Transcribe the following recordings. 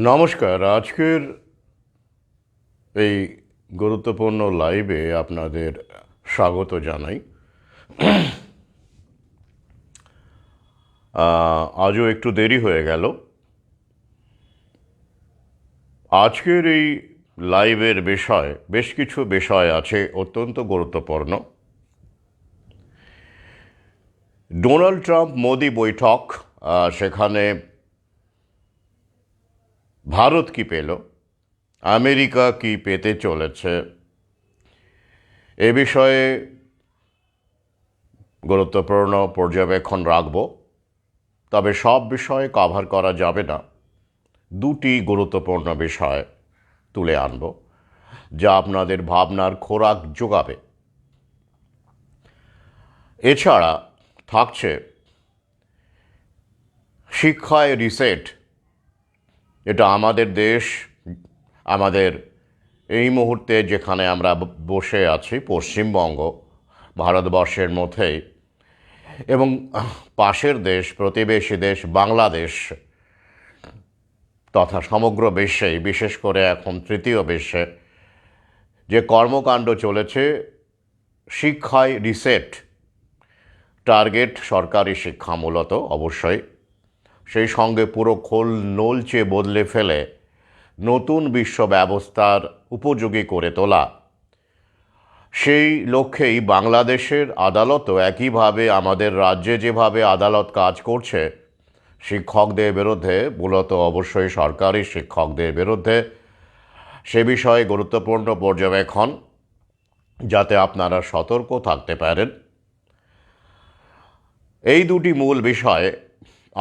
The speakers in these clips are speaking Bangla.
নমস্কার। আজকের এই গুরুত্বপূর্ণ লাইভে আপনাদের স্বাগত জানাই। আজও একটু দেরি হয়ে গেল। আজকের এই লাইভের বিষয়, বেশ কিছু বিষয় আছে অত্যন্ত গুরুত্বপূর্ণ। ডোনাল্ড ট্রাম্প মোদি বৈঠক, সেখানে ভারত কি পেল, আমেরিকা কি পেতে চলেছে, এ বিষয়ে গুরুত্বপূর্ণ পর্যবেক্ষণ রাখব। তবে সব বিষয় কভার করা যাবে না। দুটি গুরুত্বপূর্ণ বিষয় তুলে আনব যা আপনাদের ভাবনার খোরাক যোগাবে। এছাড়া থাকছে শিক্ষায় রিসেট। এটা আমাদের দেশ, আমাদের এই মুহূর্তে যেখানে আমরা বসে আছি পশ্চিমবঙ্গ, ভারতবর্ষের মধ্যেই, এবং পাশের দেশ, প্রতিবেশী দেশ বাংলাদেশ তথা সমগ্র বিশ্বেই, বিশেষ করে এখন তৃতীয় বিশ্বে যে কর্মকাণ্ড চলেছে, শিক্ষায় রিসেট, টার্গেট সরকারি শিক্ষা মূলত অবশ্যই, সেই সঙ্গে পুরো খোল নলচে বদলে ফেলে নতুন বিশ্ব ব্যবস্থার উপযোগী করে তোলা। সেই লক্ষ্যেই বাংলাদেশের আদালতও একইভাবে আমাদের রাজ্যে যেভাবে আদালত কাজ করছে শিক্ষকদের বিরুদ্ধে, মূলত অবশ্যই সরকারি শিক্ষকদের বিরুদ্ধে, সে বিষয়ে গুরুত্বপূর্ণ পর্যবেক্ষণ যাতে আপনারা সতর্ক থাকতে পারেন। এই দুটি মূল বিষয়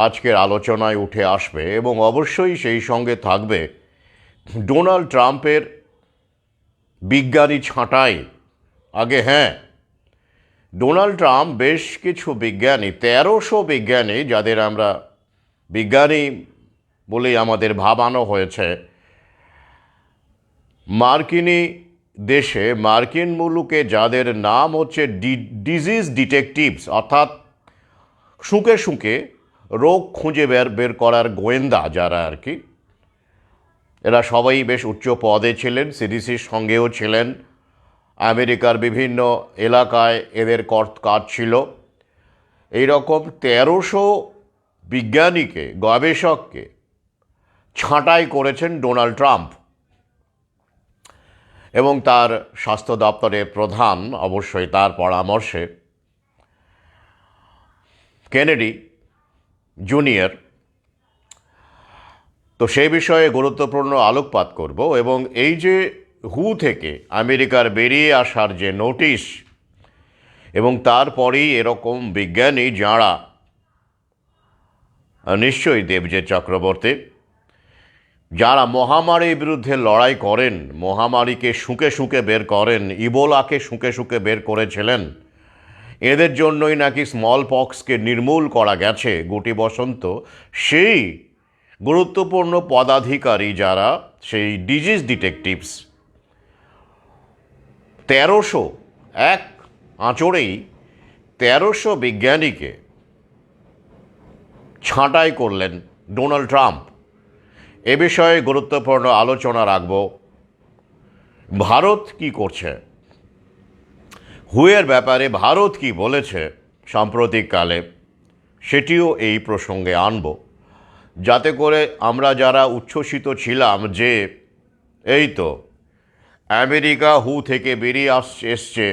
আজকের আলোচনায় উঠে আসবে এবং অবশ্যই সেই সঙ্গে থাকবে ডোনাল্ড ট্রাম্পের বিজ্ঞানী ছাঁটাই। আগে হ্যাঁ, ডোনাল্ড ট্রাম্প বেশ কিছু বিজ্ঞানী, ১৩০০ বিজ্ঞানী, যাদের আমরা বিজ্ঞানী বলেই আমাদের ভাবানো হয়েছে, মার্কিনী দেশে, মার্কিন মুলুকে, যাদের নাম হচ্ছে ডিজিজ ডিটেকটিভস, অর্থাৎ শুঁকে শুঁকে রোগ খুঁজে বের করার গোয়েন্দা যারা আর কি, এরা সবাই বেশ উচ্চ পদে ছিলেন, সিডিসির সঙ্গেও ছিলেন, আমেরিকার বিভিন্ন এলাকায় এদের কাজ ছিল। এইরকম ১৩০০ বিজ্ঞানীকে, গবেষককে ছাঁটাই করেছেন ডোনাল্ড ট্রাম্প এবং তার স্বাস্থ্য দপ্তরের প্রধান, অবশ্যই তার পরামর্শে, কেনেডি জুনিয়র। তো সেই বিষয়ে গুরুত্বপূর্ণ আলোকপাত করব এবং এই যে হু থেকে আমেরিকার বেরিয়ে আসার যে নোটিশ, এবং তারপরেই এরকম বিজ্ঞানী যাঁরা, নিশ্চয়ই দেবজিৎ চক্রবর্তী, যারা মহামারীর বিরুদ্ধে লড়াই করেন, মহামারীকে শুঁকে শুঁকে বের করেন, ইবোলাকে শুঁকে শুঁকে বের করেছিলেন, এদের জন্যই নাকি স্মল পক্সকে নির্মূল করা গেছে গুটি বসন্ত, সেই গুরুত্বপূর্ণ পদাধিকারী যারা, সেই ডিজিজ ডিটেকটিভস ১৩০০, এক আঁচড়েই ১৩০০ বিজ্ঞানীকে ছাঁটাই করলেন ডোনাল্ড ট্রাম্প। এ বিষয়ে গুরুত্বপূর্ণ আলোচনা রাখব। ভারত কি করছে, হুয়ের ব্যাপারে ভারত কি বলেছে সাম্প্রতিককালে, সেটিও এই প্রসঙ্গে আনব, যাতে করে আমরা যারা উচ্ছ্বসিত ছিলাম যে এই তো আমেরিকা হু থেকে বেরিয়ে এসছে,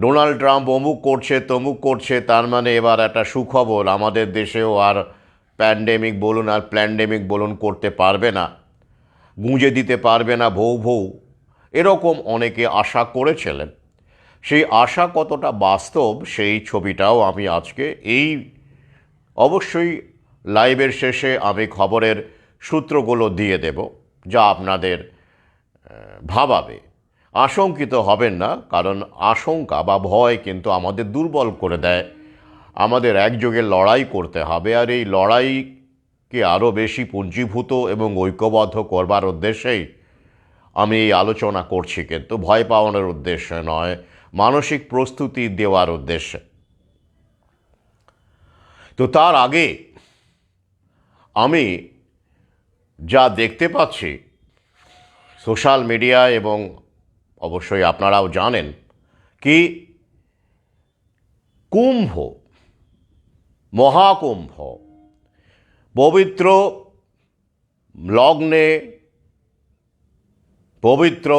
ডোনাল্ড ট্রাম্প অমুক করছে তমুক করছে, তার মানে এবার একটা সুখবর, আমাদের দেশেও আর প্যান্ডেমিক বলুন আর প্ল্যান্ডেমিক বলুন করতে পারবে না, গুঁজে দিতে পারবে না ভৌ ভৌ, এরকম অনেকে আশা করেছিলেন। সেই আশা কতটা বাস্তব, সেই ছবিটাও আমি আজকে এই, অবশ্যই লাইভের শেষে আমি খবরের সূত্রগুলো দিয়ে দেব, যা আপনাদের ভাবাবে। আশঙ্কিত হবেন না, কারণ আশঙ্কা বা ভয় কিন্তু আমাদের দুর্বল করে দেয়। আমাদের একযোগে লড়াই করতে হবে, আর এই লড়াইকে আরও বেশি পুঞ্জীভূত এবং ঐক্যবদ্ধ করবার উদ্দেশ্যেই আমি এই আলোচনা করছি, কিন্তু ভয় পাওয়ানোর উদ্দেশ্যে নয়, মানসিক প্রস্তুতি দেওয়ার উদ্দেশ্যে। তো তার আগে আমি যা দেখতে পাচ্ছি সোশ্যাল মিডিয়া এবং অবশ্যই আপনারাও জানেন কি কুম্ভ, মহাকুম্ভ, পবিত্র লগ্নে, পবিত্র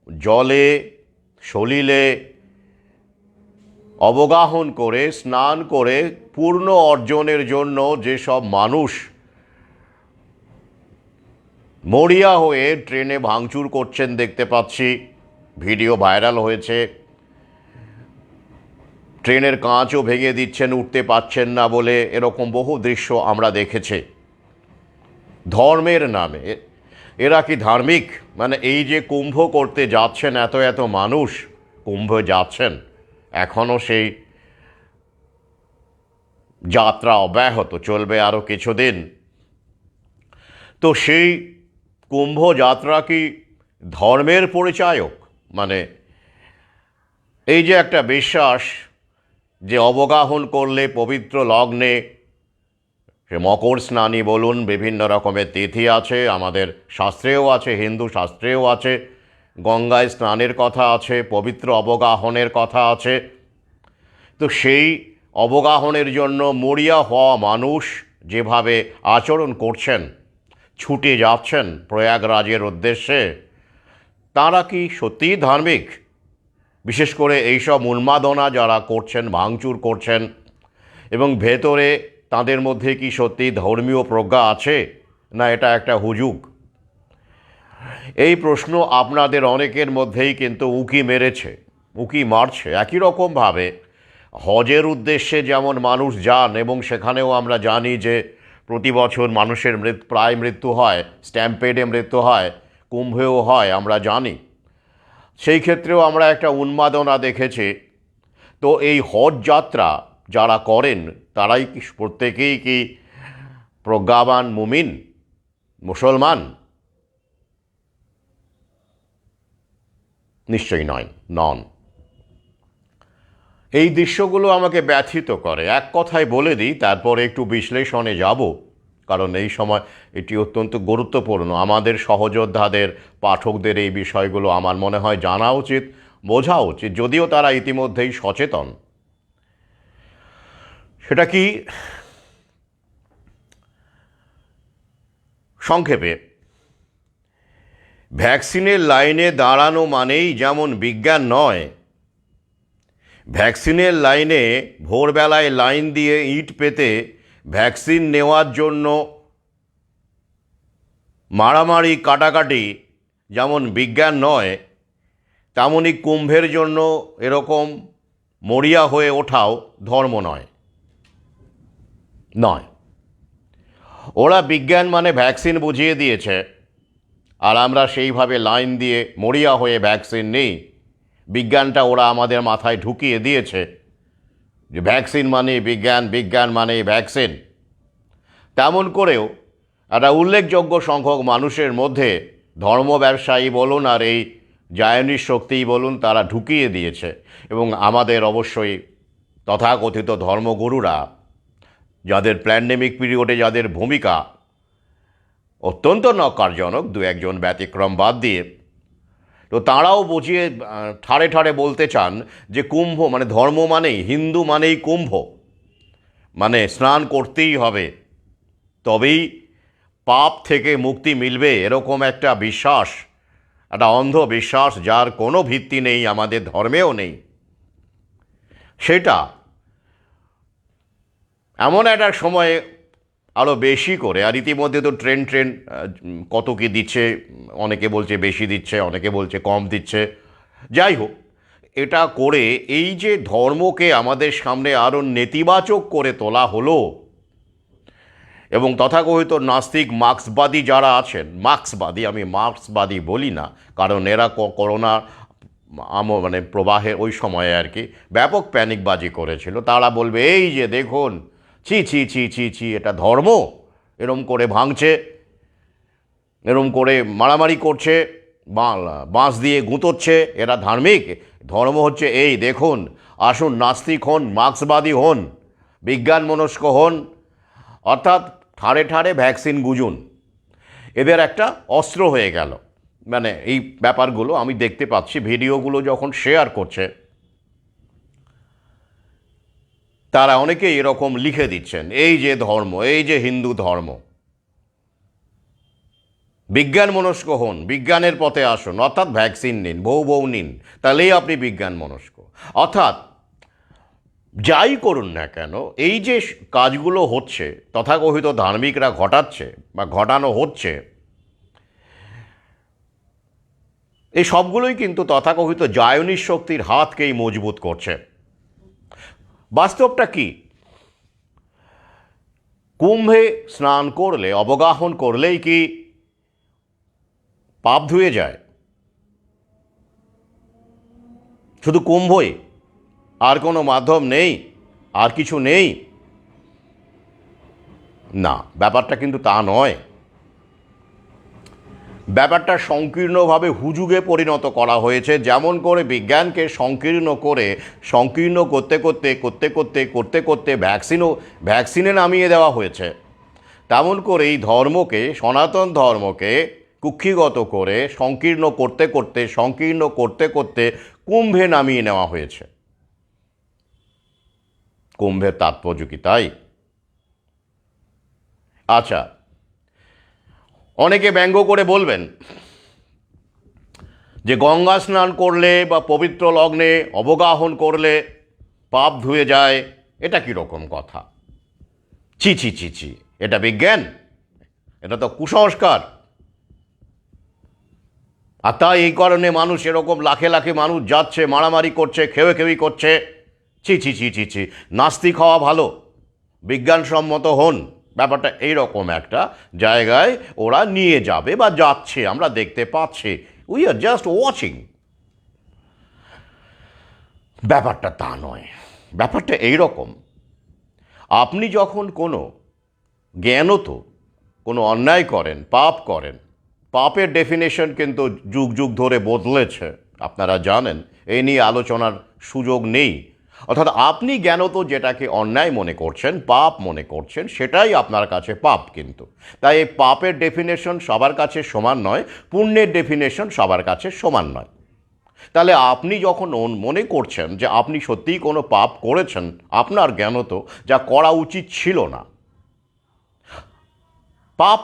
জলে সলিলে অবগাহন করে স্নান করে পূর্ণ অর্জনের জন্য যেসব মানুষ মরিয়া হয়ে ট্রেনে ভাঙচুর করছেন দেখতে পাচ্ছি, ভিডিও ভাইরাল হয়েছে। ট্রেনের কাঁচও ভেঙে দিচ্ছেন, উঠতে পারছেন না বলে, এরকম বহু দৃশ্য আমরা দেখেছি। ধর্মের নামে এরা কি ধার্মিক? মানে এই যে কুম্ভ করতে যাচ্ছেন, এত এত মানুষ কুম্ভ যাচ্ছেন, এখনও সেই যাত্রা অব্যাহত চলবে আরও কিছুদিন। তো সেই কুম্ভ যাত্রা কি ধর্মের পরিচায়ক? মানে এই যে একটা বিশ্বাস যে অবগাহন করলে পবিত্র লগ্নে, সে মকর স্নানই বলুন, বিভিন্ন রকমের তিথি আছে, আমাদের শাস্ত্রেও আছে, হিন্দু শাস্ত্রেও আছে, গঙ্গায় স্নানের কথা আছে, পবিত্র অবগাহনের কথা আছে। তো সেই অবগাহনের জন্য মরিয়া হওয়া মানুষ যেভাবে আচরণ করছেন, ছুটে যাচ্ছেন প্রয়াগরাজের উদ্দেশ্যে, তাঁরা কি সত্যিই ধার্মিক? বিশেষ করে এইসব উন্মাদনা যারা করছেন, ভাঙচুর করছেন, এবং ভেতরে তাদের মধ্যে কি সত্যি ধর্মীয় প্রজ্ঞা আছে, না এটা একটা হুজুগ? এই প্রশ্ন আপনাদের অনেকের মধ্যেই কিন্তু উকি মারছে। একই রকমভাবে হজের উদ্দেশ্যে যেমন মানুষ যান, এবং সেখানেও আমরা জানি যে প্রতি বছর মানুষের প্রায় মৃত্যু হয়, স্ট্যাম্পেডে মৃত্যু হয়, কুম্ভেও হয়, আমরা জানি। সেই ক্ষেত্রেও আমরা একটা উন্মাদনা দেখেছি। তো এই হজ যাত্রা যারা করেন তারাই কি প্রত্যেকেই কি প্রজ্ঞাবান মুমিন মুসলমান? নিশ্চয়ই নন। এই দৃশ্যগুলো আমাকে ব্যথিত করে। এক কথায় বলে দিই, তারপরে একটু বিশ্লেষণে যাব, কারণ এই সময় এটি অত্যন্ত গুরুত্বপূর্ণ। আমাদের সহযোদ্ধাদের, পাঠকদের এই বিষয়গুলো আমার মনে হয় জানা উচিত, বোঝা উচিত, যদিও তারা ইতিমধ্যেই সচেতন। সেটা কি? সংক্ষেপে, ভ্যাকসিনের লাইনে দাঁড়ানো মানেই যেমন বিজ্ঞান নয়, ভ্যাকসিনের লাইনে ভোরবেলায় লাইন দিয়ে ইট পেতে ভ্যাকসিন নেওয়ার জন্য মারামারি কাটাকাটি যেমন বিজ্ঞান নয়, তেমনই কুম্ভের জন্য এরকম মরিয়া হয়ে ওঠাও ধর্ম নয়। ওরা বিজ্ঞান মানে ভ্যাকসিন বুঝিয়ে দিয়েছে, আর আমরা সেইভাবে লাইন দিয়ে মরিয়া হয়ে ভ্যাকসিন নিই। বিজ্ঞানটা ওরা আমাদের মাথায় ঢুকিয়ে দিয়েছে যে ভ্যাকসিন মানে বিজ্ঞান, বিজ্ঞান মানে ভ্যাকসিন। তেমন করেও একটা উল্লেখযোগ্য সংখ্যক মানুষের মধ্যে ধর্ম ব্যবসায়ী বলুন আর এই জায়নিক শক্তিই বলুন, তারা ঢুকিয়ে দিয়েছে। এবং আমাদের অবশ্যই তথাকথিত ধর্মগুরুরা, যাদের প্যান্ডেমিক পিরিয়ডে যাদের ভূমিকা অত্যন্ত নকারজনক, দু একজন ব্যতিক্রম বাদ দিয়ে, তো তাঁরাও বুঝিয়ে ঠাড়ে ঠাড়ে বলতে চান যে কুম্ভ মানে ধর্ম মানেই, হিন্দু মানেই কুম্ভ, মানে স্নান করতেই হবে, তবেই পাপ থেকে মুক্তি মিলবে, এরকম একটা বিশ্বাস, একটা অন্ধবিশ্বাস যার কোনো ভিত্তি নেই, আমাদের ধর্মেও নেই। সেটা এমন একটা সময়ে আরও বেশি করে, আর ইতিমধ্যে তো ট্রেন কত কি দিচ্ছে, অনেকে বলছে বেশি দিচ্ছে, অনেকে বলছে কম দিচ্ছে, যাই হোক, এটা করে এই যে ধর্মকে আমাদের সামনে আরও নেতিবাচক করে তোলা হলো, এবং তথাকথিত নাস্তিক মার্ক্সবাদী যারা আছেন, আমি মার্ক্সবাদী বলি না, কারণ এরা করোনা মানে প্রবাহের ওই সময়ে আর কি ব্যাপক প্যানিকবাজি করেছিল। তারা বলবে এই যে দেখুন, ছি ছি ছি ছি ছি, এটা ধর্ম, এরম করে ভাঙছে, এরম করে মারামারি করছে, বাঁশ দিয়ে গুঁতোচ্ছে, এরা ধার্মিক? ধর্ম হচ্ছে এই দেখুন, আসুন নাস্তিক হন, মার্ক্সবাদী হন, বিজ্ঞান মনস্ক হন, অর্থাৎ ঠাড়ে ঠাড়ে ভ্যাকসিন গুজুন। এদের একটা অস্ত্র হয়ে গেল। মানে এই ব্যাপারগুলো আমি দেখতে পাচ্ছি, ভিডিওগুলো যখন শেয়ার করছে তারা অনেকেই এরকম লিখে দিচ্ছেন, এই যে ধর্ম, এই যে হিন্দু ধর্ম, বিজ্ঞান মনস্ক হন, বিজ্ঞানের পথে আসুন, অর্থাৎ ভ্যাকসিন নিন, বউ নিন, তাহলেই আপনি বিজ্ঞান মনস্ক। অর্থাৎ যাই করুন না কেন, এই যে কাজগুলো হচ্ছে তথাকথিত ধার্মিকরা ঘটাচ্ছে বা ঘটানো হচ্ছে, এই সবগুলোই কিন্তু তথাকথিত জায়নিস শক্তির হাতকেই মজবুত করছে। বাস্তবটা কি? কুম্ভে স্নান করলে, অবগাহন করলেই কি পাপ ধুয়ে যায়? শুধু কুম্ভই? আর কোনো মাধ্যম নেই? আর কিছু নেই? না, ব্যাপারটা কিন্তু তা নয়। ব্যাপারটা সংকীর্ণভাবে হুজুগে পরিণত করা হয়েছে। যেমন করে বিজ্ঞানকে সংকীর্ণ করতে ভ্যাকসিনে নামিয়ে দেওয়া হয়েছে, তেমন করে এই ধর্মকে, সনাতন ধর্মকে কুক্ষিগত করে সংকীর্ণ করতে কুম্ভে নামিয়ে নেওয়া হয়েছে। কুম্ভের তাৎপর্য কি তাই? আচ্ছা, অনেকে ব্যঙ্গ করে বলবেন যে গঙ্গা স্নান করলে বা পবিত্র লগ্নে অবগাহন করলে পাপ ধুয়ে যায়, এটা কীরকম কথা? ছি ছি ছি ছি, এটা বিজ্ঞান? এটা তো কুসংস্কার। আর তাই এই কারণে মানুষ এরকম লাখে লাখে মানুষ যাচ্ছে, মারামারি করছে, খেয়ে করছে। ছি ছি ছি ছি ছি, নাস্তিক হওয়া ভালো, বিজ্ঞানসম্মত হন। ব্যাপারটা এইরকম একটা জায়গায় ওরা নিয়ে যাবে বা যাচ্ছে, আমরা দেখতে পাচ্ছি, উই আর জাস্ট ওয়াচিং। ব্যাপারটা তা নয়। ব্যাপারটা এইরকম, আপনি যখন কোনো জ্ঞানত কোনো অন্যায় করেন, পাপ করেন, পাপের ডেফিনেশন কিন্তু যুগ যুগ ধরে বদলেছে, আপনারা জানেন, এই নিয়ে আলোচনার সুযোগ নেই। অর্থাৎ আপনি জ্ঞানত যেটাকে অন্যায় মনে করছেন, পাপ মনে করছেন, সেটাই আপনার কাছে পাপ। কিন্তু তাই এই পাপের ডেফিনেশন সবার কাছে সমান নয়, পুণ্যের ডেফিনেশন সবার কাছে সমান নয়। তাহলে আপনি যখন মনে করছেন যে আপনি সত্যিই কোনো পাপ করেছেন আপনার জ্ঞানত, যা করা উচিত ছিল না, পাপ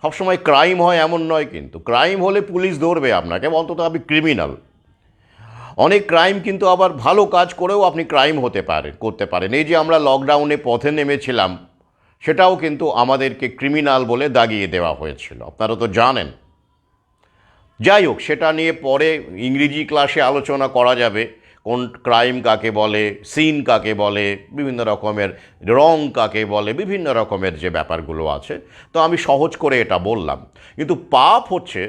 সবসময় ক্রাইম হয় এমন নয়, কিন্তু ক্রাইম হলে পুলিশ ধরবে আপনাকে, অন্তত আপনি ক্রিমিনাল। অনেক ক্রাইম কিন্তু আবার ভালো কাজ করেও আপনি ক্রাইম করতে পারেন। এই যে আমরা লকডাউনে পথে নেমেছিলাম, সেটাও কিন্তু আমাদেরকে ক্রিমিনাল বলে দাগিয়ে দেওয়া হয়েছিল, আপনারা তো জানেন। যাই হোক, সেটা নিয়ে পরে ইংরেজি ক্লাসে আলোচনা করা যাবে, কোন ক্রাইম কাকে বলে, সিন কাকে বলে, বিভিন্ন রকমের রং কাকে বলে, বিভিন্ন রকমের যে ব্যাপারগুলো আছে। তো আমি সহজ করে এটা বললাম। কিন্তু পাপ হচ্ছে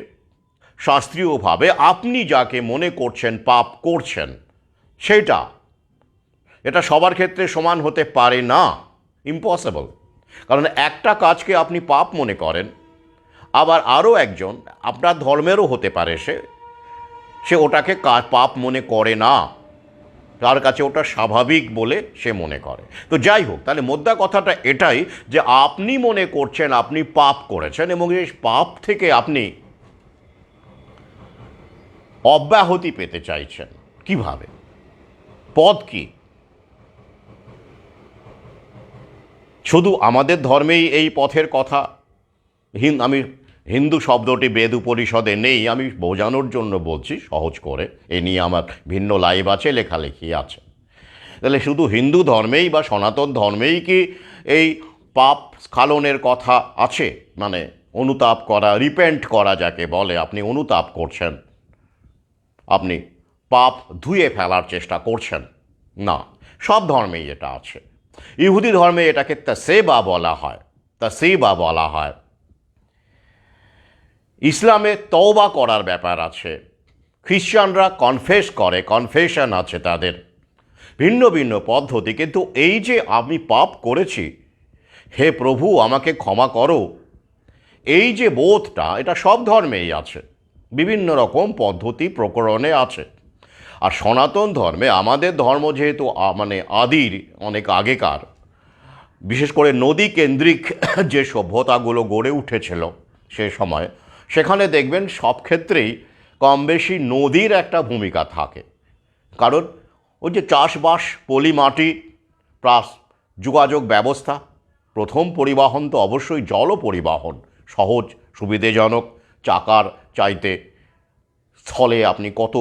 শাস্ত্রীয়ভাবে আপনি যাকে মনে করছেন পাপ করছেন সেটা, এটা সবার ক্ষেত্রে সমান হতে পারে না, ইম্পসিবল। কারণ একটা কাজকে আপনি পাপ মনে করেন, আবার আরও একজন আপনার ধর্মেরও হতে পারে, সে ওটাকে পাপ মনে করে না, তার কাছে ওটা স্বাভাবিক বলে সে মনে করে। তো যাই হোক, তাহলে মোদ্দা কথাটা এটাই যে আপনি মনে করছেন আপনি পাপ করেছেন, এবং এই পাপ থেকে আপনি অব্যাহতি পেতে চাইছেন। কিভাবে? পথ কি? শুধু আমাদের ধর্মেই এই পথের কথা? আমি হিন্দু শব্দটি বেদ উপনিষদে নেই, আমি বোঝানোর জন্য বলছি সহজ করে। এ নিয়ে আমার ভিন্ন লাইভ আছে, লেখালেখি আছে। তাহলে শুধু হিন্দু ধর্মেই বা সনাতন ধর্মেই কি এই পাপ স্খলনের কথা আছে? মানে অনুতাপ করা, রিপেন্ট করা যাকে বলে, আপনি অনুতাপ করছেন, আপনি পাপ ধুয়ে ফেলার চেষ্টা করছেন? না, সব ধর্মেই এটা আছে। ইহুদি ধর্মে এটাকে তাসেবা বলা হয়। ইসলামে তওবা করার ব্যাপার আছে। খ্রিশ্চানরা কনফেস করে, কনফেশন আছে তাদের, ভিন্ন ভিন্ন পদ্ধতি। কিন্তু এই যে আমি পাপ করেছি, হে প্রভু আমাকে ক্ষমা করো, এই যে বোধটা, এটা সব ধর্মেই আছে, বিভিন্ন রকম পদ্ধতি প্রকরণে আছে। আর সনাতন ধর্মে, আমাদের ধর্ম যেহেতু মানে আদির, অনেক আগেকার, বিশেষ করে নদী কেন্দ্রিক যে সভ্যতাগুলো গড়ে উঠেছিল, সে সময়, সেখানে দেখবেন সব ক্ষেত্রেই কম বেশি নদীর একটা ভূমিকা থাকে। কারণ ওই যে চাষবাস, পলি মাটি প্লাস যোগাযোগ ব্যবস্থা, প্রথম পরিবহন তো অবশ্যই জল পরিবহন, সহজ সুবিধেজনক, চাকার চাইতে স্থলে আপনি কত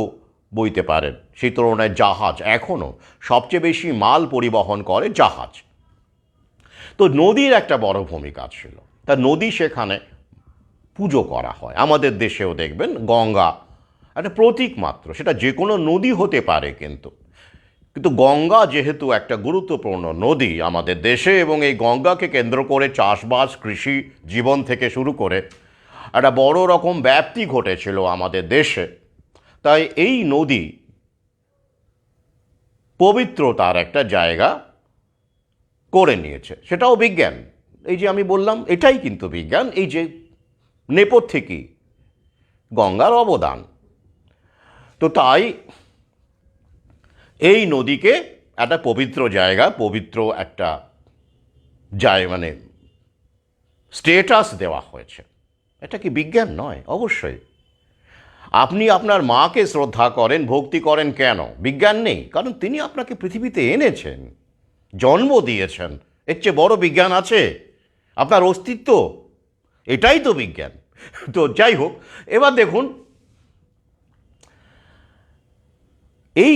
বইতে পারেন, সেই তুলনায় জাহাজ এখনও সবচেয়ে বেশি মাল পরিবহন করে জাহাজ। তো নদীর একটা বড় ভূমিকা ছিল, তা নদী সেখানে পুজো করা হয়। আমাদের দেশেও দেখবেন গঙ্গা একটা প্রতীক মাত্র, সেটা যে কোনো নদী হতে পারে, কিন্তু গঙ্গা যেহেতু একটা গুরুত্বপূর্ণ নদী আমাদের দেশে, এবং এই গঙ্গাকে কেন্দ্র করে চাষবাস, কৃষি জীবন থেকে শুরু করে একটা বড় রকম ব্যাপ্তি ঘটেছিল আমাদের দেশে, তাই এই নদী পবিত্রতার একটা জায়গা করে নিয়েছে। সেটাও বিজ্ঞান, এই যে আমি বললাম এটাই কিন্তু বিজ্ঞান, এই যে নেপথ্যে গঙ্গার অবদান। তো তাই এই নদীকে একটা পবিত্র জায়গা, পবিত্র একটা মানে স্টেটাস দেওয়া হয়েছে। এটা কি বিজ্ঞান নয়? অবশ্যই। আপনি আপনার মাকে শ্রদ্ধা করেন, ভক্তি করেন, কেন বিজ্ঞান নেই? কারণ তিনি আপনাকে পৃথিবীতে এনেছেন, জন্ম দিয়েছেন। এর চেয়ে বড় বিজ্ঞান আছে? আপনার অস্তিত্ব, এটাই তো বিজ্ঞান। তো যাই হোক, এবার দেখুন এই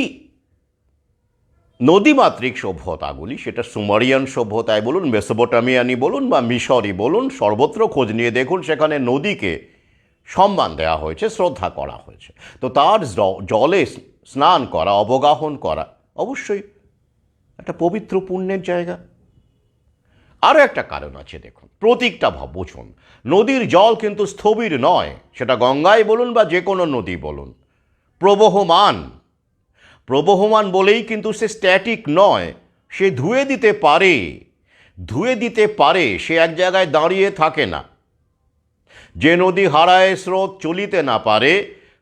নদীমাতৃক সভ্যতাগুলি, সেটা সুমারিয়ান সভ্যতায় বলুন, মেসোপটামিয়ানি বলুন বা মিশরি বলুন, সর্বত্র খোঁজ নিয়ে দেখুন, সেখানে নদীকে সম্মান দেওয়া হয়েছে, শ্রদ্ধা করা হয়েছে। তো তার জলে স্নান করা, অবগাহন করা অবশ্যই একটা পবিত্র পুণ্যের জায়গা। আরও একটা কারণ আছে, দেখুন প্রতীকটা বুঝুন। নদীর জল কিন্তু স্থবির নয়, সেটা গঙ্গায় বলুন বা যে কোনো নদী বলুন, প্রবহমান। প্রবহমান বলেই কিন্তু সে স্ট্যাটিক নয়, সে ধুয়ে দিতে পারে, সে এক জায়গায় দাঁড়িয়ে থাকে না। যে নদী হারায় স্রোত চলিতে না পারে,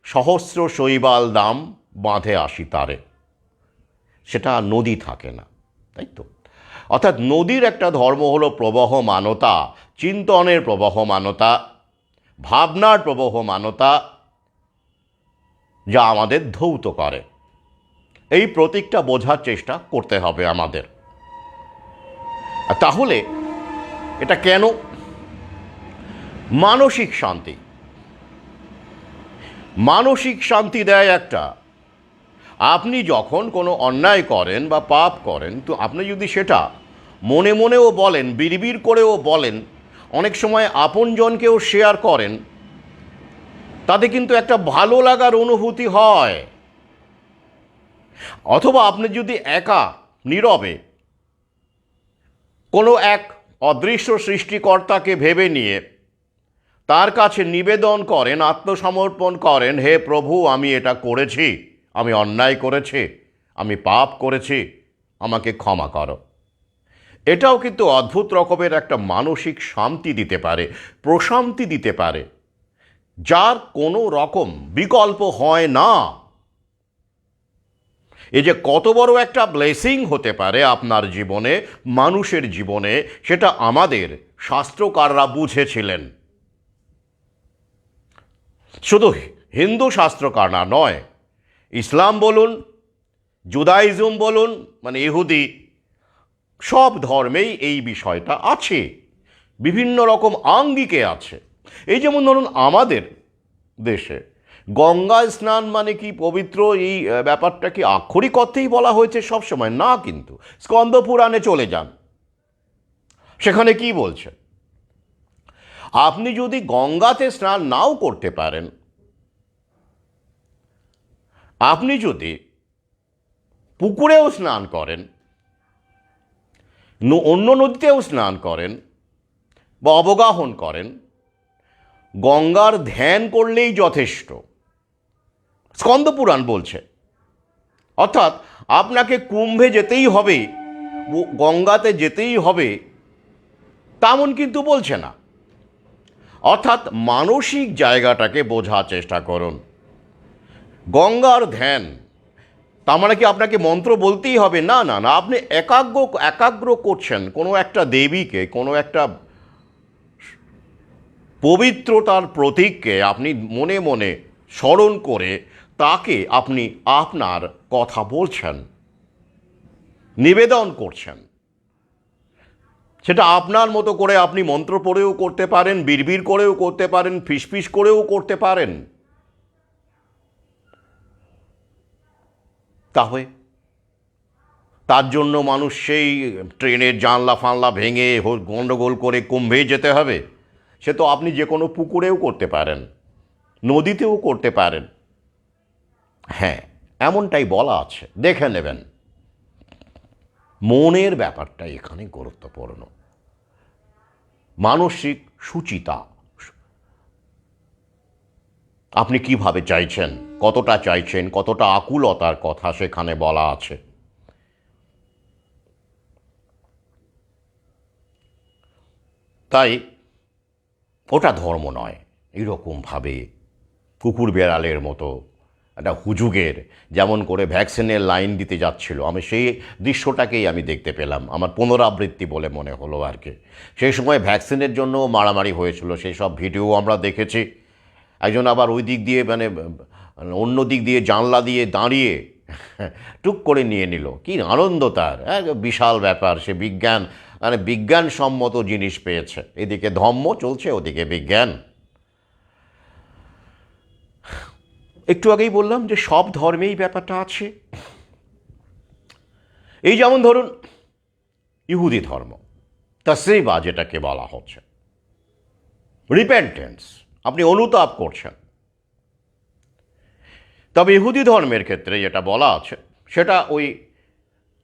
সহস্র শৈবাল দাম বাঁধে আসি তারে, সেটা নদী থাকে না, তাই তো? অর্থাৎ নদীর একটা ধর্ম হলো প্রবহমানতা, চিন্তনের প্রবহমানতা, ভাবনার প্রবহমানতা, যা আমাদের ধৌত করে। এই প্রতীকটা বোঝার চেষ্টা করতে হবে আমাদের। তাহলে এটা কেন? মানসিক শান্তি দেয় একটা। আপনি যখন কোনো অন্যায় করেন বা পাপ করেন, তো আপনি যদি সেটা মনে মনেও বলেন, বিড়বিড় করেও বলেন, অনেক সময় আপনজনকেও শেয়ার করেন, তাতে কিন্তু একটা ভালো লাগার অনুভূতি হয়। অথবা আপনি যদি একা নীরবে কোনো এক অদৃশ্য সৃষ্টিকর্তাকে ভেবে নিয়ে তার কাছে নিবেদন করেন, আত্মসমর্পণ করেন, হে প্রভু আমি এটা করেছি, আমি অন্যায় করেছি, আমি পাপ করেছি, আমাকে ক্ষমা করো, এটাও কিন্তু অদ্ভুত রকমের একটা মানসিক শান্তি দিতে পারে, প্রশান্তি দিতে পারে, যার কোনো রকম বিকল্প হয় না। এই যে কত বড় একটা ব্লেসিং হতে পারে আপনার জীবনে, মানুষের জীবনে, সেটা আমাদের শাস্ত্রকাররা বুঝেছিলেন। শুধু হিন্দু শাস্ত্রকার না নয়, ইসলাম বলুন, জুদাইজম বলুন, মানে ইহুদি, সব ধর্মেই এই বিষয়টা আছে, বিভিন্ন রকম আঙ্গিকে আছে। এই যেমন ধরুন আমাদের দেশে গঙ্গা স্নান মানে কি পবিত্র, এই ব্যাপারটা কি আক্ষরিক অর্থেই বলা হয়েছে সবসময়? না, কিন্তু স্কন্দ পুরাণে চলে যান, সেখানে কি বলছে? আপনি যদি গঙ্গাতে স্নান নাও করতে পারেন, আপনি যদি পুকুরেও স্নান করেন, অন্য নদীতেও স্নান করেন বা অবগাহন করেন, গঙ্গার ধ্যান করলেই যথেষ্ট, স্কন্দপুরাণ বলছে। অর্থাৎ আপনাকে কুম্ভে যেতেই হবে, গঙ্গাতে যেতেই হবে, তেমন কিন্তু বলছে না। অর্থাৎ মানসিক জায়গাটাকে বোঝার চেষ্টা করুন। গঙ্গার ধ্যান তার মানে কি আপনাকে মন্ত্র বলতেই হবে? না না না, আপনি একাগ্র করছেন কোনো একটা দেবীকে, কোনো একটা পবিত্রতার প্রতীককে আপনি মনে মনে স্মরণ করে তাকে আপনি আপনার কথা বলছেন, নিবেদন করছেন। সেটা আপনার মতো করে আপনি মন্ত্র পড়েও করতে পারেন, বিড়বিড় করেও করতে পারেন, ফিসফিস করেও করতে পারেন। তাহলে তার জন্য মানুষ সেই ট্রেনের জানলা ফানলা ভেঙে গণ্ডগোল করে কুম্ভে যেতে হবে? সে তো আপনি যে কোনো পুকুরেও করতে পারেন, নদীতেও করতে পারেন। হ্যাঁ, এমনটাই বলা আছে, দেখে নেবেন। মনের ব্যাপারটা এখানে গুরুত্বপূর্ণ। মানসিক সুচিতা, আপনি কিভাবে চাইছেন, কতটা চাইছেন, কতটা আকুলতার কথা সেখানে বলা আছে। তাই ওটা ধর্ম নয়। এরকমভাবে কুকুর বেড়ালের মতো একটা হুজুগের যেমন করে ভ্যাকসিনের লাইন দিতে যাচ্ছিল, আমি সেই দৃশ্যটাকেই আমি দেখতে পেলাম। আমার পুনরাবৃত্তি বলে মনে হলো আর কি। সেই সময় ভ্যাকসিনের জন্য মারামারি হয়েছিল, সেই সব ভিডিও আমরা দেখেছি। একজন আবার ওই দিক দিয়ে মানে অন্য দিক দিয়ে জানলা দিয়ে দাঁড়িয়ে টুক করে নিয়ে নিল। কি আনন্দ তার! বিশাল ব্যাপার। সে বিজ্ঞান মানে বিজ্ঞানসম্মত জিনিস পেয়েছে। এদিকে ধর্ম চলছে, ওদিকে বিজ্ঞান। একটু আগেই বললাম যে সব ধর্মেই ব্যাপারটা আছে। এই যেমন ধরুন ইহুদি ধর্ম, তাসরিবা যেটাকে বলা হচ্ছে, রিপেন্টেন্স, আপনি অনুতাপ করছেন। তবে ইহুদি ধর্মের ক্ষেত্রে যেটা বলা আছে সেটা ওই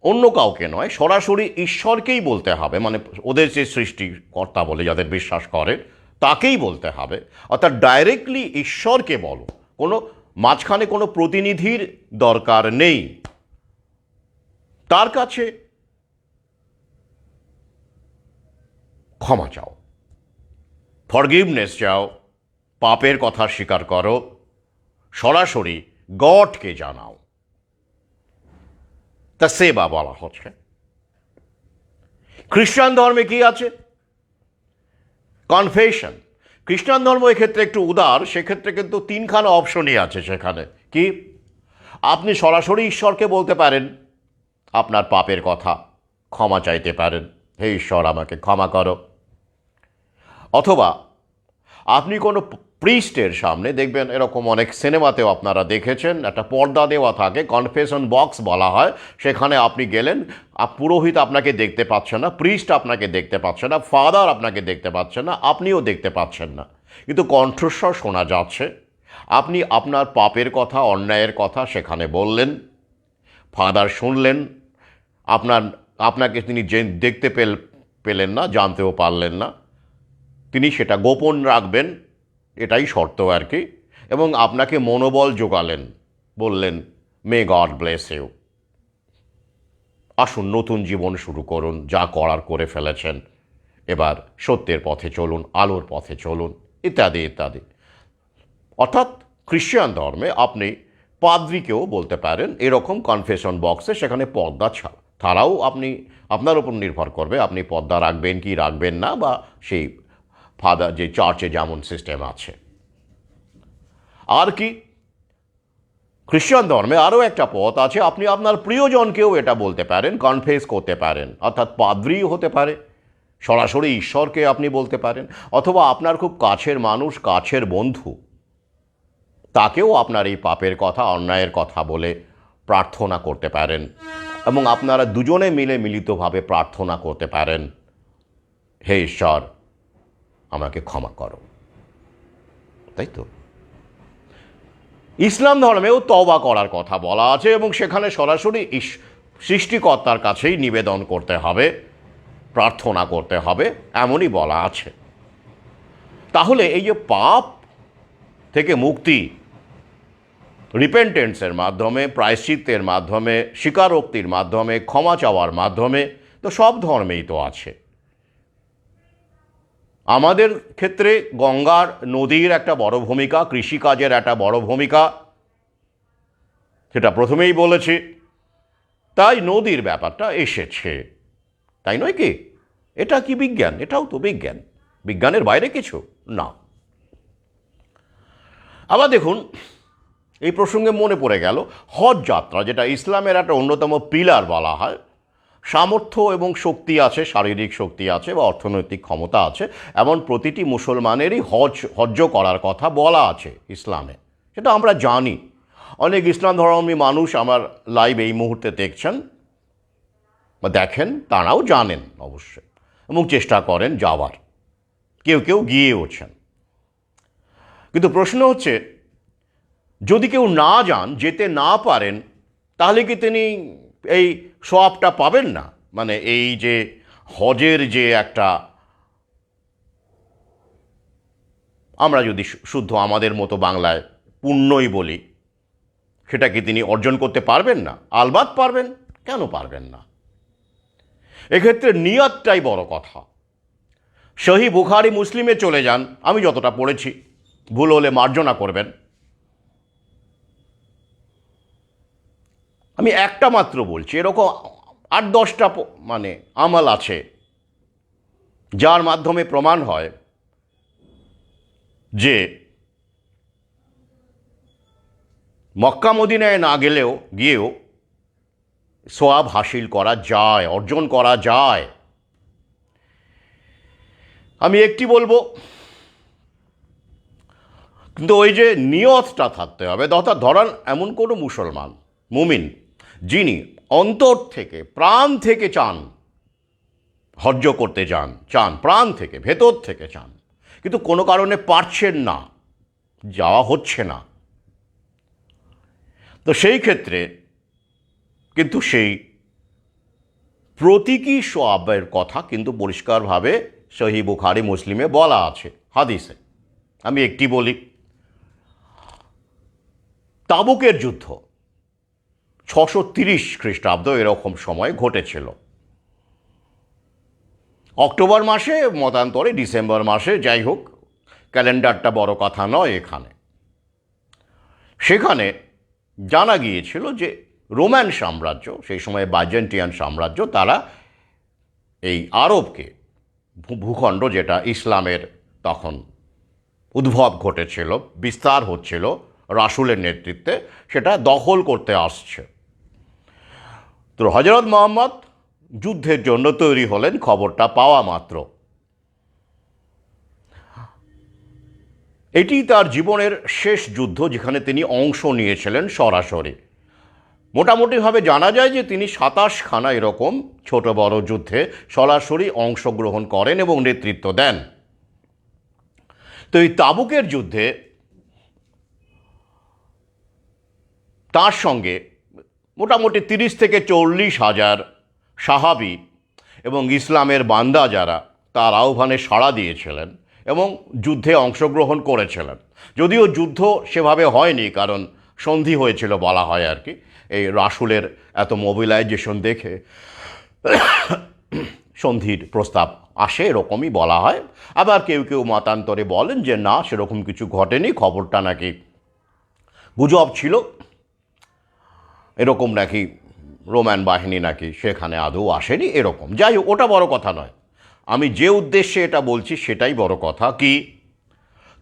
অন্য কাউকে নয়, সরাসরি ঈশ্বরকেই বলতে হবে। মানে ওদের যে সৃষ্টিকর্তা বলে যাদের বিশ্বাস করে তাকেই বলতে হবে। অর্থাৎ ডাইরেক্টলি ঈশ্বরকে বলো, কোনো মাঝখানে কোনো প্রতিনিধির দরকার নেই। তার কাছে ক্ষমা চাও, ফরগিভনেস চাও, পাপের কথা স্বীকার করো, সরাসরি গডকে জানাও। তা সেবা বলা হচ্ছে। খ্রিস্টান ধর্মে কি আছে? কনফেশন। খ্রিস্টান ধর্ম এক্ষেত্রে একটু উদার, সেক্ষেত্রে কিন্তু তিনখানা অপশনই আছে সেখানে। কি? আপনি সরাসরি ঈশ্বরকে বলতে পারেন আপনার পাপের কথা, ক্ষমা চাইতে পারেন, হে ঈশ্বর আমাকে ক্ষমা করো। অথবা আপনি কোনো প্রিস্টের সামনে দেখবেন, এরকম অনেক সিনেমাতেও আপনারা দেখেছেন, একটা পর্দা দেওয়া থাকে, কনফেশন বক্স বলা হয়। সেখানে আপনি গেলেন, পুরোহিত আপনাকে দেখতে পাচ্ছেন না, প্রিস্ট আপনাকে দেখতে পাচ্ছেন না, ফাদার আপনাকে দেখতে পাচ্ছেন না, আপনিও দেখতে পাচ্ছেন না, কিন্তু কণ্ঠস্বর শোনা যাচ্ছে। আপনি আপনার পাপের কথা, অন্যায়ের কথা সেখানে বললেন, ফাদার শুনলেন। আপনাকে তিনি দেখতে পেলেন না, জানতেও পারলেন না, তিনি সেটা গোপন রাখবেন, এটাই শর্ত আর কি। এবং আপনাকে মনোবল জোগালেন, বললেন মে গড ব্লেস ইউ, আসুন নতুন জীবন শুরু করুন, যা করার করে ফেলেছেন, এবার সত্যের পথে চলুন, আলোর পথে চলুন, ইত্যাদি ইত্যাদি। অর্থাৎ খ্রিস্টান ধর্মে আপনি পাদ্রিকেও বলতে পারেন এরকম কনফেশন বক্সে, সেখানে পর্দা ছাড়াও আপনি, আপনার উপর নির্ভর করবে আপনি পর্দা রাখবেন কি রাখবেন না, বা সেই ফাদার যে চার্চে যেমন সিস্টেম আছে। আর কি? খ্রিস্টান ধর্মে আরও একটা পথ আছে, আপনি আপনার প্রিয়জনকেও এটা বলতে পারেন, কনফেস করতে পারেন। অর্থাৎ পাদ্রি হতে পারে, সরাসরি ঈশ্বরকে আপনি বলতে পারেন, অথবা আপনার খুব কাছের মানুষ, কাছের বন্ধু, তাকেও আপনার এই পাপের কথা, অন্যায়ের কথা বলে প্রার্থনা করতে পারেন। এবং আপনারা দুজনে মিলে মিলিতভাবে প্রার্থনা করতে পারেন, হে ঈশ্বর আমাকে ক্ষমা করো। তাই তো? ইসলাম ধর্মেও তওবা করার কথা বলা আছে, এবং সেখানে সরাসরি সৃষ্টিকর্তার কাছেই নিবেদন করতে হবে, প্রার্থনা করতে হবে, এমনই বলা আছে। তাহলে এই যে পাপ থেকে মুক্তি রিপেন্টেন্সের মাধ্যমে, প্রায়শ্চিত্তের মাধ্যমে, স্বীকারোক্তির মাধ্যমে, ক্ষমা চাওয়ার মাধ্যমে, তো সব ধর্মেই তো আছে। আমাদের ক্ষেত্রে গঙ্গার নদীর একটা বড় ভূমিকা, কৃষিকাজের একটা বড় ভূমিকা, সেটা প্রথমেই বলেছি। তাই নদীর ব্যাপারটা এসেছে, তাই নয় কি? এটা কি বিজ্ঞান? এটাও তো বিজ্ঞান। বিজ্ঞানের বাইরে কিছু না। আবার দেখুন, এই প্রসঙ্গে মনে পড়ে গেল হজ যাত্রা, যেটা ইসলামের একটা অন্যতম পিলার বলা হয়। সামর্থ্য এবং শক্তি আছে, শারীরিক শক্তি আছে বা অর্থনৈতিক ক্ষমতা আছে, এমন প্রতিটি মুসলমানেরই হজ্জ করার কথা বলা আছে ইসলামে। সেটা আমরা জানি। অনেক ইসলাম ধর্মী মানুষ আমার লাইভ এই মুহূর্তে দেখছেন বা দেখেন, তারাও জানেন অবশ্যই এবং চেষ্টা করেন যাওয়ার, কেউ কেউ গিয়েওছেন। কিন্তু প্রশ্ন হচ্ছে, যদি কেউ না যান, যেতে না পারেন, তাহলে কি তিনি এই সওয়াবটা পাবেন না? মানে এই যে হজের যে একটা, আমরা যদি শুদ্ধ আমাদের মতো বাংলায় পুণ্যই বলি, সেটা কি তিনি অর্জন করতে পারবেন না? আলবাত পারবেন। কেন পারবেন না? এক্ষেত্রে নিয়তটাই বড় কথা। সহি বুখারি মুসলিমে চলে যান, আমি যতটা পড়েছি, ভুল হলে মার্জনা করবেন। আমি একটা মাত্র বলছি, এরকম 8-10টা মানে আমল আছে যার মাধ্যমে প্রমাণ হয় যে মক্কা মদিনায় না গিয়েও সওয়াব হাসিল করা যায়, অর্জন করা যায়। আমি একটি বলবো, কিন্তু ওই যে নিয়তটা থাকতে হবে। ধরান এমন কোনো মুসলমান মুমিন যিনি অন্তর থেকে, প্রাণ থেকে চান, হজ্জ করতে চান প্রাণ থেকে, ভেতর থেকে চান, কিন্তু কোনো কারণে পারছেন না, যাওয়া হচ্ছে না, তো সেই ক্ষেত্রে কিন্তু সেই প্রতীকী সওয়াবের কথা কিন্তু পরিষ্কারভাবে সহি বুখারি মুসলিমে বলা আছে, হাদিসে। আমি একটি বলি, তাবুকের যুদ্ধ 630 খ্রিস্টাব্দ এরকম সময় ঘটেছিল। অক্টোবর মাসে, মতান্তরে ডিসেম্বর মাসে, যাই হোক, ক্যালেন্ডারটা বড় কথা নয় এখানে। সেখানে জানা গিয়েছিল যে রোমান সাম্রাজ্য, সেই সময় বাইজেন্টিয়ান সাম্রাজ্য, তারা এই আরবকে, ভূখণ্ড যেটা ইসলামের তখন উদ্ভব ঘটেছিল, বিস্তার হচ্ছিল রাসূলের নেতৃত্বে, সেটা দখল করতে আসছে। তো হযরত মুহাম্মদ যুদ্ধের জন্য তৈরি হলেন খবরটা পাওয়া মাত্র। এটি তার জীবনের শেষ যুদ্ধ, যেখানে তিনি অংশ নিয়েছিলেন সরাসরি। মোটামুটিভাবে জানা যায় যে তিনি 27খানা এরকম ছোট বড় যুদ্ধে সরাসরি অংশগ্রহণ করেন এবং নেতৃত্ব দেন। তো এই তাবুকের যুদ্ধে তার সঙ্গে মোটামুটি 30 থেকে 40 হাজার সাহাবী এবং ইসলামের বান্দা যারা, তার আহ্বানে সাড়া দিয়েছিলেন এবং যুদ্ধে অংশগ্রহণ করেছিলেন। যদিও যুদ্ধ সেভাবে হয়নি, কারণ সন্ধি হয়েছিল বলা হয় আর কি। এই রাসূলের এত মোবিলাইজেশন দেখে সন্ধির প্রস্তাব আসে, এরকমই বলা হয়। আবার কেউ কেউ মতান্তরে বলেন যে না, সেরকম কিছু ঘটেনি, খবরটা নাকি গুজব ছিল, এরকম নাকি রোমান বাহিনী নাকি সেখানে আদৌ আসেনি, এরকম। যাই হোক, ওটা বড় কথা নয়। আমি যে উদ্দেশ্যে এটা বলছি সেটাই বড় কথা। কি,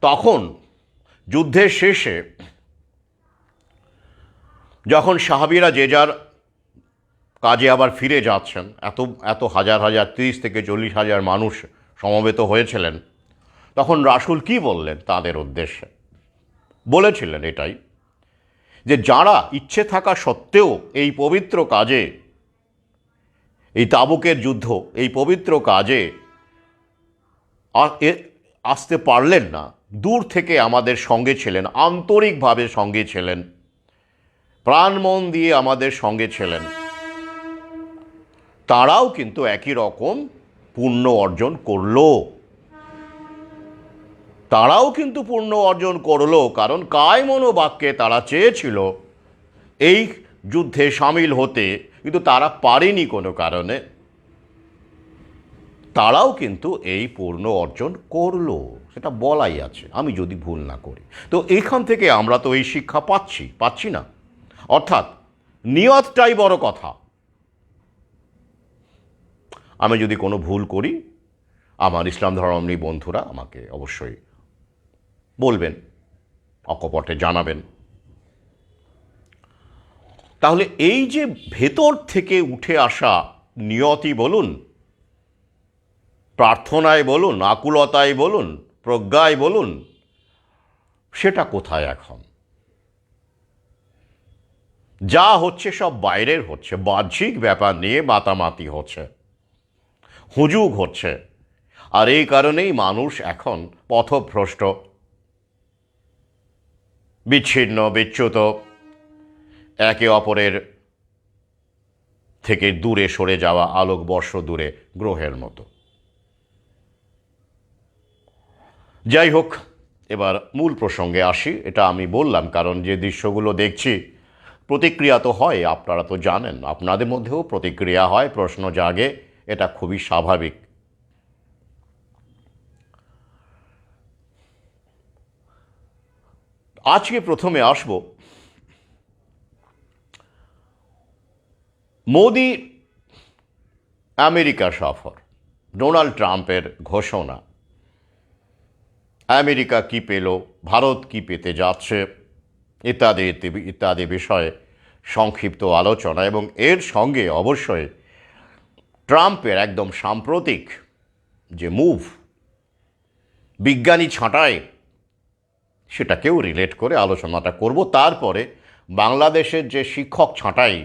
তখন যুদ্ধের শেষে যখন সাহাবীরা যে যার কাজে আবার ফিরে যাচ্ছেন, এত হাজার হাজার, 30 থেকে 40 হাজার মানুষ সমবেত হয়েছিলেন, তখন রাসূল কি বললেন তাদের উদ্দেশ্যে? বলেছিলেন এটাই, যে যারা ইচ্ছে থাকা সত্ত্বেও এই পবিত্র কাজে, এই তাবুকের যুদ্ধ, এই পবিত্র কাজে আসতে পারলেন না, দূর থেকে আমাদের সঙ্গে ছিলেন, আন্তরিকভাবে সঙ্গে ছিলেন, প্রাণ মন দিয়ে আমাদের সঙ্গে ছিলেন, তারাও কিন্তু একই রকম পুণ্য অর্জন করলো। তারাও কিন্তু পুণ্য অর্জন করলো, কারণ কায় মনোবাক্যে তারা চেয়েছিল এই যুদ্ধে সামিল হতে, কিন্তু তারা পারেনি কোনো কারণে। তারাও কিন্তু এই পূর্ণ অর্জন করলো, সেটা বলাই আছে, আমি যদি ভুল না করি। তো এইখান থেকে আমরা তো এই শিক্ষা পাচ্ছি না। অর্থাৎ নিয়তটাই বড় কথা। আমি যদি কোনো ভুল করি, আমার ইসলাম ধর্মাবলম্বী বন্ধুরা আমাকে অবশ্যই বলবেন অকপটে জানাবেন। তাহলে এই যে ভেতর থেকে উঠে আসা নিয়তি বলুন, প্রার্থনায় বলুন, আকুলতায় বলুন, প্রজ্ঞায় বলুন, সেটা কোথায় এখন? যা হচ্ছে সব বাইরের হচ্ছে, বাহ্যিক ব্যাপার নিয়ে মাতামাতি হচ্ছে, হুজুগ হচ্ছে। আর এই কারণেই মানুষ এখন পথভ্রষ্ট, বিচ্ছিন্ন, বিচ্যুত, একে অপরের থেকে দূরে সরে যাওয়া আলোকবর্ষ দূরে গ্রহের মতো। যাই হোক, এবার মূল প্রসঙ্গে আসি। এটা আমি বললাম কারণ যে দৃশ্যগুলো দেখছি, প্রতিক্রিয়া তো হয়, আপনারা তো জানেন, আপনাদের মধ্যেও প্রতিক্রিয়া হয়, প্রশ্ন জাগে, এটা খুবই স্বাভাবিক। আজকে প্রথমে আসব মোদি আমেরিকা সফর, ডোনাল্ড ট্রাম্পের ঘোষণা, আমেরিকা কি পেল, ভারত কি পেতে যাচ্ছে, ইত্যাদি ইত্যাদি বিষয়ে সংক্ষিপ্ত আলোচনা, এবং এর সঙ্গে অবশ্যই ট্রাম্পের একদম সাম্প্রতিক যে মুভ, বিজ্ঞানী ছাঁটাই, সেটাকেও রিলেট করে আলোচনাটা করব। তারপরে বাংলাদেশের যে শিক্ষক ছাঁটাই,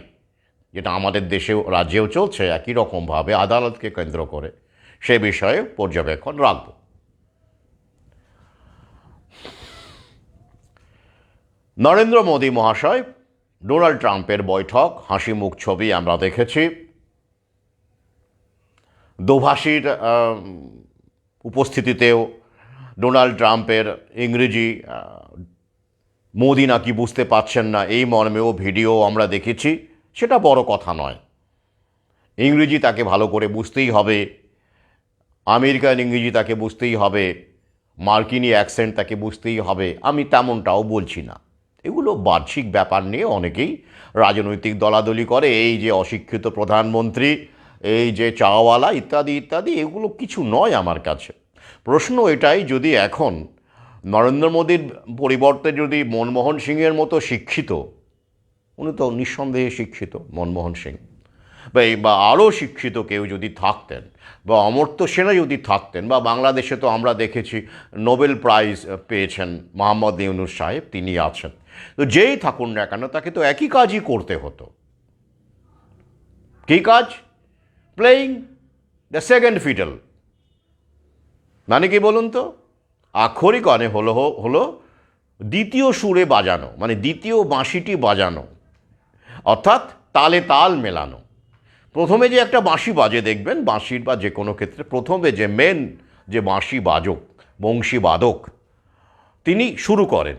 যেটা আমাদের দেশেও রাজ্যেও চলছে একই রকমভাবে আদালতকে কেন্দ্র করে, সে বিষয়ে পর্যবেক্ষণ রাখব। নরেন্দ্র মোদী মহাশয়, ডোনাল্ড ট্রাম্পের বৈঠক, হাসি মুখ ছবি আমরা দেখেছি। দোভাষীর উপস্থিতিতেও ডোনাল্ড ট্রাম্পের ইংরেজি মোদি নাকি বুঝতে পারছেন না, এই মর্মেও ভিডিও আমরা দেখেছি। সেটা বড় কথা নয়, ইংরেজি তাকে ভালো করে বুঝতেই হবে, আমেরিকান ইংরেজি তাকে বুঝতেই হবে, মার্কিনি অ্যাকসেন্ট তাকে বুঝতেই হবে, আমি তেমনটাও বলছি না। এগুলো বাহ্যিক ব্যাপার নিয়ে অনেকেই রাজনৈতিক দলাদলি করে, এই যে অশিক্ষিত প্রধানমন্ত্রী, এই যে চাওয়ালা, ইত্যাদি ইত্যাদি, এগুলো কিছু নয় আমার কাছে। প্রশ্ন এটাই, যদি এখন নরেন্দ্র মোদীর পরিবর্তে যদি মনমোহন সিংয়ের মতো শিক্ষিত, উনি তো নিঃসন্দেহে শিক্ষিত মনমোহন সিং, বা আরও শিক্ষিত কেউ যদি থাকতেন, বা অমর্ত্য সেনা যদি থাকতেন, বা বাংলাদেশে তো আমরা দেখেছি নোবেল প্রাইজ পেয়েছেন মোহাম্মদ ইউনূস সাহেব, তিনি আছেন, তো যেই থাকুন না কেন তাকে তো একই কাজই করতে হতো। কী কাজ? Playing the second fiddle. মানে কি বলুন তো? আক্ষরিক অনে হলো দ্বিতীয় সুরে বাজানো, মানে দ্বিতীয় বাঁশিটি বাজানো, অর্থাৎ তালে তাল মেলানো। প্রথমে যে একটা বাঁশি বাজে দেখবেন, বাঁশির বা যে কোনো ক্ষেত্রে প্রথমে যে মেন যে বাঁশি বাজক, বংশী বাদক, তিনি শুরু করেন।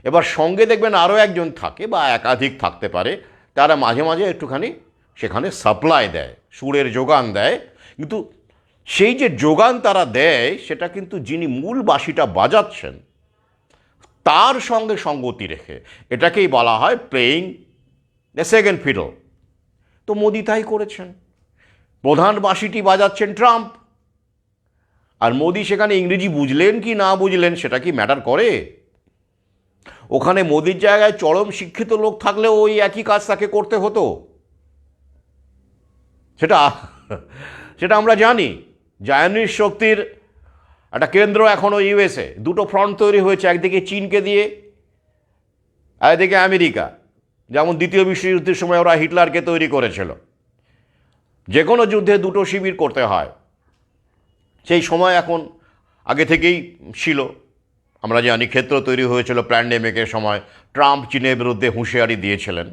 এবার সঙ্গে দেখবেন আরও একজন থাকে বা একাধিক থাকতে পারে, তারা মাঝে মাঝে একটুখানি সেখানে সাপ্লাই দেয়, সুরের যোগান দেয়। কিন্তু সেই যে যোগান তারা দেয়, সেটা কিন্তু যিনি মূল বাঁশিটা বাজাচ্ছেন তার সঙ্গে সঙ্গতি রেখে, এটাকেই বলা হয় প্লেয়িং দ্য সেকেন্ড ফিডল। তো মোদি তাই করেছেন, প্রধান বাঁশিটি বাজাচ্ছেন ট্রাম্প, আর মোদি সেখানে ইংরেজি বুঝলেন কি না বুঝলেন সেটা কি ম্যাটার করে? ওখানে মোদির জায়গায় চরম শিক্ষিত লোক থাকলেও ওই একই কাজ তাকে করতে হতো, সেটা আমরা জানি। জায়নিস্ট শক্তির একটা কেন্দ্র এখনও ইউএসএ, দুটো ফ্রন্ট তৈরি হয়েছে, একদিকে চীনকে দিয়ে, একদিকে আমেরিকা। যেমন দ্বিতীয় বিশ্বযুদ্ধের সময় ওরা হিটলারকে তৈরি করেছিল। যে কোনো যুদ্ধে দুটো শিবির করতে হয়, সেই সময় এখন আগে থেকেই ছিল। আমরা জানি ক্ষেত্র তৈরি হয়েছিল প্যান্ডেমিকের সময়, ট্রাম্প চীনের বিরুদ্ধে হুঁশিয়ারি দিয়েছিলেন।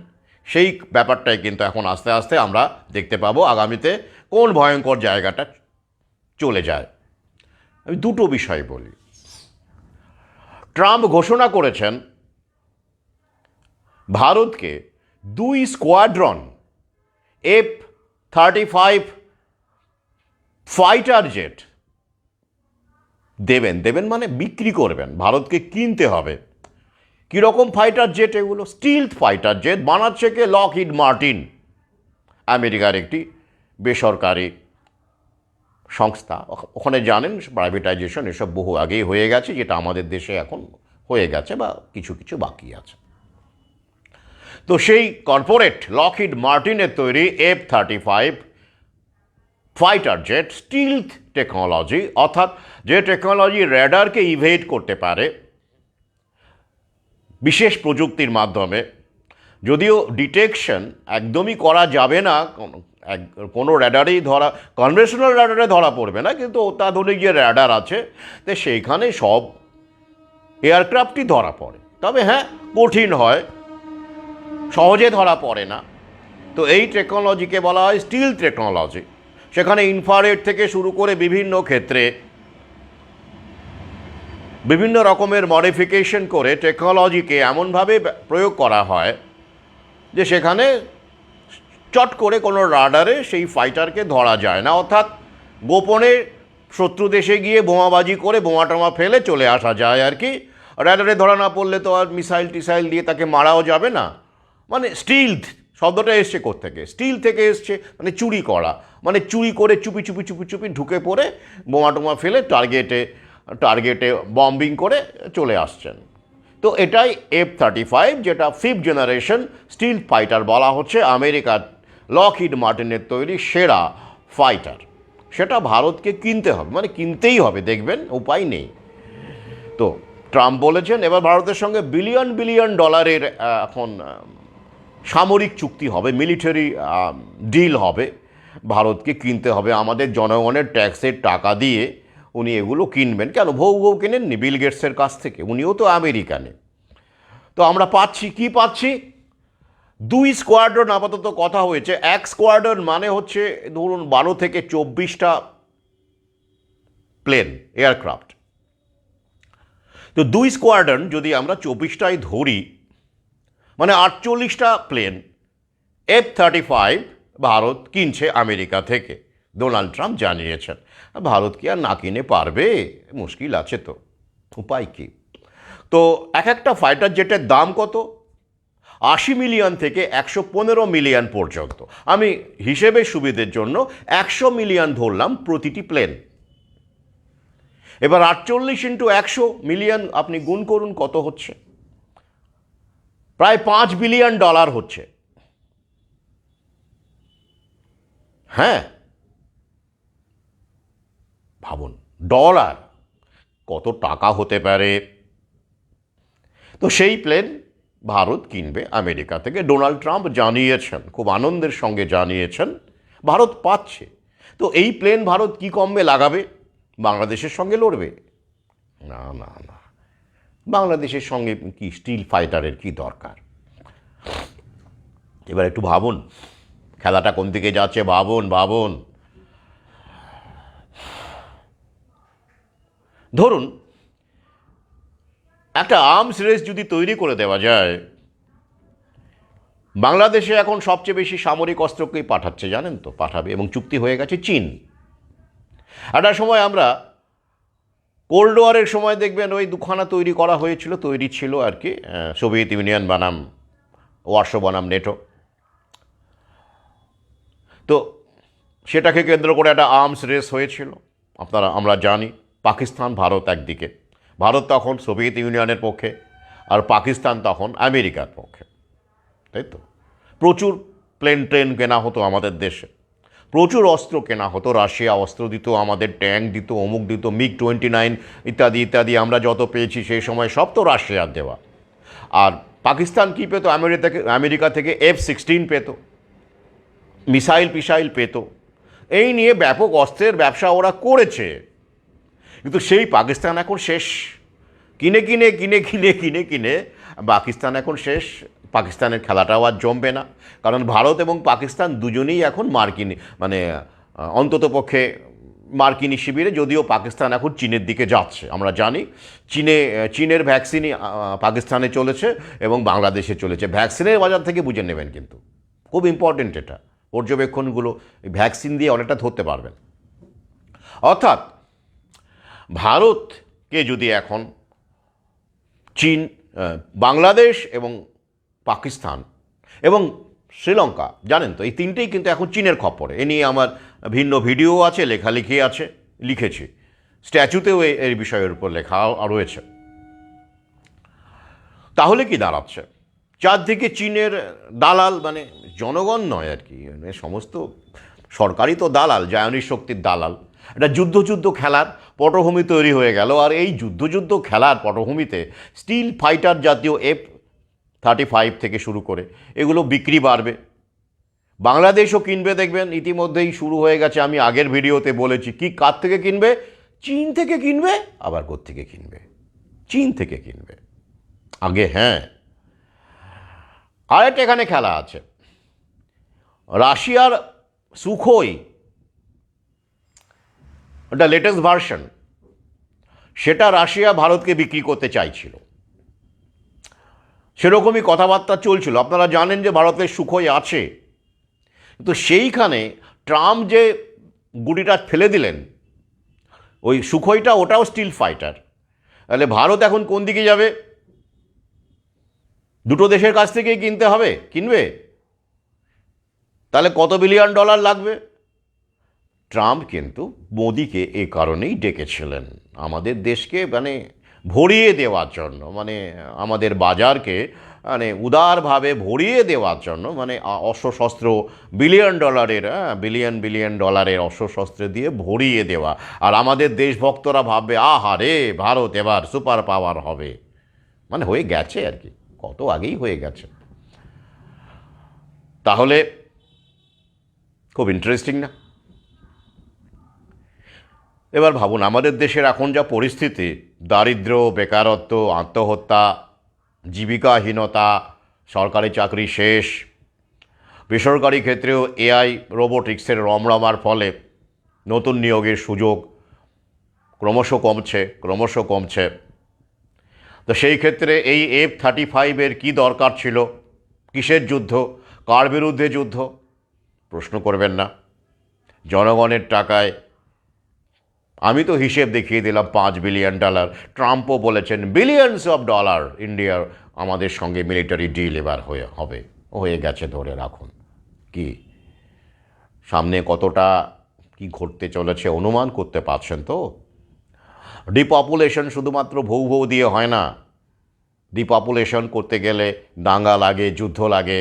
সেই ব্যাপারটাই কিন্তু এখন আস্তে আস্তে আমরা দেখতে পাবো আগামীতে কোন ভয়ঙ্কর জায়গাটা চলে যায়। আমি দুটো বিষয় বলি। ট্রাম্প ঘোষণা করেছেন ভারতকে 2 স্কোয়াড্রন F-35 ফাইটার জেট দেবেন মানে বিক্রি করবেন, ভারতকে কিনতে হবে। কীরকম ফাইটার জেট এগুলো? স্টিলথ ফাইটার জেট বানাচ্ছে কে? লকহিড মার্টিন, আমেরিকার একটি বেসরকারি সংস্থা। ওখানে জানেন প্রাইভেটাইজেশন এসব বহু আগেই হয়ে গেছে, যেটা আমাদের দেশে এখন হয়ে গেছে বা কিছু কিছু বাকি আছে। তো সেই কর্পোরেট লকহিড মার্টিনের তৈরি F-35 ফাইটার জেট স্টিলথ টেকনোলজি, অর্থাৎ যে টেকনোলজি রেডারকে ইভেড করতে পারে বিশেষ প্রযুক্তির মাধ্যমে, যদিও ডিটেকশন একদমই করা যাবে না, কোনো র্যাডারেই ধরা, কনভেনশনাল র্যাডারে ধরা পড়বে না, কিন্তু অত্যাধুনিক যে র্যাডার আছে তো সেইখানে সব এয়ারক্রাফটই ধরা পড়ে। তবে হ্যাঁ, কঠিন হয়, সহজে ধরা পড়ে না। তো এই টেকনোলজিকে বলা হয় স্টিল টেকনোলজি। সেখানে ইনফ্রারেড থেকে শুরু করে বিভিন্ন ক্ষেত্রে বিভিন্ন রকমের মডিফিকেশন করে টেকনোলজিকে এমনভাবে প্রয়োগ করা হয় যে সেখানে চট করে কোনো রাডারে সেই ফাইটারকে ধরা যায় না, অর্থাৎ গোপনে শত্রু দেশে গিয়ে বোমাবাজি করে বোমা টোমা ফেলে চলে আসা যায় আর কি। রাডারে ধরা না পড়লে তো আর মিসাইল টিসাইল দিয়ে তাকে মারাও যাবে না। মানে স্টিলথ শব্দটা এসছে কোত্থেকে? স্টিল থেকে এসছে, মানে চুরি করা, মানে চুরি করে চুপি চুপি চুপি চুপি ঢুকে পড়ে বোমা টোমা ফেলে টার্গেটে বম্বিং করে চলে আসছেন। তো এটাই F-35, যেটা 5th জেনারেশন স্টিল ফাইটার বলা হচ্ছে, আমেরিকার লকহিড মার্টিনের তৈরি সেরা ফাইটার। সেটা ভারতকে কিনতে হবে, মানে কিনতেই হবে, দেখবেন উপায় নেই। তো ট্রাম্প বলেছেন এবার ভারতের সঙ্গে বিলিয়ন বিলিয়ন ডলারের এখন সামরিক চুক্তি হবে, মিলিটারি ডিল হবে, ভারতকে কিনতে হবে, আমাদের জনগণের ট্যাক্সের টাকা দিয়ে উনি এগুলো কিনবেন। কেন ভৌ কেনেননি বিল গেটসের কাছ থেকে? উনিও তো আমেরিকানে। তো আমরা পাচ্ছি কি পাচ্ছি? 2 স্কোয়াড্রন আপাতত কথা হয়েছে। 1 স্কোয়াড্রন মানে হচ্ছে ধরুন 12 থেকে 24টা প্লেন, এয়ারক্রাফট। তো 2 স্কোয়াড্রন যদি আমরা 24টাই ধরি, মানে 48টা প্লেন F-35 ভারত কিনছে আমেরিকা থেকে। ডোনাল্ড ট্রাম্প জানিয়েছেন। ভারত কি আর না কিনে পারবে? মুশকিল আছে, তো উপায় কি? তো একটা ফাইটার জেটের দাম কত? 80 মিলিয়ন থেকে 115 মিলিয়ন পর্যন্ত। আমি হিসেবের সুবিধের জন্য 100 মিলিয়ন ধরলাম প্রতিটি প্লেন। এবার 48 ইন্টু 100 মিলিয়ন আপনি গুণ করুন, কত হচ্ছে? প্রায় $5 বিলিয়ন হচ্ছে। হ্যাঁ, ভাবুন ডলার কত টাকা হতে পারে। তো সেই প্লেন ভারত কিনবে আমেরিকা থেকে। ডোনাল্ড ট্রাম্প জানিয়েছেন, খুব আনন্দের সঙ্গে জানিয়েছেন, ভারত পাচ্ছে। তো এই প্লেন ভারত কি কমবে লাগাবে? বাংলাদেশের সঙ্গে লড়বে? না না না, বাংলাদেশের সঙ্গে কি স্টিল ফাইটারের কি দরকার? এবার একটু ভাবুন খেলাটা কোন দিকে যাচ্ছে, ভাবুন। ধরুন একটা আর্মস রেস যদি তৈরি করে দেওয়া যায়, বাংলাদেশে এখন সবচেয়ে বেশি সামরিক অস্ত্রকেই পাঠাচ্ছে, জানেন তো, পাঠাবে, এবং চুক্তি হয়ে গেছে চীন। একটা সময় আমরা কোল্ড ওয়ারের সময় দেখবেন ওই দুখানা তৈরি ছিল আর কি, সোভিয়েত ইউনিয়ন বনাম ওয়ার্সো বনাম নেটো। তো সেটাকে কেন্দ্র করে একটা আর্মস রেস হয়েছিল, আমরা জানি। পাকিস্তান ভারত একদিকে, ভারত তখন সোভিয়েত ইউনিয়নের পক্ষে, আর পাকিস্তান তখন আমেরিকার পক্ষে, তাই তো? প্রচুর প্লেন ট্রেন কেনা হতো আমাদের দেশে, প্রচুর অস্ত্র কেনা হতো, রাশিয়া অস্ত্র দিত আমাদের, ট্যাঙ্ক দিত, অমুক দিত, MiG-29 ইত্যাদি ইত্যাদি আমরা যত পেয়েছি সেই সময় সব তো রাশিয়ার দেওয়া। আর পাকিস্তান কী পেত? আমেরিকা থেকে F-16 পেত, মিসাইল পেত। এই নিয়ে ব্যাপক অস্ত্রের ব্যবসা ওরা করেছে। কিন্তু সেই পাকিস্তান এখন শেষ। কিনে পাকিস্তান এখন শেষ। পাকিস্তানের খেলাটাও আর জমবে না, কারণ ভারত এবং পাকিস্তান দুজনেই এখন অন্ততপক্ষে মার্কিনী শিবিরে, যদিও পাকিস্তান এখন চীনের দিকে যাচ্ছে। আমরা জানি চীনের ভ্যাকসিনই পাকিস্তানে চলেছে এবং বাংলাদেশে চলেছে। ভ্যাকসিনের বাজার থেকে বুঝে নেবেন, কিন্তু খুব ইম্পর্টেন্ট এটা, পর্যবেক্ষণগুলো ভ্যাকসিন দিয়ে অনেকটা ধরতে পারবেন। অর্থাৎ ভারতকে যদি এখন চীন, বাংলাদেশ এবং পাকিস্তান এবং শ্রীলঙ্কা, জানেন তো এই তিনটেই কিন্তু এখন চীনের খপ্পরে। এ নিয়ে আমার ভিন্ন ভিডিও আছে, লিখেছি, স্ট্যাচুতেও এই বিষয়ের উপর লেখা রয়েছে। তাহলে কি দাঁড়াচ্ছে, চারদিকে চীনের দালাল, মানে জনগণ নয় আর কি, মানে সমস্ত সরকারই তো দালাল, জায়নিক শক্তির দালাল। একটা যুদ্ধ খেলার পটভূমি তৈরি হয়ে গেল। আর এই যুদ্ধ খেলার পটভূমিতে স্টিল ফাইটার জাতীয় F-35 থেকে শুরু করে এগুলো বিক্রি বাড়বে। বাংলাদেশও কিনবে, দেখবেন ইতিমধ্যেই শুরু হয়ে গেছে। আমি আগের ভিডিওতে বলেছি কি কার থেকে কিনবে, চীন থেকে কিনবে। আবার কোত্থেকে কিনবে, চীন থেকে কিনবে আগে। হ্যাঁ, আরেকটা এখানে খেলা আছে, রাশিয়ার সুখোই, ওটা লেটেস্ট ভার্সন, সেটা রাশিয়া ভারতকে বিক্রি করতে চাইছিল। সেরকমই কথাবার্তা চলছিল। আপনারা জানেন যে ভারতের সুখোই আছে, কিন্তু সেইখানে ট্রাম্প যে গুটিটা ফেলে দিলেন, ওই সুখোইটা ওটাও স্টিল ফাইটার। তাহলে ভারত এখন কোন দিকে যাবে? দুটো দেশের কাছ থেকেই কিনবে। তাহলে কত বিলিয়ন ডলার লাগবে? ট্রাম্প কিন্তু মোদিকে এ কারণেই ডেকেছিলেন, আমাদের দেশকে মানে ভরিয়ে দেওয়ার জন্য, মানে আমাদের বাজারকে মানে উদারভাবে ভরিয়ে দেওয়ার জন্য, মানে অস্ত্রশস্ত্র বিলিয়ন ডলারের অস্ত্রশস্ত্র দিয়ে ভরিয়ে দেওয়া। আর আমাদের দেশভক্তরা ভাববে আহারে ভারত এবার সুপার পাওয়ার হবে, মানে হয়ে গেছে আর কি, কত আগেই হয়ে গেছে। তাহলে খুব ইন্টারেস্টিং না? এবার ভাবুন, আমাদের দেশের এখন যা পরিস্থিতি, দারিদ্র্য, বেকারত্ব, আত্মহত্যা, জীবিকাহীনতা, সরকারি চাকরি শেষ, বেসরকারি ক্ষেত্রেও এআই রোবোটিক্সের রমরমার ফলে নতুন নিয়োগের সুযোগ ক্রমশ কমছে। তো সেই ক্ষেত্রে এই F-35 কী দরকার ছিল? কিসের যুদ্ধ? কার বিরুদ্ধে যুদ্ধ? প্রশ্ন করবেন না? জনগণের টাকায়। আমি তো হিসেব দেখিয়ে দিলাম $5 বিলিয়ন। ট্রাম্পও বলেছেন বিলিয়নস অফ ডলার ইন্ডিয়ার আমাদের সঙ্গে মিলিটারি ডিল এবার হয়ে গেছে, ধরে রাখুন। কি সামনে কতটা কি ঘটতে চলেছে অনুমান করতে পারছেন তো? ডিপপুলেশন শুধুমাত্র ভৌ দিয়ে হয় না। ডিপপুলেশন করতে গেলে দাঙ্গা লাগে, যুদ্ধ লাগে,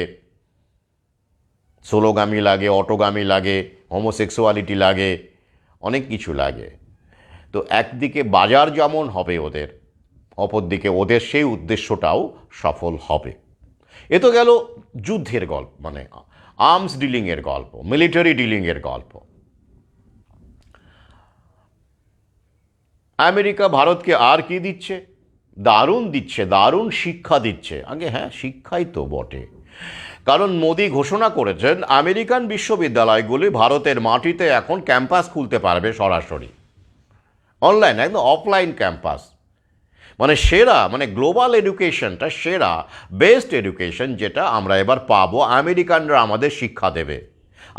সোলোগামী লাগে, অটোগামী লাগে, হোমোসেক্সুয়ালিটি লাগে, অনেক কিছু লাগে। তো একদিকে বাজার যেমন হবে ওদের, অপরদিকে ওদের সেই উদ্দেশ্যটাও সফল হবে। এ তো গেল যুদ্ধের গল্প, মানে আর্মস ডিলিংয়ের গল্প, মিলিটারি ডিলিংয়ের গল্প। আমেরিকা ভারতকে আর কি দিচ্ছে? দারুণ শিক্ষা দিচ্ছে। আগে হ্যাঁ, শিক্ষাই তো বটে। কারণ মোদি ঘোষণা করেছেন আমেরিকান বিশ্ববিদ্যালয়গুলি ভারতের মাটিতে এখন ক্যাম্পাস খুলতে পারবে সরাসরি, অনলাইন, একদম অফলাইন ক্যাম্পাস। মানে সেরা, মানে গ্লোবাল এডুকেশনটা সেরা, বেস্ট এডুকেশন যেটা আমরা এবার পাবো, আমেরিকানরা আমাদের শিক্ষা দেবে।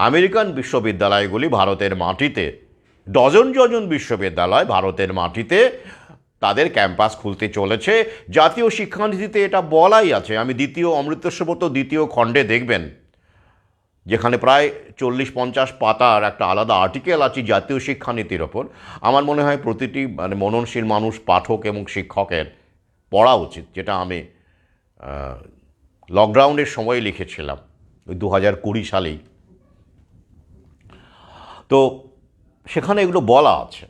আমেরিকান বিশ্ববিদ্যালয়গুলি ভারতের মাটিতে, ডজন বিশ্ববিদ্যালয় ভারতের মাটিতে তাদের ক্যাম্পাস খুলতে চলেছে। জাতীয় শিক্ষানীতিতে এটা বলাই আছে। আমি অমৃত ব্রত দ্বিতীয় খণ্ডে দেখবেন, যেখানে প্রায় 40-50 পাতার একটা আলাদা আর্টিকেল আছে জাতীয় শিক্ষানীতির ওপর। আমার মনে হয় প্রতিটি মানে মননশীল মানুষ, পাঠক এবং শিক্ষকের পড়া উচিত, যেটা আমি লকডাউনের সময় লিখেছিলাম, ওই 2020 সালেই। তো সেখানে এগুলো বলা আছে,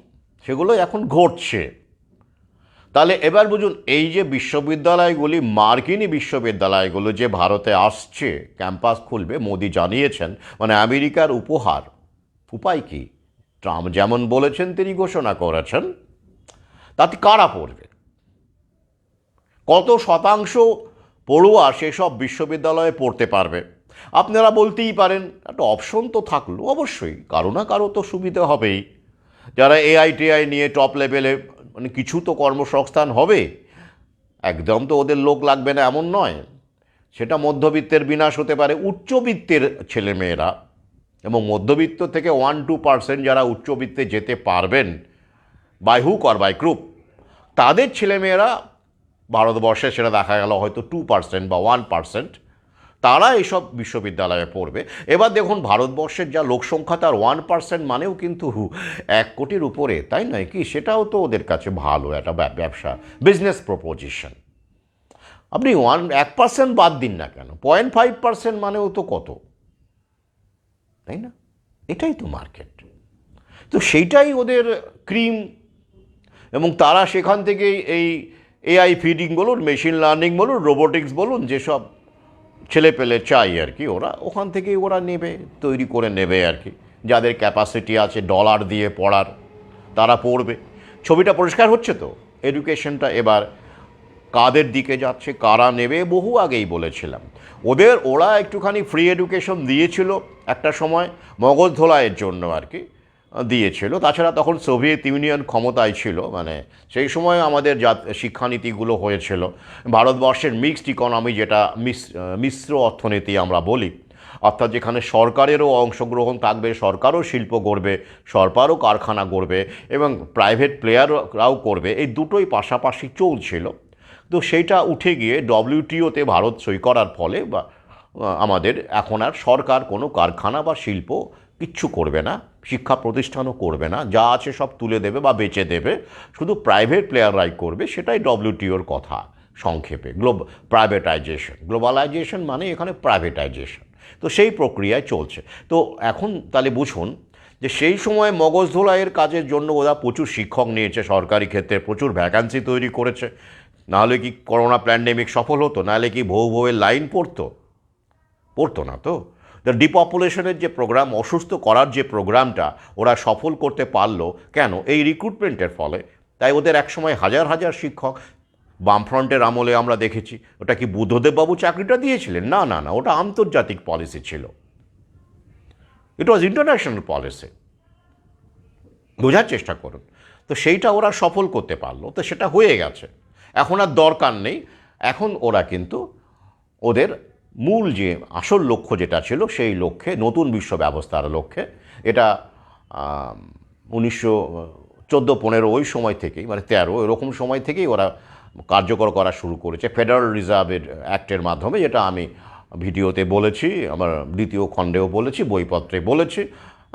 সেগুলো এখন ঘটছে। তাহলে এবার বুঝুন, এই যে বিশ্ববিদ্যালয়গুলি, মার্কিনী বিশ্ববিদ্যালয়গুলো যে ভারতে আসছে, ক্যাম্পাস খুলবে, মোদি জানিয়েছেন, মানে আমেরিকার উপহার। উপায় কি? ট্রাম্প যেমন বলেছেন তিনি ঘোষণা করেছেন, তাতে কারা পড়বে? কত শতাংশ পড়ুয়া সেসব বিশ্ববিদ্যালয়ে পড়তে পারবে? আপনারা বলতেই পারেন একটা অপশন তো থাকলো, অবশ্যই কারো না কারো তো সুবিধা হবেই। যারা AI নিয়ে টপ লেভেলে, মানে কিছু তো কর্মসংস্থান হবে। একদম তো ওদের লোক লাগবে না এমন নয়। সেটা মধ্যবিত্তের বিনাশ হতে পারে। উচ্চবিত্তের ছেলেমেয়েরা এবং মধ্যবিত্ত থেকে 1-2% যারা উচ্চবিত্তে যেতে পারবেন by hook or by crook, তাদের ছেলেমেয়েরা ভারতবর্ষে, সেটা দেখা গেল হয়তো 2% বা 1%, তারা এইসব বিশ্ববিদ্যালয়ে পড়বে। এবার দেখুন, ভারতবর্ষের যা লোকসংখ্যা, তার 1% মানেও কিন্তু 1 কোটির উপরে, তাই নয় কি? সেটাও তো ওদের কাছে ভালো একটা ব্যবসা, বিজনেস প্রপোজিশন। আপনি 1% বাদ দিন না কেন, 0.5% মানেও তো কত, তাই না? এটাই তো মার্কেট। তো সেইটাই ওদের ক্রিম, এবং তারা সেখান থেকেই এই এআই ফিডিং বলুন, মেশিন লার্নিং বলুন, রোবোটিক্স বলুন, যেসব ছেলে পেলে চাই আর কি, ওরা ওখান থেকেই ওরা নেবে, তৈরি করে নেবে আর কি। যাদের ক্যাপাসিটি আছে ডলার দিয়ে পড়ার, তারা পড়বে। ছবিটা পরিষ্কার হচ্ছে তো? এডুকেশনটা এবার কাদের দিকে যাচ্ছে, কারা নেবে, বহু আগেই বলেছিলাম। ওরা একটুখানি ফ্রি এডুকেশন দিয়েছিল একটা সময়, মগজ ধোলাইয়ের জন্য আর কি দিয়েছিল। তাছাড়া তখন সোভিয়েত ইউনিয়ন ক্ষমতায় ছিল, মানে সেই সময় আমাদের শিক্ষানীতিগুলো হয়েছিল ভারতবর্ষের মিক্সড ইকোনমি, যেটা মিশ্র অর্থনীতি আমরা বলি, অর্থাৎ যেখানে সরকারেরও অংশগ্রহণ থাকবে, সরকারও শিল্প গড়বে, সরকারও কারখানা গড়বে, এবং প্রাইভেট প্লেয়াররাও করবে, এই দুটোই পাশাপাশি চলছিল। তো সেইটা উঠে গিয়ে ডব্লিউটিওতে ভারত সই করার ফলে বা আমাদের এখন আর সরকার কোনো কারখানা বা শিল্প কিচ্ছু করবে না, শিক্ষা প্রতিষ্ঠানও করবে না, যা আছে সব তুলে দেবে বা বেচে দেবে, শুধু প্রাইভেট প্লেয়াররাই করবে। সেটাই ডব্লিউটিওর কথা সংক্ষেপে, গ্লোবালাইজেশন মানে এখানে প্রাইভেটাইজেশন। তো সেই প্রক্রিয়ায় চলছে। তো এখন তাহলে বুঝুন যে সেই সময় মগজ ধোলাইয়ের কাজের জন্য ওরা প্রচুর শিক্ষক নিয়েছে, সরকারি ক্ষেত্রে প্রচুর ভ্যাকান্সি তৈরি করেছে। নাহলে কি করোনা প্যান্ডেমিক সফল হতো? নাহলে কি ভৌয়ের লাইন পড়তো না তো। ডিপপুলেশনের যে প্রোগ্রাম, অসুস্থ করার যে প্রোগ্রামটা ওরা সফল করতে পারলো কেন? এই রিক্রুটমেন্টের ফলে। তাই ওদের একসময় হাজার হাজার শিক্ষক, বামফ্রন্টের আমলে আমরা দেখেছি। ওটা কি বুদ্ধদেববাবু চাকরিটা দিয়েছিলেন? না না না, ওটা আন্তর্জাতিক পলিসি ছিল, ইট ওয়াজ ইন্টারন্যাশনাল পলিসি। বোঝার চেষ্টা করুন। তো সেইটা ওরা সফল করতে পারলো, তো সেটা হয়ে গেছে, এখন আর দরকার নেই। এখন ওরা কিন্তু ওদের মূল যে আসল লক্ষ্য যেটা ছিল, সেই লক্ষ্যে, নতুন বিশ্ব ব্যবস্থার লক্ষ্যে, এটা 1914-15 ওই সময় থেকেই, মানে 13 এরকম সময় থেকেই ওরা কার্যকর করা শুরু করেছে ফেডারেল রিজার্ভের অ্যাক্টের মাধ্যমে, যেটা আমি ভিডিওতে বলেছি, আমার দ্বিতীয় খণ্ডেও বলেছি, বইপত্রে বলেছি।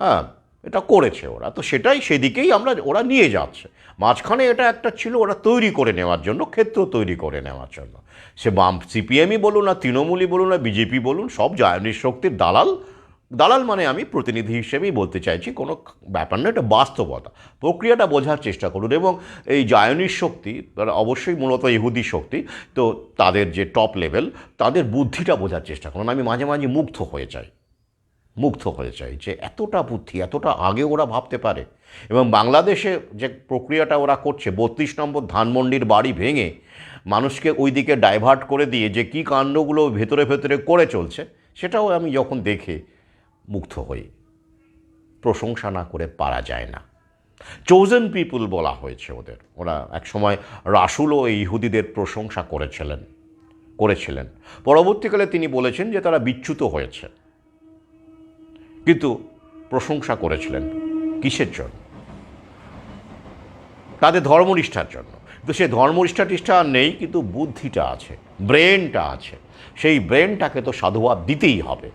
হ্যাঁ, এটা করেছে ওরা। তো সেটাই, সেদিকেই ওরা নিয়ে যাচ্ছে। মাঝখানে এটা একটা ছিল ওরা তৈরি করে নেওয়ার জন্য, ক্ষেত্র তৈরি করে নেওয়ার জন্য। সে সিপিএমই বলুন, না তৃণমূলই বলুন, না বিজেপি বলুন, সব জায়নির শক্তির দালাল মানে আমি প্রতিনিধি হিসেবেই বলতে চাইছি, কোনো ব্যাপার না, এটা বাস্তবতা। প্রক্রিয়াটা বোঝার চেষ্টা করুন। এবং এই জায়নির শক্তি অবশ্যই মূলত ইহুদি শক্তি, তো তাদের যে টপ লেভেল, তাদের বুদ্ধিটা বোঝার চেষ্টা করুন। আমি মাঝে মাঝে মুগ্ধ হয়ে যাই যে এতটা বুদ্ধি, এতটা আগে ওরা ভাবতে পারে। এবং বাংলাদেশে যে প্রক্রিয়াটা ওরা করছে, 32 নম্বর ধানমন্ডির বাড়ি ভেঙে মানুষকে ওই দিকে ডাইভার্ট করে দিয়ে যে কী কাণ্ডগুলো ভেতরে ভেতরে করে চলছে, সেটাও আমি যখন দেখে মুগ্ধ হই। প্রশংসা না করে পারা যায় না। চোজেন পিপুল বলা হয়েছে ওদের। ওরা একসময় রাসূলও এই ইহুদিদের প্রশংসা করেছিলেন। পরবর্তীকালে তিনি বলেছেন যে তারা বিচ্যুত হয়েছে, কিন্তু প্রশংসা করেছিলেন কিসের জন্য? তাদের ধর্মনিষ্ঠার জন্য। কিন্তু সে ধর্মনিষ্ঠা আর নেই, কিন্তু বুদ্ধিটা আছে, ব্রেনটা আছে। সেই ব্রেনটাকে তো সাধুবাদ দিতেই হবে,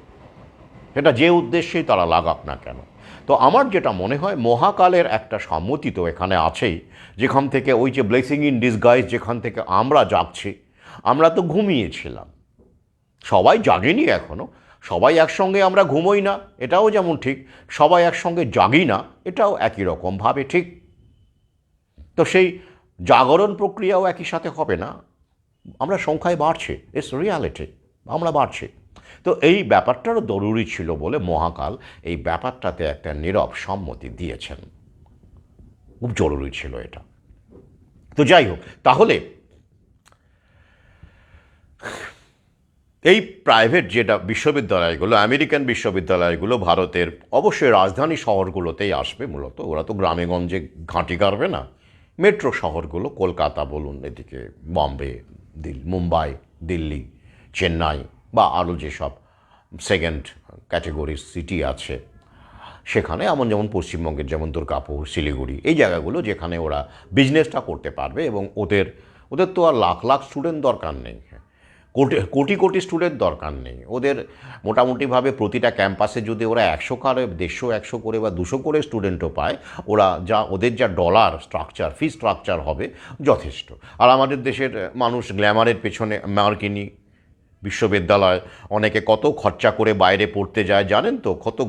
সেটা যে উদ্দেশ্যেই তারা লাগাক না কেন। তো আমার যেটা মনে হয়, মহাকালের একটা সম্মতি তো এখানে আছেই, যেখান থেকে ওই যে ব্লেসিং ইন ডিসগাইজ, যেখান থেকে আমরা জাগছি। আমরা তো ঘুমিয়েছিলাম, সবাই জাগেনি এখনও, সবাই একসঙ্গে আমরা ঘুমোই না, এটাও যেমন ঠিক, সবাই একসঙ্গে জাগি না, এটাও একই রকমভাবে ঠিক। তো সেই জাগরণ প্রক্রিয়াও একই সাথে হবে না। আমরা সংখ্যায় বাড়ছি, ইটস রিয়ালিটি, আমরা বাড়ছি। তো এই ব্যাপারটারও জরুরি ছিল বলে মহাকাল এই ব্যাপারটাতে একটা নীরব সম্মতি দিয়েছেন। খুব জরুরি ছিল এটা। তো যাই হোক, তাহলে এই প্রাইভেট যেটা বিশ্ববিদ্যালয়গুলো, আমেরিকান বিশ্ববিদ্যালয়গুলো ভারতের অবশ্যই রাজধানী শহরগুলোতেই আসবে মূলত। ওরা তো গ্রামেগঞ্জে ঘাঁটি গাড়বে না। মেট্রো শহরগুলো, কলকাতা বলুন, এদিকে বম্বে, মুম্বাই, দিল্লি, চেন্নাই, বা আরও যেসব সেকেন্ড ক্যাটেগরির সিটি আছে সেখানে, যেমন পশ্চিমবঙ্গের যেমন দুর্গাপুর, শিলিগুড়ি, এই জায়গাগুলো যেখানে ওরা বিজনেসটা করতে পারবে। এবং ওদের তো আর লাখ লাখ স্টুডেন্ট দরকার নেই। কোটি কোটি কোটি স্টুডেন্ট দরকার নেই ওদের। মোটামুটিভাবে প্রতিটা ক্যাম্পাসে যদি ওরা 100 করে 150 করে বা 200 করে স্টুডেন্টও পায়, ওদের যা ডলার স্ট্রাকচার, ফি স্ট্রাকচার হবে যথেষ্ট। আর আমাদের দেশের মানুষ গ্ল্যামারের পেছনে মার্কিনী বিশ্ববিদ্যালয়, অনেকে কত খরচা করে বাইরে পড়তে যায় জানেন তো, কত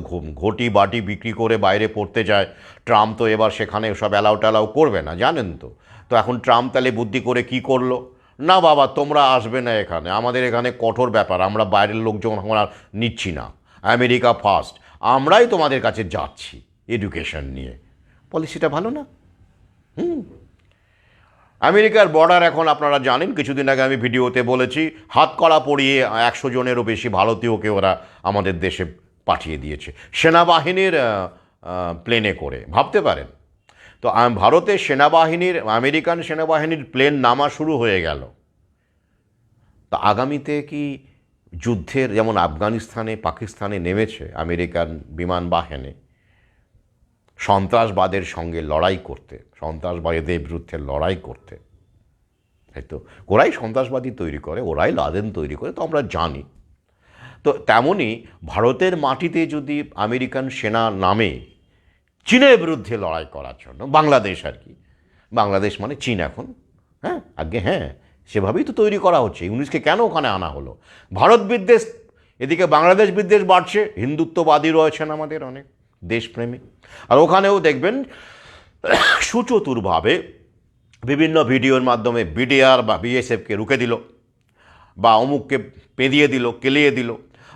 ঘটি বাটি বিক্রি করে বাইরে পড়তে যায়। ট্রাম্প তো এবার সেখানে সব অ্যালাউ ট্যালাউ করবে না জানেন তো। তো এখন ট্রাম্প তাহলে বুদ্ধি করে কি করলো, না বাবা তোমরা আসবে না এখানে, আমাদের এখানে কঠোর ব্যাপার, আমরা বাইরের লোকজন আমরা নিচ্ছি না, আমেরিকা ফার্স্ট, আমরাই তোমাদের কাছে যাচ্ছি এডুকেশন নিয়ে। পলিসিটা ভালো না? আমেরিকার বর্ডার এখন আপনারা জানেন, কিছুদিন আগে আমি ভিডিওতে বলেছি, হাতকড়া পরিয়ে 100 জনেরও বেশি ভারতীয়কে ওরা আমাদের দেশে পাঠিয়ে দিয়েছে সেনাবাহিনীর প্লেনে করে, ভাবতে পারেন। তো ভারতের সেনাবাহিনীর, আমেরিকান সেনাবাহিনীর প্লেন নামা শুরু হয়ে গেল। তা আগামীতে কি যুদ্ধের, যেমন আফগানিস্তানে পাকিস্তানে নেমেছে আমেরিকান বিমান বাহিনী সন্ত্রাসবাদের সঙ্গে লড়াই করতে, সন্ত্রাসবাদীদের বিরুদ্ধে লড়াই করতে, তাই তো ওরাই সন্ত্রাসবাদী তৈরি করে, ওরাই লাদেন তৈরি করে, তো আমরা জানি। তো তেমনই ভারতের মাটিতে যদি আমেরিকান সেনা নামে চীনের বিরুদ্ধে লড়াই করার জন্য, বাংলাদেশ আর কি, বাংলাদেশ মানে চীন এখন, হ্যাঁ আগে হ্যাঁ সেভাবেই তো তৈরি করা হচ্ছে। ইউনিসকে কেন ওখানে আনা হলো? ভারত বিদ্বেষ, এদিকে বাংলাদেশ বিদ্বেষ বাড়ছে, হিন্দুত্ববাদী রয়েছেন আমাদের অনেক দেশপ্রেমী, আর ওখানেও দেখবেন সুচতুরভাবে বিভিন্ন ভিডিওর মাধ্যমে বিডিআর বা বিএসএফকে রুখে দিল, বা অমুককে পেঁদিয়ে দিল, কেলিয়ে দিল,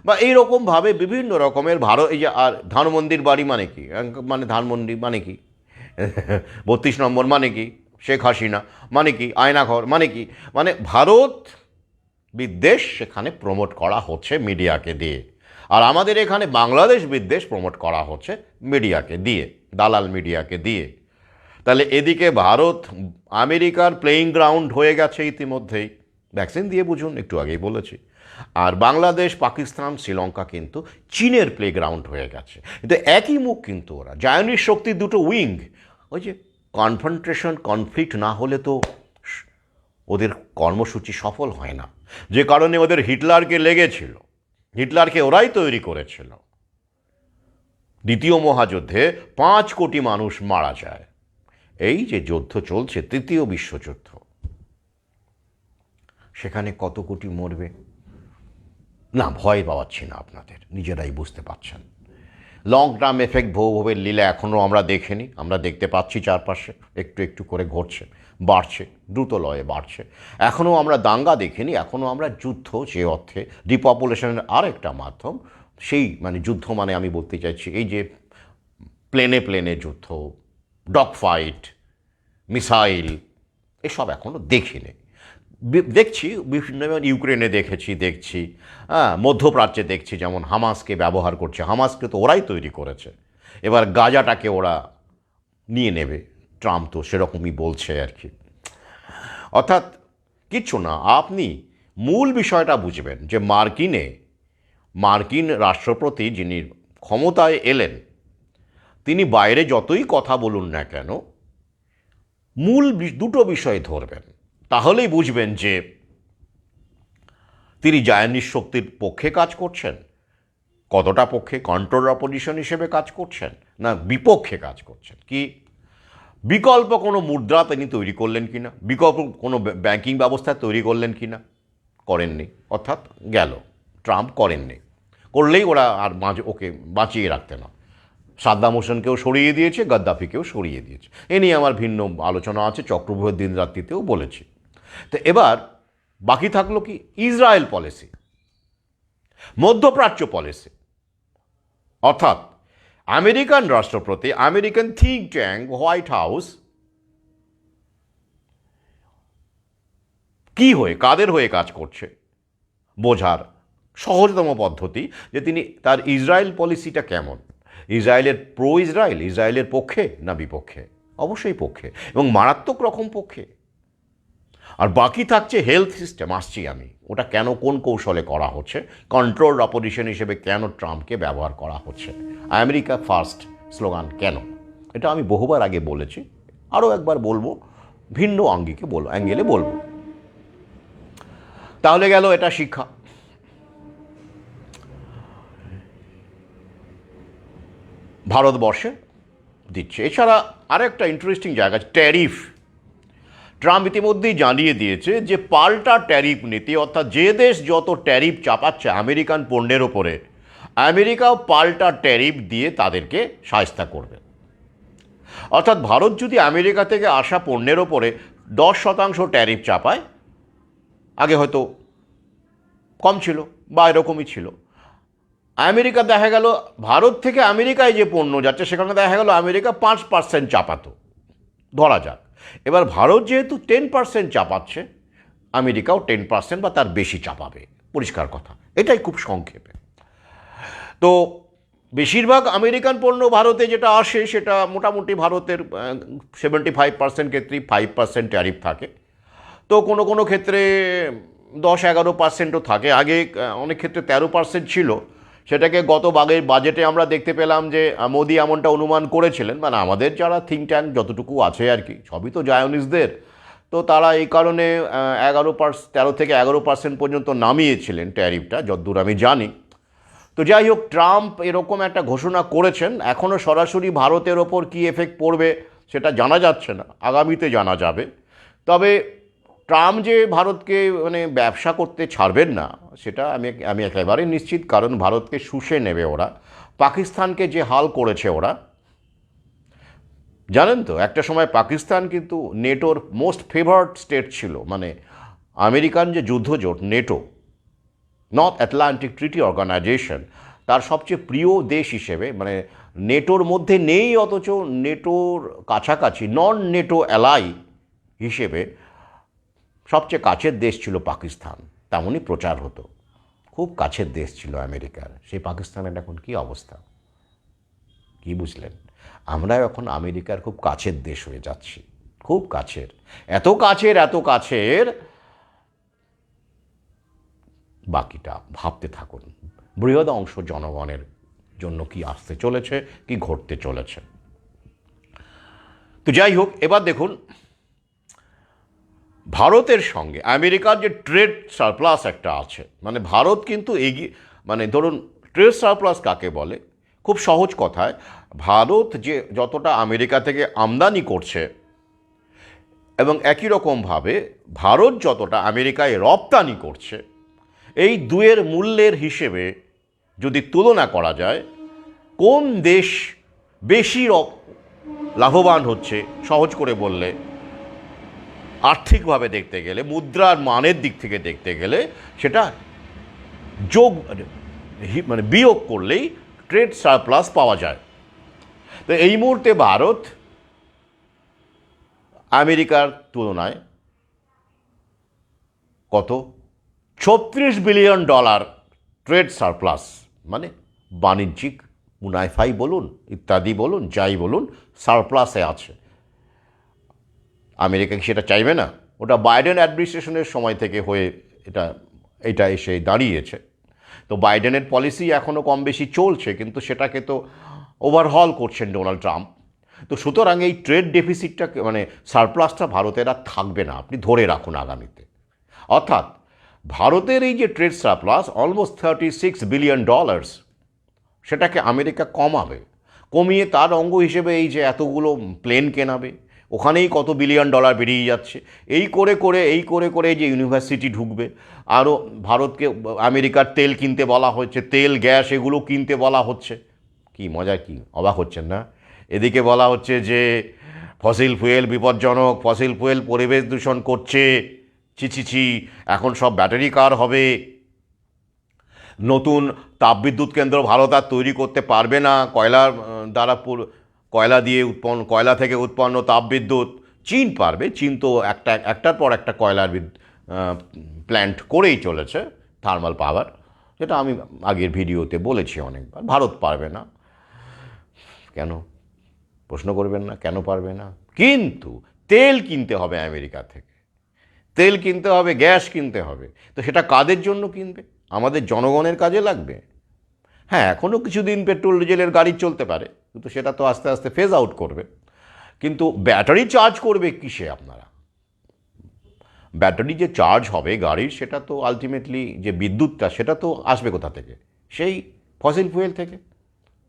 বা এইরকমভাবে বিভিন্ন রকমের ভারত। এই যে আর ধানমন্দির বাড়ি মানে কি, মানে ধানমন্ডি মানে কি 32 নম্বর মানে কি, শেখ হাসিনা মানে কি, আয়নাঘর মানে কি, মানে ভারত বিদ্বেষ সেখানে প্রমোট করা হচ্ছে মিডিয়াকে দিয়ে। আর আমাদের এখানে বাংলাদেশ বিদ্বেষ প্রমোট করা হচ্ছে মিডিয়াকে দিয়ে, দালাল মিডিয়াকে দিয়ে। তাহলে এদিকে ভারত আমেরিকার প্লেয়িং গ্রাউন্ড হয়ে গেছে ইতিমধ্যেই, ভ্যাকসিন দিয়ে বুঝুন, একটু আগেই বলেছি। আর বাংলাদেশ, পাকিস্তান, শ্রীলঙ্কা কিন্তু চীনের প্লেগ্রাউন্ড হয়ে গেছে। কিন্তু একই মুখ কিন্তু ওরা, জায়নির শক্তির দুটো উইং, ওই যে কনফ্রন্টেশন, কনফ্লিক্ট না হলে তো ওদের কর্মসূচি সফল হয় না। যে কারণে ওদের হিটলারকে লেগেছিল, হিটলারকে ওরাই তৈরি করেছিল। দ্বিতীয় মহাযুদ্ধে 5 কোটি মানুষ মারা যায়। এই যে যুদ্ধ চলছে, তৃতীয় বিশ্বযুদ্ধ, সেখানে কত কোটি মরবে না, ভয় পাওয়াচ্ছি না, আপনাদের নিজেরাই বুঝতে পারছেন। লং টার্ম এফেক্ট ভৌভবের লীলা এখনও আমরা দেখিনি, আমরা দেখতে পাচ্ছি চারপাশে একটু একটু করে ঘটছে, বাড়ছে, দ্রুত লয়ে বাড়ছে। এখনও আমরা দাঙ্গা দেখিনি, এখনও আমরা যুদ্ধ, যে অর্থে ডিপপুলেশনের আরেকটা মাধ্যম, সেই মানে যুদ্ধ মানে আমি বলতে চাইছি এই যে প্লেনে প্লেনে যুদ্ধ, ডগ ফাইট, মিসাইল, এসব এখনও দেখিনি। দেখছি বিভিন্ন, ইউক্রেনে দেখছি, মধ্যপ্রাচ্যে দেখছি, যেমন হামাসকে ব্যবহার করছে, হামাসকে তো ওরাই তৈরি করেছে, এবার গাজাটাকে ওরা নিয়ে নেবে, ট্রাম্প তো সেরকমই বলছে আর কি। অর্থাৎ কিচ্ছু না, আপনি মূল বিষয়টা বুঝবেন যে মার্কিন রাষ্ট্রপতি যিনি ক্ষমতায় এলেন, তিনি বাইরে যতই কথা বলুন না কেন, মূল দুটো বিষয় ধরবেন, তাহলেই বুঝবেন যে তিনি জায়নির শক্তির পক্ষে কাজ করছেন, কতটা পক্ষে, কন্ট্রোল অপোজিশন হিসেবে কাজ করছেন, না বিপক্ষে কাজ করছেন। কি বিকল্প কোনো মুদ্রা তিনি তৈরি করলেন কিনা, বিকল্প কোনো ব্যাংকিং ব্যবস্থা তৈরি করলেন কিনা, করেননি। অর্থাৎ গেল, ট্রাম্প করেননি, করলেই ওরা আর ওকে বাঁচিয়ে রাখতে না। সাদ্দাম হোসেনকেও সরিয়ে দিয়েছে, গাদ্দাফিকেও সরিয়ে দিয়েছে। এ নিয়ে আমার ভিন্ন আলোচনা আছে, চক্রব্যূহের দিন রাত্রিতেও বলেছি। তো এবার বাকি থাকলো কি, ইসরায়েল পলিসি, মধ্যপ্রাচ্য পলিসি। অর্থাৎ আমেরিকান রাষ্ট্রপতি, American think tank white house কি হয়ে, কাদের হয়ে কাজ করছে বোঝার সহজতম পদ্ধতি যে তিনি তার ইসরায়েল পলিসিটা কেমন, ইসরায়েলের প্রো ইসরায়েলের পক্ষে না বিপক্ষে, অবশ্যই পক্ষে, এবং মারাত্মক রকম পক্ষে। আর বাকি থাকছে হেলথ সিস্টেম, আসছি আমি, ওটা কেন, কোন কৌশলে করা হচ্ছে, কন্ট্রোল অপোজিশন হিসেবে কেন ট্রাম্পকে ব্যবহার করা হচ্ছে, আমেরিকা ফার্স্ট স্লোগান কেন, এটা আমি বহুবার আগে বলেছি, আরও একবার বলবো, ভিন্ন অ্যাঙ্গেলে বলবো। তাহলে গেল এটা শিক্ষা। ভারতবর্ষে দিচ্ছে। এছাড়া আরেকটা ইন্টারেস্টিং জায়গা, ট্যারিফ। ট্রাম্প ইতিমধ্যেই জানিয়ে দিয়েছে যে পাল্টা ট্যারিফ নীতি, অর্থাৎ যে দেশ যত ট্যারিফ চাপাচ্ছে আমেরিকান পণ্যের ওপরে, আমেরিকাও পাল্টা ট্যারিফ দিয়ে তাদেরকে শায়েস্তা করবে। অর্থাৎ ভারত যদি আমেরিকা থেকে আসা পণ্যের ওপরে 10% ট্যারিফ চাপায়, আগে হয়তো কম ছিল বা এরকমই ছিল, আমেরিকা দেখা গেল ভারত থেকে আমেরিকায় যে পণ্য যাচ্ছে সেখানে দেখা গেল আমেরিকা 5% চাপাতো, ধরা যাক। এবার ভারত যেহেতু 10% চাপাচ্ছে, আমেরিকাও 10% বা তার বেশি চাপাবে, পরিষ্কার কথা। এটাই খুব সংক্ষেপে। তো বেশিরভাগ আমেরিকান পণ্য ভারতে যেটা আসে সেটা মোটামুটি ভারতের 75% ক্ষেত্রেই 5% ট্যারিফ থাকে। তো কোনো কোনো ক্ষেত্রে 10-11%ও থাকে। আগে অনেক ক্ষেত্রে 13% ছিল। সেটাকে গত বাজেটে আমরা দেখতে পেলাম যে মোদি এমনটা অনুমান করেছিলেন, মানে আমাদের যারা থিঙ্ক ট্যাঙ্ক যতটুকু আছে আর কি, সবই তো জায়নিস্টদের, তো তারা এই কারণে 13 থেকে 11% পর্যন্ত নামিয়েছিলেন ট্যারিফটা, যতদূর আমি জানি। তো যাই হোক, ট্রাম্প এরকম একটা ঘোষণা করেছেন। এখনও সরাসরি ভারতের ওপর কী এফেক্ট পড়বে সেটা জানা যাচ্ছে না, আগামীতে জানা যাবে। তবে ট্রাম্প যে ভারতকে মানে ব্যবসা করতে ছাড়বেন না সেটা আমি একেবারে নিশ্চিত, কারণ ভারতকে শুষে নেবে ওরা। পাকিস্তানকে যে হাল করেছে ওরা, জানেন তো একটা সময় পাকিস্তান কিন্তু নেটোর মোস্ট ফেভার্ড স্টেট ছিল, মানে আমেরিকান যে যুদ্ধজোট NATO, north Atlantic treaty organization, তার সবচেয়ে প্রিয় দেশ হিসেবে, মানে নেটোর মধ্যে নেই অথচ নেটোর কাছাকাছি নন নেটো অ্যালাই হিসেবে সবচেয়ে কাছের দেশ ছিল পাকিস্তান, তেমনই প্রচার হতো। খুব কাছের দেশ ছিল আমেরিকার, সেই পাকিস্তানের এখন কী অবস্থা, কি বুঝলেন? আমরা এখন আমেরিকার খুব কাছের দেশ হয়ে যাচ্ছি, খুব কাছের, এত কাছের, এত কাছের। বাকিটা ভাবতে থাকুন, বৃহৎ অংশ জনগণের জন্য কি আসতে চলেছে, কি ঘটতে চলেছে। তো যাই হোক, এবার দেখুন ভারতের সঙ্গে আমেরিকার যে ট্রেড সারপ্লাস একটা আছে, মানে ভারত কিন্তু এগিয়ে, মানে ধরুন ট্রেড সারপ্লাস কাকে বলে, খুব সহজ কথায়, ভারত যে যতটা আমেরিকা থেকে আমদানি করছে এবং একই রকমভাবে ভারত যতটা আমেরিকায় রপ্তানি করছে, এই দুয়ের মূল্যের হিসেবে যদি তুলনা করা যায়, কোন দেশ বেশি লাভবান হচ্ছে, সহজ করে বললে আর্থিকভাবে দেখতে গেলে, মুদ্রার মানের দিক থেকে দেখতে গেলে, সেটা যোগ মানে বিয়োগ করলেই ট্রেড সারপ্লাস পাওয়া যায়। তো এই মুহূর্তে ভারত আমেরিকার তুলনায় কত, $36 বিলিয়ন ট্রেড সারপ্লাস, মানে বাণিজ্যিক মুনাফাই বলুন, ইত্যাদি বলুন, যাই বলুন, সারপ্লাসে আছে। আমেরিকা কি সেটা চাইবে না? ওটা বাইডেন অ্যাডমিনিস্ট্রেশনের সময় থেকে হয়ে এটা এসে দাঁড়িয়েছে। তো বাইডেনের পলিসি এখনও কম বেশি চলছে, কিন্তু সেটাকে তো ওভারহল করছেন ডোনাল্ড ট্রাম্প। তো সুতরাং এই ট্রেড ডেফিসিটটা, মানে সারপ্লাসটা ভারতের আর থাকবে না, আপনি ধরে রাখুন আগামীতে। অর্থাৎ ভারতের এই যে ট্রেড সারপ্লাস অলমোস্ট $36 বিলিয়ন, সেটাকে আমেরিকা কমিয়ে তার অঙ্গ হিসেবে এই যে এতগুলো প্লেন কেনাবে, ওখানেই কত $1 বিলিয়ন বেরিয়ে যাচ্ছে। এই করে করে যে ইউনিভার্সিটি ঢুকবে, আরও ভারতকে আমেরিকার তেল কিনতে বলা হচ্ছে, তেল গ্যাস এগুলো কিনতে বলা হচ্ছে। কি মজা, কি অবাক হচ্ছেন না? এদিকে বলা হচ্ছে যে ফসিল ফুয়েল বিপজ্জনক, ফসিল ফুয়েল পরিবেশ দূষণ করছে, ছি, এখন সব ব্যাটারি কার হবে, নতুন তাপবিদ্যুৎ কেন্দ্র ভারত আর তৈরি করতে পারবে না, কয়লা থেকে উৎপন্ন তাপবিদ্যুৎ চীন পারবে। চীন তো একটার পর একটা কয়লার প্ল্যান্ট করেই চলেছে, থার্মাল পাওয়ার, যেটা আমি আগের ভিডিওতে বলেছি অনেকবার। ভারত পারবে না কেন? প্রশ্ন করবেন না, কেন পারবে না? কিন্তু তেল কিনতে হবে আমেরিকা থেকে, তেল কিনতে হবে, গ্যাস কিনতে হবে। তো সেটা কাদের জন্য কিনবে? আমাদের জনগণের কাজে লাগবে। হ্যাঁ, এখনও কিছুদিন পেট্রোল ডিজেলের গাড়ি চলতে পারে, কিন্তু সেটা তো আস্তে আস্তে ফেজ আউট করবে। কিন্তু ব্যাটারি চার্জ করবে কিসে আপনারা? ব্যাটারি যে চার্জ হবে গাড়ির, সেটা তো আলটিমেটলি যে বিদ্যুৎটা সেটা তো আসবে কোথা থেকে? সেই ফসিল ফুয়েল থেকে,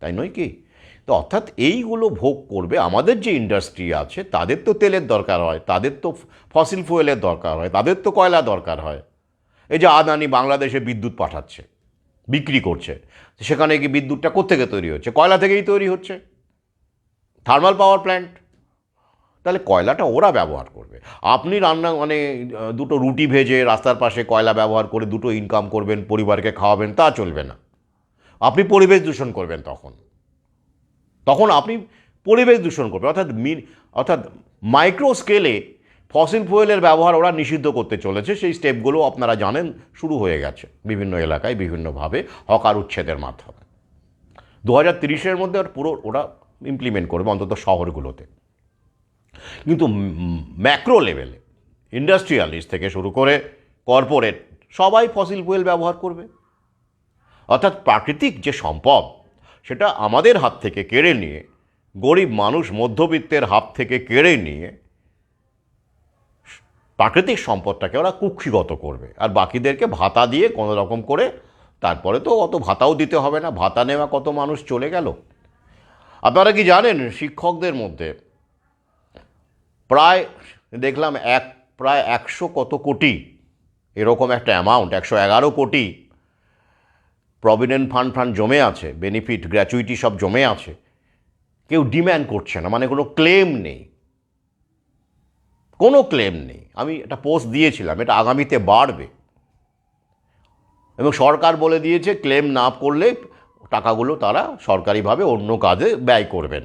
তাই নয় কি? তো অর্থাৎ এইগুলো ভোগ করবে আমাদের যে ইন্ডাস্ট্রি আছে, তাদের তো তেলের দরকার হয়, তাদের তো ফসিল ফুয়েলের দরকার হয়, তাদের তো কয়লা দরকার হয়। এই যে আদানি বাংলাদেশে বিদ্যুৎ পাঠাচ্ছে, বিক্রি করছে, সেখানে কি বিদ্যুৎটা কোত্থেকে তৈরি হচ্ছে? কয়লা থেকেই তৈরি হচ্ছে, থার্মাল পাওয়ার প্ল্যান্ট। তাহলে কয়লাটা ওরা ব্যবহার করবে। আপনি রান্না মানে দুটো রুটি ভেজে রাস্তার পাশে কয়লা ব্যবহার করে দুটো ইনকাম করবেন, পরিবারকে খাওয়াবেন, তা চলবে না। আপনি পরিবেশ দূষণ করবেন তখন। তখন আপনি পরিবেশ দূষণ করবেন, অর্থাৎ মাইক্রো স্কেলে ফসিল ফুয়েলের ব্যবহার ওরা নিষিদ্ধ করতে চলেছে। সেই স্টেপগুলো আপনারা জানেন শুরু হয়ে গেছে বিভিন্ন এলাকায় বিভিন্নভাবে হকার উচ্ছেদের মাধ্যমে। 2030-এর মধ্যে পুরো ওরা ইমপ্লিমেন্ট করবে, অন্তত শহরগুলোতে। কিন্তু ম্যাক্রো লেভেলে ইন্ডাস্ট্রিয়ালিস্ট থেকে শুরু করে কর্পোরেট সবাই ফসিল ফুয়েল ব্যবহার করবে। অর্থাৎ প্রাকৃতিক যে সম্পদ সেটা আমাদের হাত থেকে কেড়ে নিয়ে, গরিব মানুষ মধ্যবিত্তের হাত থেকে কেড়ে নিয়ে প্রাকৃতিক সম্পদটাকে ওরা কুক্ষিগত করবে, আর বাকিদেরকে ভাতা দিয়ে কোনো রকম করে, তারপরে তো অত ভাতাও দিতে হবে না, ভাতা নেওয়া কত মানুষ চলে গেল। আপনারা কি জানেন শিক্ষকদের মধ্যে প্রায় দেখলাম প্রায় 100 কত কোটি এরকম একটা অ্যামাউন্ট, 111 কোটি প্রভিডেন্ট ফান্ড জমে আছে, বেনিফিট গ্র্যাচুইটি সব জমে আছে। কেউ ডিম্যান্ড করছে না, মানে কোনো ক্লেম নেই, কোনো ক্লেম নেই। আমি একটা পোস্ট দিয়েছিলাম, এটা আগামীতে বাড়বে এবং সরকার বলে দিয়েছে ক্লেম না করলে টাকাগুলো তারা সরকারিভাবে অন্য কাজে ব্যয় করবেন।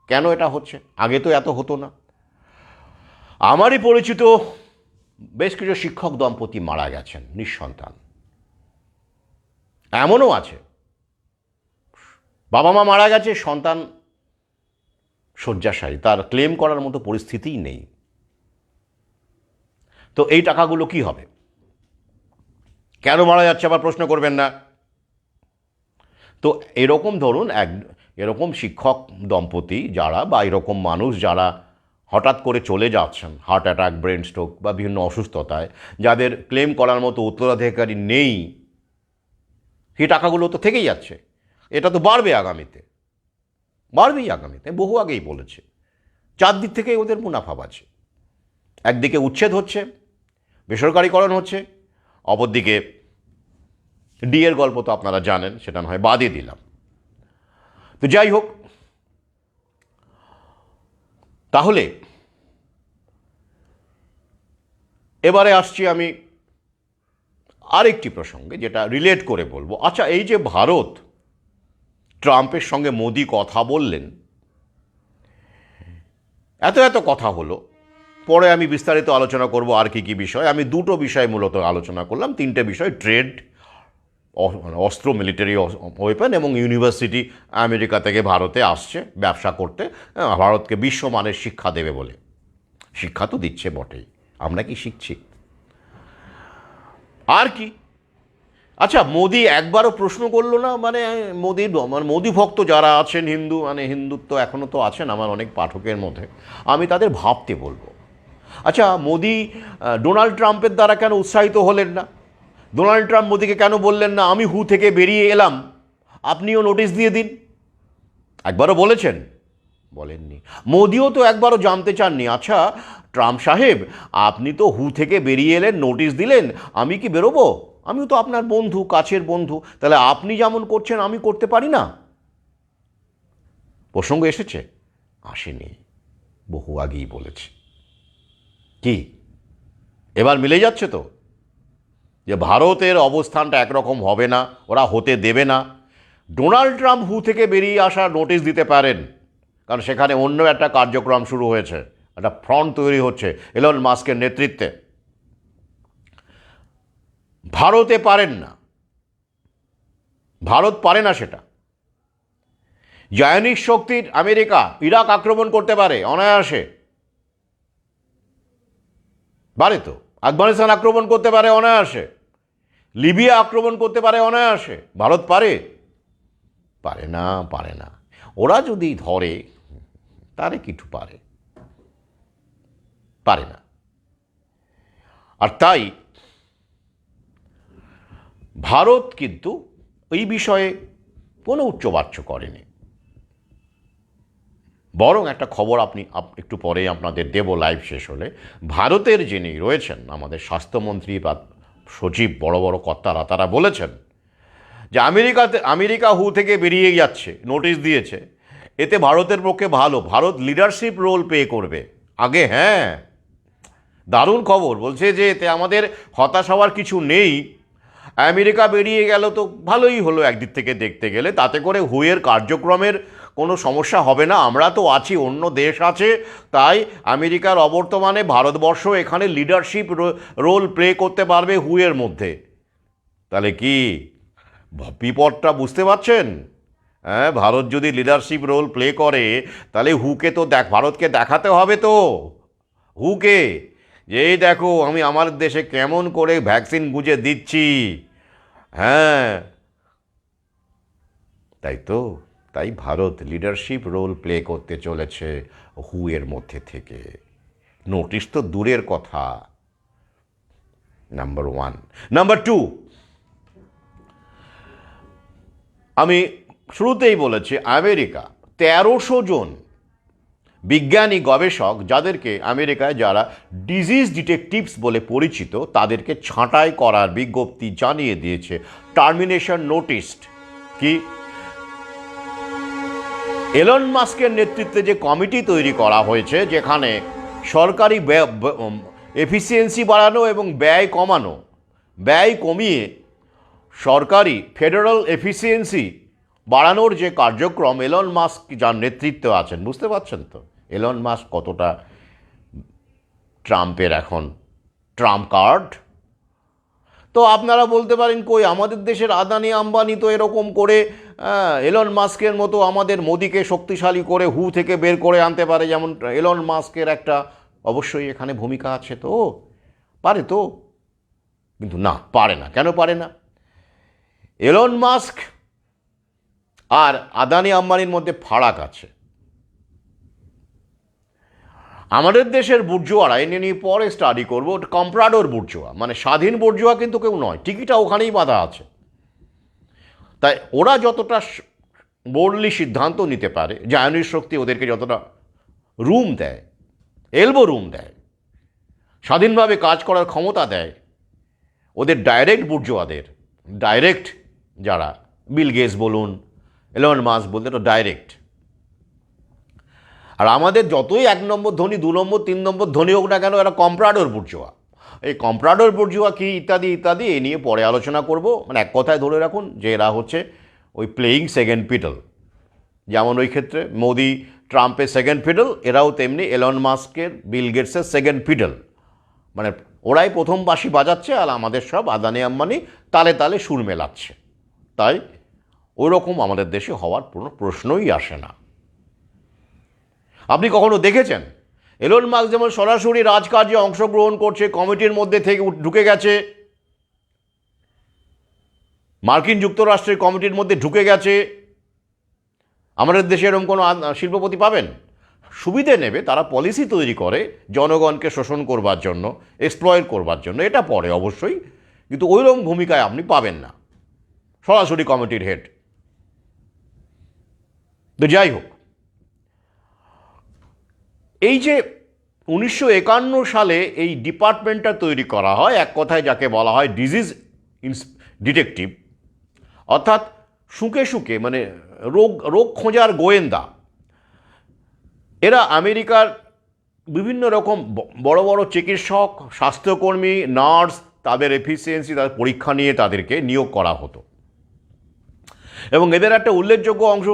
কেন এটা হচ্ছে? আগে তো এত হতো না। আমারই পরিচিত বেশ কিছু শিক্ষক দম্পতি মারা গেছেন নিঃসন্তান। এমনও আছে বাবা মা মারা গেছে, সন্তান শয্যাশায়ী, তার ক্লেম করার মতো পরিস্থিতিই নেই। তো এই টাকাগুলো কি হবে? কেন মারা যাচ্ছে আবার প্রশ্ন করবেন না। তো এরকম ধরুন এরকম শিক্ষক দম্পতি যারা, বা এরকম মানুষ যারা হঠাৎ করে চলে যাচ্ছেন হার্ট অ্যাটাক, ব্রেন স্ট্রোক বা বিভিন্ন অসুস্থতায়, যাদের ক্লেম করার মতো উত্তরাধিকারী নেই, সেই টাকাগুলো তো থেকেই যাচ্ছে। এটা তো বাড়বে আগামীতে, বাড়বেই আগামীতে, বহু আগেই বলেছে। চারদিক থেকেই ওদের মুনাফা বাড়ছে। একদিকে উচ্ছেদ হচ্ছে, বেসরকারিকরণ হচ্ছে, অপরদিকে ডিএর গল্প তো আপনারা জানেন, সেটা না হয় বাদই দিলাম। তো যাই হোক, তাহলে এবারে আসছি আমি আরেকটি প্রসঙ্গে, যেটা রিলেট করে বলবো। আচ্ছা, এই যে ভারত ট্রাম্পের সঙ্গে মোদি কথা বললেন, এত কথা হলো, পরে আমি বিস্তারিত আলোচনা করব আর কি বিষয়। আমি দুটো বিষয় মূলত আলোচনা করলাম, তিনটে বিষয়: ট্রেড, অস্ত্র, মিলিটারি ওয়েপন, এবং ইউনিভার্সিটি আমেরিকা থেকে ভারতে আসছে ব্যবসা করতে, ভারতকে বিশ্বমানের শিক্ষা দেবে বলে। শিক্ষা তো দিচ্ছে বটেই, আমরা কি শিখছি? আর কি? আচ্ছা, মোদি একবারও প্রশ্ন করলো না, মানে মোদি ভক্ত যারা আছেন, হিন্দুত্ব এখনও তো আছেন আমার অনেক পাঠকের মধ্যে, আমি তাদের ভাবতে বলবো। আচ্ছা, মোদি ডোনাল্ড ট্রাম্পের দ্বারা কেন উৎসাহিত হলেন না? ডোনাল্ড ট্রাম্প মোদিকে কেন বললেন না আমি হু থেকে বেরিয়ে এলাম, আপনিও নোটিশ দিয়ে দিন? একবারও বলেছেন? বলেননি। মোদিও তো একবারও জানতে চাননি, আচ্ছা ট্রাম্প সাহেব, আপনি তো হু থেকে বেরিয়ে এলেন, নোটিশ দিলেন, আমি কি বেরোবো? আমিও তো আপনার বন্ধু, কাছের বন্ধু, তাহলে আপনি যেমন করছেন আমি করতে পারি না? প্রসঙ্গ এসেছে? আসেনি, বহু আগেই বলেছে। কি এবার মিলে যাচ্ছে তো, যে ভারতের অবস্থানটা একরকম হবে না, ওরা হতে দেবে না। ডোনাল্ড ট্রাম্প হু থেকে বেরিয়ে আসার নোটিশ দিতে পারেন, কারণ সেখানে অন্য একটা কার্যক্রম শুরু হয়েছে, একটা ফ্রন্ট তৈরি হচ্ছে এলন মাস্কের নেতৃত্বে। ভারতে পারেন না, ভারত পারে না সেটা। জায়নিক শক্তির আমেরিকা ইরাক আক্রমণ করতে পারে অনায়াসে, পারে তো। আফগানিস্তান আক্রমণ করতে পারে অনায়াসে, লিবিয়া আক্রমণ করতে পারে অনায়াসে। ভারত পারে? পারে না, পারে না। ওরা যদি ধরে তারে কিছু পারে, পারে না। আর তাই ভারত কিন্তু এই বিষয়ে কোনো উচ্চবাচ্য করেনি। বরং একটা খবর একটু পরে আপনাদের দেব লাইভ শেষ হলে, ভারতের যিনি রয়েছেন আমাদের স্বাস্থ্যমন্ত্রী বা সচিব, বড় বড় কর্তারা, তারা বলেছেন যে আমেরিকা হু থেকে বেরিয়ে যাচ্ছে, নোটিশ দিয়েছে, এতে ভারতের পক্ষে ভালো, ভারত লিডারশিপ রোল প্লে করবে আগে। হ্যাঁ, দারুণ খবর। বলছে যে এতে আমাদের হতাশ হওয়ার কিছু নেই, আমেরিকা বেরিয়ে গেল তো ভালোই হলো একদিক থেকে দেখতে গেলে, তাতে করে হুয়ের কার্যক্রমের কোনো সমস্যা হবে না, আমরা তো আছি, অন্য দেশ আছে, তাই আমেরিকার অবর্তমানে ভারতবর্ষ এখানে লিডারশিপ রোল প্লে করতে পারবে হুয়ের মধ্যে। তাহলে কি বিপদটা বুঝতে পারছেন? হ্যাঁ, ভারত যদি লিডারশিপ রোল প্লে করে তাহলে হুকে তো ভারতকে দেখাতে হবে তো, হুকে, যে এই দেখো আমি আমার দেশে কেমন করে ভ্যাকসিন গুঁজে দিচ্ছি। হ্যাঁ, তাই তো, তাই ভারত লিডারশিপ রোল প্লে করতে চলেছে হুয়ের মধ্যে থেকে। নোটিশ তো দূরের কথা, নাম্বার ওয়ান। নাম্বার টু, আমি শুরুতেই বলেছি আমেরিকা 1300 জন বিজ্ঞানী গবেষক, যাদেরকে আমেরিকায় যারা ডিজিজ ডিটেকটিভস বলে পরিচিত, তাদেরকে ছাঁটাই করার বিজ্ঞপ্তি জানিয়ে দিয়েছে, টার্মিনেশন নোটিশ। কি, এলন মাস্কের নেতৃত্বে যে কমিটি তৈরি করা হয়েছে, যেখানে সরকারি এফিসিয়েন্সি বাড়ানো এবং ব্যয় কমিয়ে সরকারি ফেডারেল এফিসিয়েন্সি বাড়ানোর যে কার্যক্রম, এলন মাস্ক যার নেতৃত্বে আছেন, বুঝতে পারছেন তো এলন মাস্ক কতটা ট্রাম্পের এখন ট্রাম্প কার্ড। তো আপনারা বলতে পারেন, কই আমাদের দেশের আদানি আম্বানি তো এরকম করে এলন মাস্কের মতো আমাদের মোদিকে শক্তিশালী করে হু থেকে বের করে আনতে পারে, যেমন এলন মাস্কের একটা অবশ্যই এখানে ভূমিকা আছে, তো পারে তো, কিন্তু না, পারে না। কেন পারে না? এলন মাস্ক আর আদানি আম্বানির মধ্যে ফারাক আছে। আমাদের দেশের বুর্জোয়ারা, এনে নিয়ে পরে স্টাডি করবো, কম্প্রাডোর বুর্জোয়া, মানে স্বাধীন বুর্জোয়া কিন্তু কেউ নয়, টিকিটা ওখানেই বাঁধা আছে। তাই ওরা যতটা বোল্ডলি সিদ্ধান্ত নিতে পারে, জায়নিস্ট শক্তি ওদেরকে যতটা রুম দেয়, এলবো রুম দেয়, স্বাধীনভাবে কাজ করার ক্ষমতা দেয়, ওদের ডাইরেক্ট বুর্জোয়াদের, ডাইরেক্ট যারা বিল গেটস বলুন, এলন মাস্ক বলতে, তো ডাইরেক্ট। আর আমাদের যতই 1 নম্বর ধনী, 2 নম্বর 3 নম্বর ধনী হোক না কেন, এরা কম্প্রাডোর বুর্জোয়া। এই কম্প্রাডোর বুর্জোয়া কি ইত্যাদি ইত্যাদি এ নিয়ে পরে আলোচনা করব। মানে এক কথায় ধরে রাখুন যে এরা হচ্ছে ওই প্লেয়িং সেকেন্ড ফিডল। যেমন ওই ক্ষেত্রে মোদি ট্রাম্পের সেকেন্ড ফিডল, এরাও তেমনি এলন মাস্কের বিল গেটসের সেকেন্ড ফিডল। মানে ওরাই প্রথম বাঁশি বাজাচ্ছে আর আমাদের সব আদানি আম্বানি তালে তালে সুর মেলাচ্ছে। তাই ওই রকম আমাদের দেশে হওয়ার কোনো প্রশ্নই আসে না। আপনি কখনো দেখেছেন এলন মাস্ক যেমন সরাসরি রাজকার্যে অংশগ্রহণ করছে, কমিটির মধ্যে থেকে ঢুকে গেছে, মার্কিন যুক্তরাষ্ট্রের কমিটির মধ্যে ঢুকে গেছে, আমাদের দেশে এরকম কোনো শিল্পপতি পাবেন? সুবিধে নেবে, তারা পলিসি তৈরি করে জনগণকে শোষণ করবার জন্য, এক্সপ্লয়েট করবার জন্য, এটা পরে অবশ্যই, কিন্তু ওইরকম ভূমিকায় আপনি পাবেন না সরাসরি কমিটির হেড। তো যাই হোক, এই যে 1951 সালে এই ডিপার্টমেন্টটা তৈরি করা হয়, এক কথায় যাকে বলা হয় ডিজিজ ডিটেকটিভ, অর্থাৎ শুকে শুকে, মানে রোগ খোঁজার গোয়েন্দা। এরা আমেরিকার বিভিন্ন রকম বড় বড় চিকিৎসক, স্বাস্থ্যকর্মী, নার্স, তাদের এফিসিয়েন্সি, তাদের পরীক্ষা নিয়ে তাদেরকে নিয়োগ করা হতো। এবং এদের একটা উল্লেখযোগ্য অংশ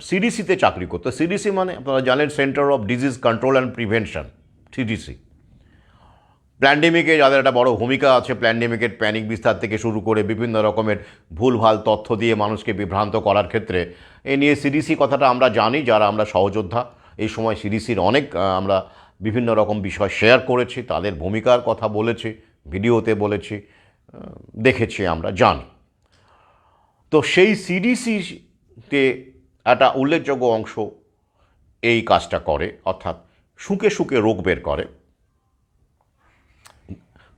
সিডিসিতে চাকরি করতো। সিডিসি মানে আপনারা জানেন centre of disease control and prevention, CDC. প্যান্ডেমিকে যাদের একটা বড় ভূমিকা আছে, প্যান্ডেমিকের প্যানিক বিস্তার থেকে শুরু করে বিভিন্ন রকমের ভুলভাল তথ্য দিয়ে মানুষকে বিভ্রান্ত করার ক্ষেত্রে এ নিয়ে সিডিসি কথাটা আমরা জানি, যারা আমরা সহযোদ্ধা। এই সময় সিডিসির অনেক আমরা বিভিন্ন রকম বিষয় শেয়ার করেছি, তাদের ভূমিকার কথা বলেছি, ভিডিওতে বলেছি, দেখেছি, আমরা জানি। তো সেই সিডিসিতে একটা উল্লেখযোগ্য অংশ এই কাজটা করে, অর্থাৎ শুকে শুকে রোগ বের করে।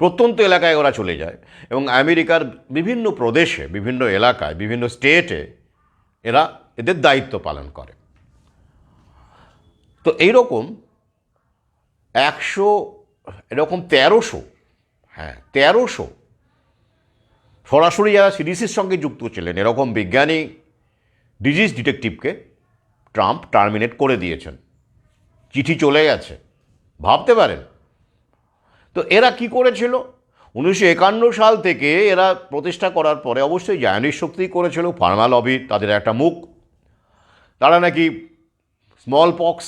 প্রত্যন্ত এলাকায় ওরা চলে যায় এবং আমেরিকার বিভিন্ন প্রদেশে, বিভিন্ন এলাকায়, বিভিন্ন স্টেটে এরা এদের দায়িত্ব পালন করে। তো এইরকম 1300, হ্যাঁ 1300 সরাসরি যারা সিডিসির সঙ্গে যুক্ত ছিলেন এরকম বিজ্ঞানী ডিজিজ ডিটেকটিভকে ট্রাম্প টার্মিনেট করে দিয়েছেন। চিঠি চলে গেছে, ভাবতে পারেন। তো এরা কি করেছিল? 1951 সাল থেকে এরা প্রতিষ্ঠা করার পরে অবশ্যই জায়নিস্ট শক্তিই করেছিল। ফার্মা লবি তাদের একটা মুখ। তারা নাকি স্মল পক্স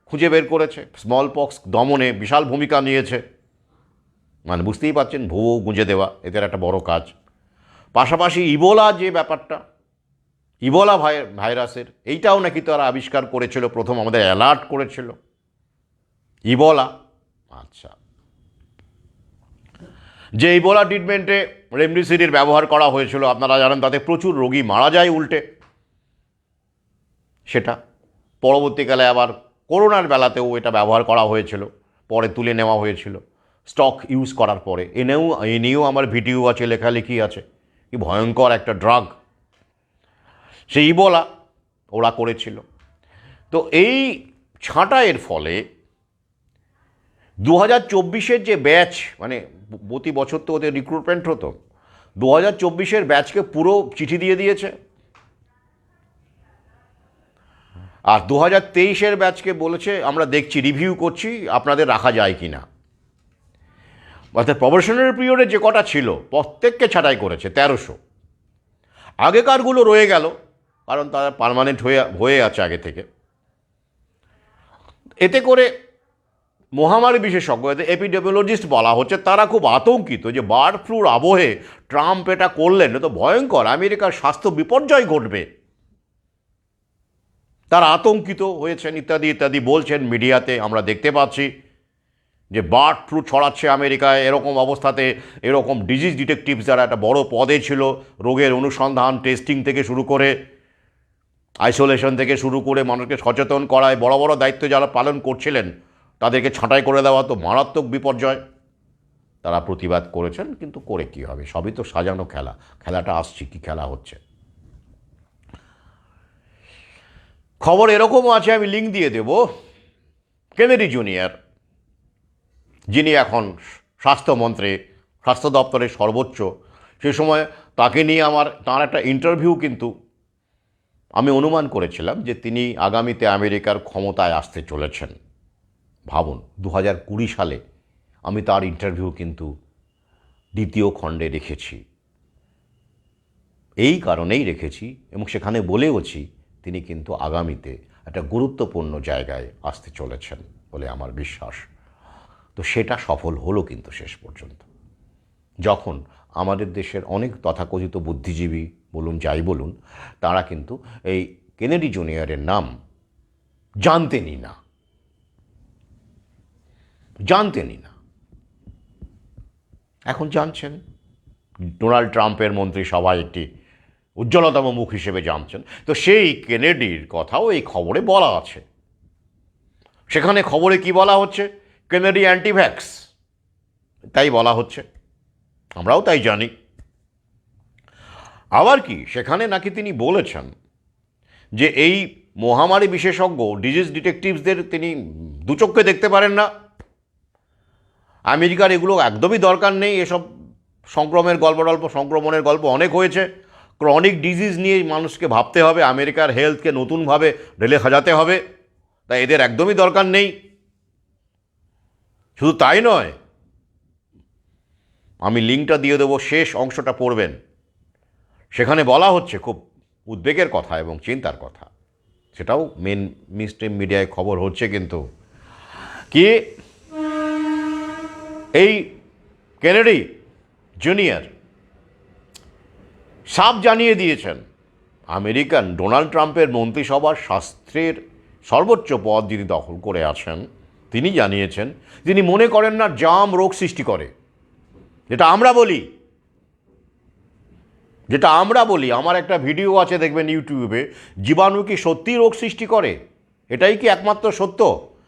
খুঁজে বের করেছে, স্মল পক্স দমনে বিশাল ভূমিকা নিয়েছে। মানে বুঝতেই পারছেন, ভুয়ো গুঁজে দেওয়া এদের একটা বড় কাজ। পাশাপাশি ইবোলা যে ব্যাপারটা, ইবোলা ভাইরাসের এইটাও নাকি তারা আবিষ্কার করেছিল, প্রথম আমাদের অ্যালার্ট করেছিল ইবোলা। আচ্ছা, যে ইবোলা ট্রিটমেন্টে রেমডেসিভির ব্যবহার করা হয়েছিল আপনারা জানেন, তাতে প্রচুর রোগী মারা যায় উল্টে। সেটা পরবর্তীকালে আবার করোনার বেলাতেও এটা ব্যবহার করা হয়েছিল, পরে তুলে নেওয়া হয়েছিল স্টক ইউজ করার পরে। এ নিয়েও আমার ভিডিও আছে, লেখালেখি আছে, কি ভয়ঙ্কর একটা ড্রাগ সেই ইবোলা ওরা করেছিল। তো এই ছাঁটাইয়ের ফলে 2024-এর যে ব্যাচ, মানে প্রতি বছর তো ওদের রিক্রুটমেন্ট হতো, 2024-এর ব্যাচকে পুরো চিঠি দিয়ে দিয়েছে। আর 2023-এর ব্যাচকে বলেছে আমরা দেখছি, রিভিউ করছি, আপনাদের রাখা যায় কি না। অর্থাৎ প্রবেশনারি পিরিয়ডে যে কটা ছিল প্রত্যেককে ছাঁটাই করেছে 1300। আগেকারগুলো রয়ে গেল, কারণ তারা পার্মানেন্ট হয়ে আছে আগে থেকে। এতে করে মহামারী বিশেষজ্ঞ, এপিডেমিওলজিস্ট বলা হচ্ছে, তারা খুব আতঙ্কিত যে বার্ড ফ্লুর আবহে ট্রাম্প এটা করলেন, তো ভয়ঙ্কর আমেরিকার স্বাস্থ্য বিপর্যয় ঘটবে। তারা আতঙ্কিত হয়েছেন ইত্যাদি ইত্যাদি বলছেন মিডিয়াতে, আমরা দেখতে পাচ্ছি যে বার্ড ফ্লু ছড়াচ্ছে আমেরিকায়। এরকম অবস্থাতে এরকম ডিজিজ ডিটেকটিভস যারা একটা বড় পদে ছিল, রোগের অনুসন্ধান, টেস্টিং থেকে শুরু করে আইসোলেশন থেকে শুরু করে মানুষকে সচেতন করায় বড় বড় দায়িত্ব যারা পালন করছিলেন, তাদেরকে ছাঁটাই করে দেওয়া তো মারাত্মক বিপর্যয়। তারা প্রতিবাদ করেছেন, কিন্তু করে কি হবে, সবই তো সাজানো খেলা। খেলাটা আসছে, কি খেলা হচ্ছে। খবর এরকমও আছে, আমি লিঙ্ক দিয়ে দেব। কেনেডি জুনিয়র, যিনি এখন স্বাস্থ্যমন্ত্রী, স্বাস্থ্য দপ্তরের সর্বোচ্চ, সে সময় তাকে নিয়ে তাঁর একটা ইন্টারভিউ, কিন্তু আমি অনুমান করেছিলাম যে তিনি আগামীতে আমেরিকার ক্ষমতায় আসতে চলেছেন। ভাবুন, 2020 সালে আমি তার ইন্টারভিউ কিন্তু দ্বিতীয় খণ্ডে রেখেছি। এই কারণেই রেখেছি এবং সেখানে বলেওছি তিনি কিন্তু আগামীতে একটা গুরুত্বপূর্ণ জায়গায় আসতে চলেছেন বলে আমার বিশ্বাস। তো সেটা সফল হলো কিন্তু শেষ পর্যন্ত, যখন আমাদের দেশের অনেক তথাকথিত বুদ্ধিজীবী বলুন, যাই বলুন, তারা কিন্তু এই কেনেডি জুনিয়রের নাম জানতেনই না। এখন জানছেন। ডোনাল্ড ট্রাম্পের মন্ত্রিসভায় একটি উজ্জ্বলতম মুখ হিসেবে জানছেন। তো সেই কেনেডির কথাও এই খবরে বলা আছে। সেখানে খবরে কি বলা হচ্ছে? কেনেডি অ্যান্টিভ্যাক্স, তাই বলা হচ্ছে, আমরাও তাই জানি। আবার কি, সেখানে নাকি তিনি বলেছেন যে এই মহামারী বিশেষজ্ঞ ডিজিজ ডিটেকটিভসদের তিনি দুচক্ষে দেখতে পারেন না। আমেরিকার এগুলো একদমই দরকার নেই। এসব সংক্রমণের গল্প অনেক হয়েছে। ক্রনিক ডিজিজ নিয়ে মানুষকে ভাবতে হবে, আমেরিকার হেলথকে নতুনভাবে ঢেলে সাজাতে হবে, তাই এদের একদমই দরকার নেই। শুধু তাই নয়, আমি লিঙ্কটা দিয়ে দেবো, শেষ অংশটা পড়বেন। সেখানে বলা হচ্ছে খুব উদ্বেগের কথা এবং চিন্তার কথা, সেটাও মেইনস্ট্রিম মিডিয়ায় খবর হচ্ছে, কিন্তু কি এই কেনেডি জুনিয়র সাফ জানিয়ে দিয়েছেন, আমেরিকান ডোনাল্ড ট্রাম্পের মন্ত্রিসভার স্বাস্থ্যের সর্বোচ্চ পদ যিনি দখল করে আছেন, তিনি জানিয়েছেন তিনি মনে করেন না জাম রোগ সৃষ্টি করে। যেটা আমরা বলি, আমার একটা ভিডিও আছে দেখবেন ইউটিউবে, জীবাণু কি সত্যিই রোগ সৃষ্টি করে? এটাই কি একমাত্র সত্য,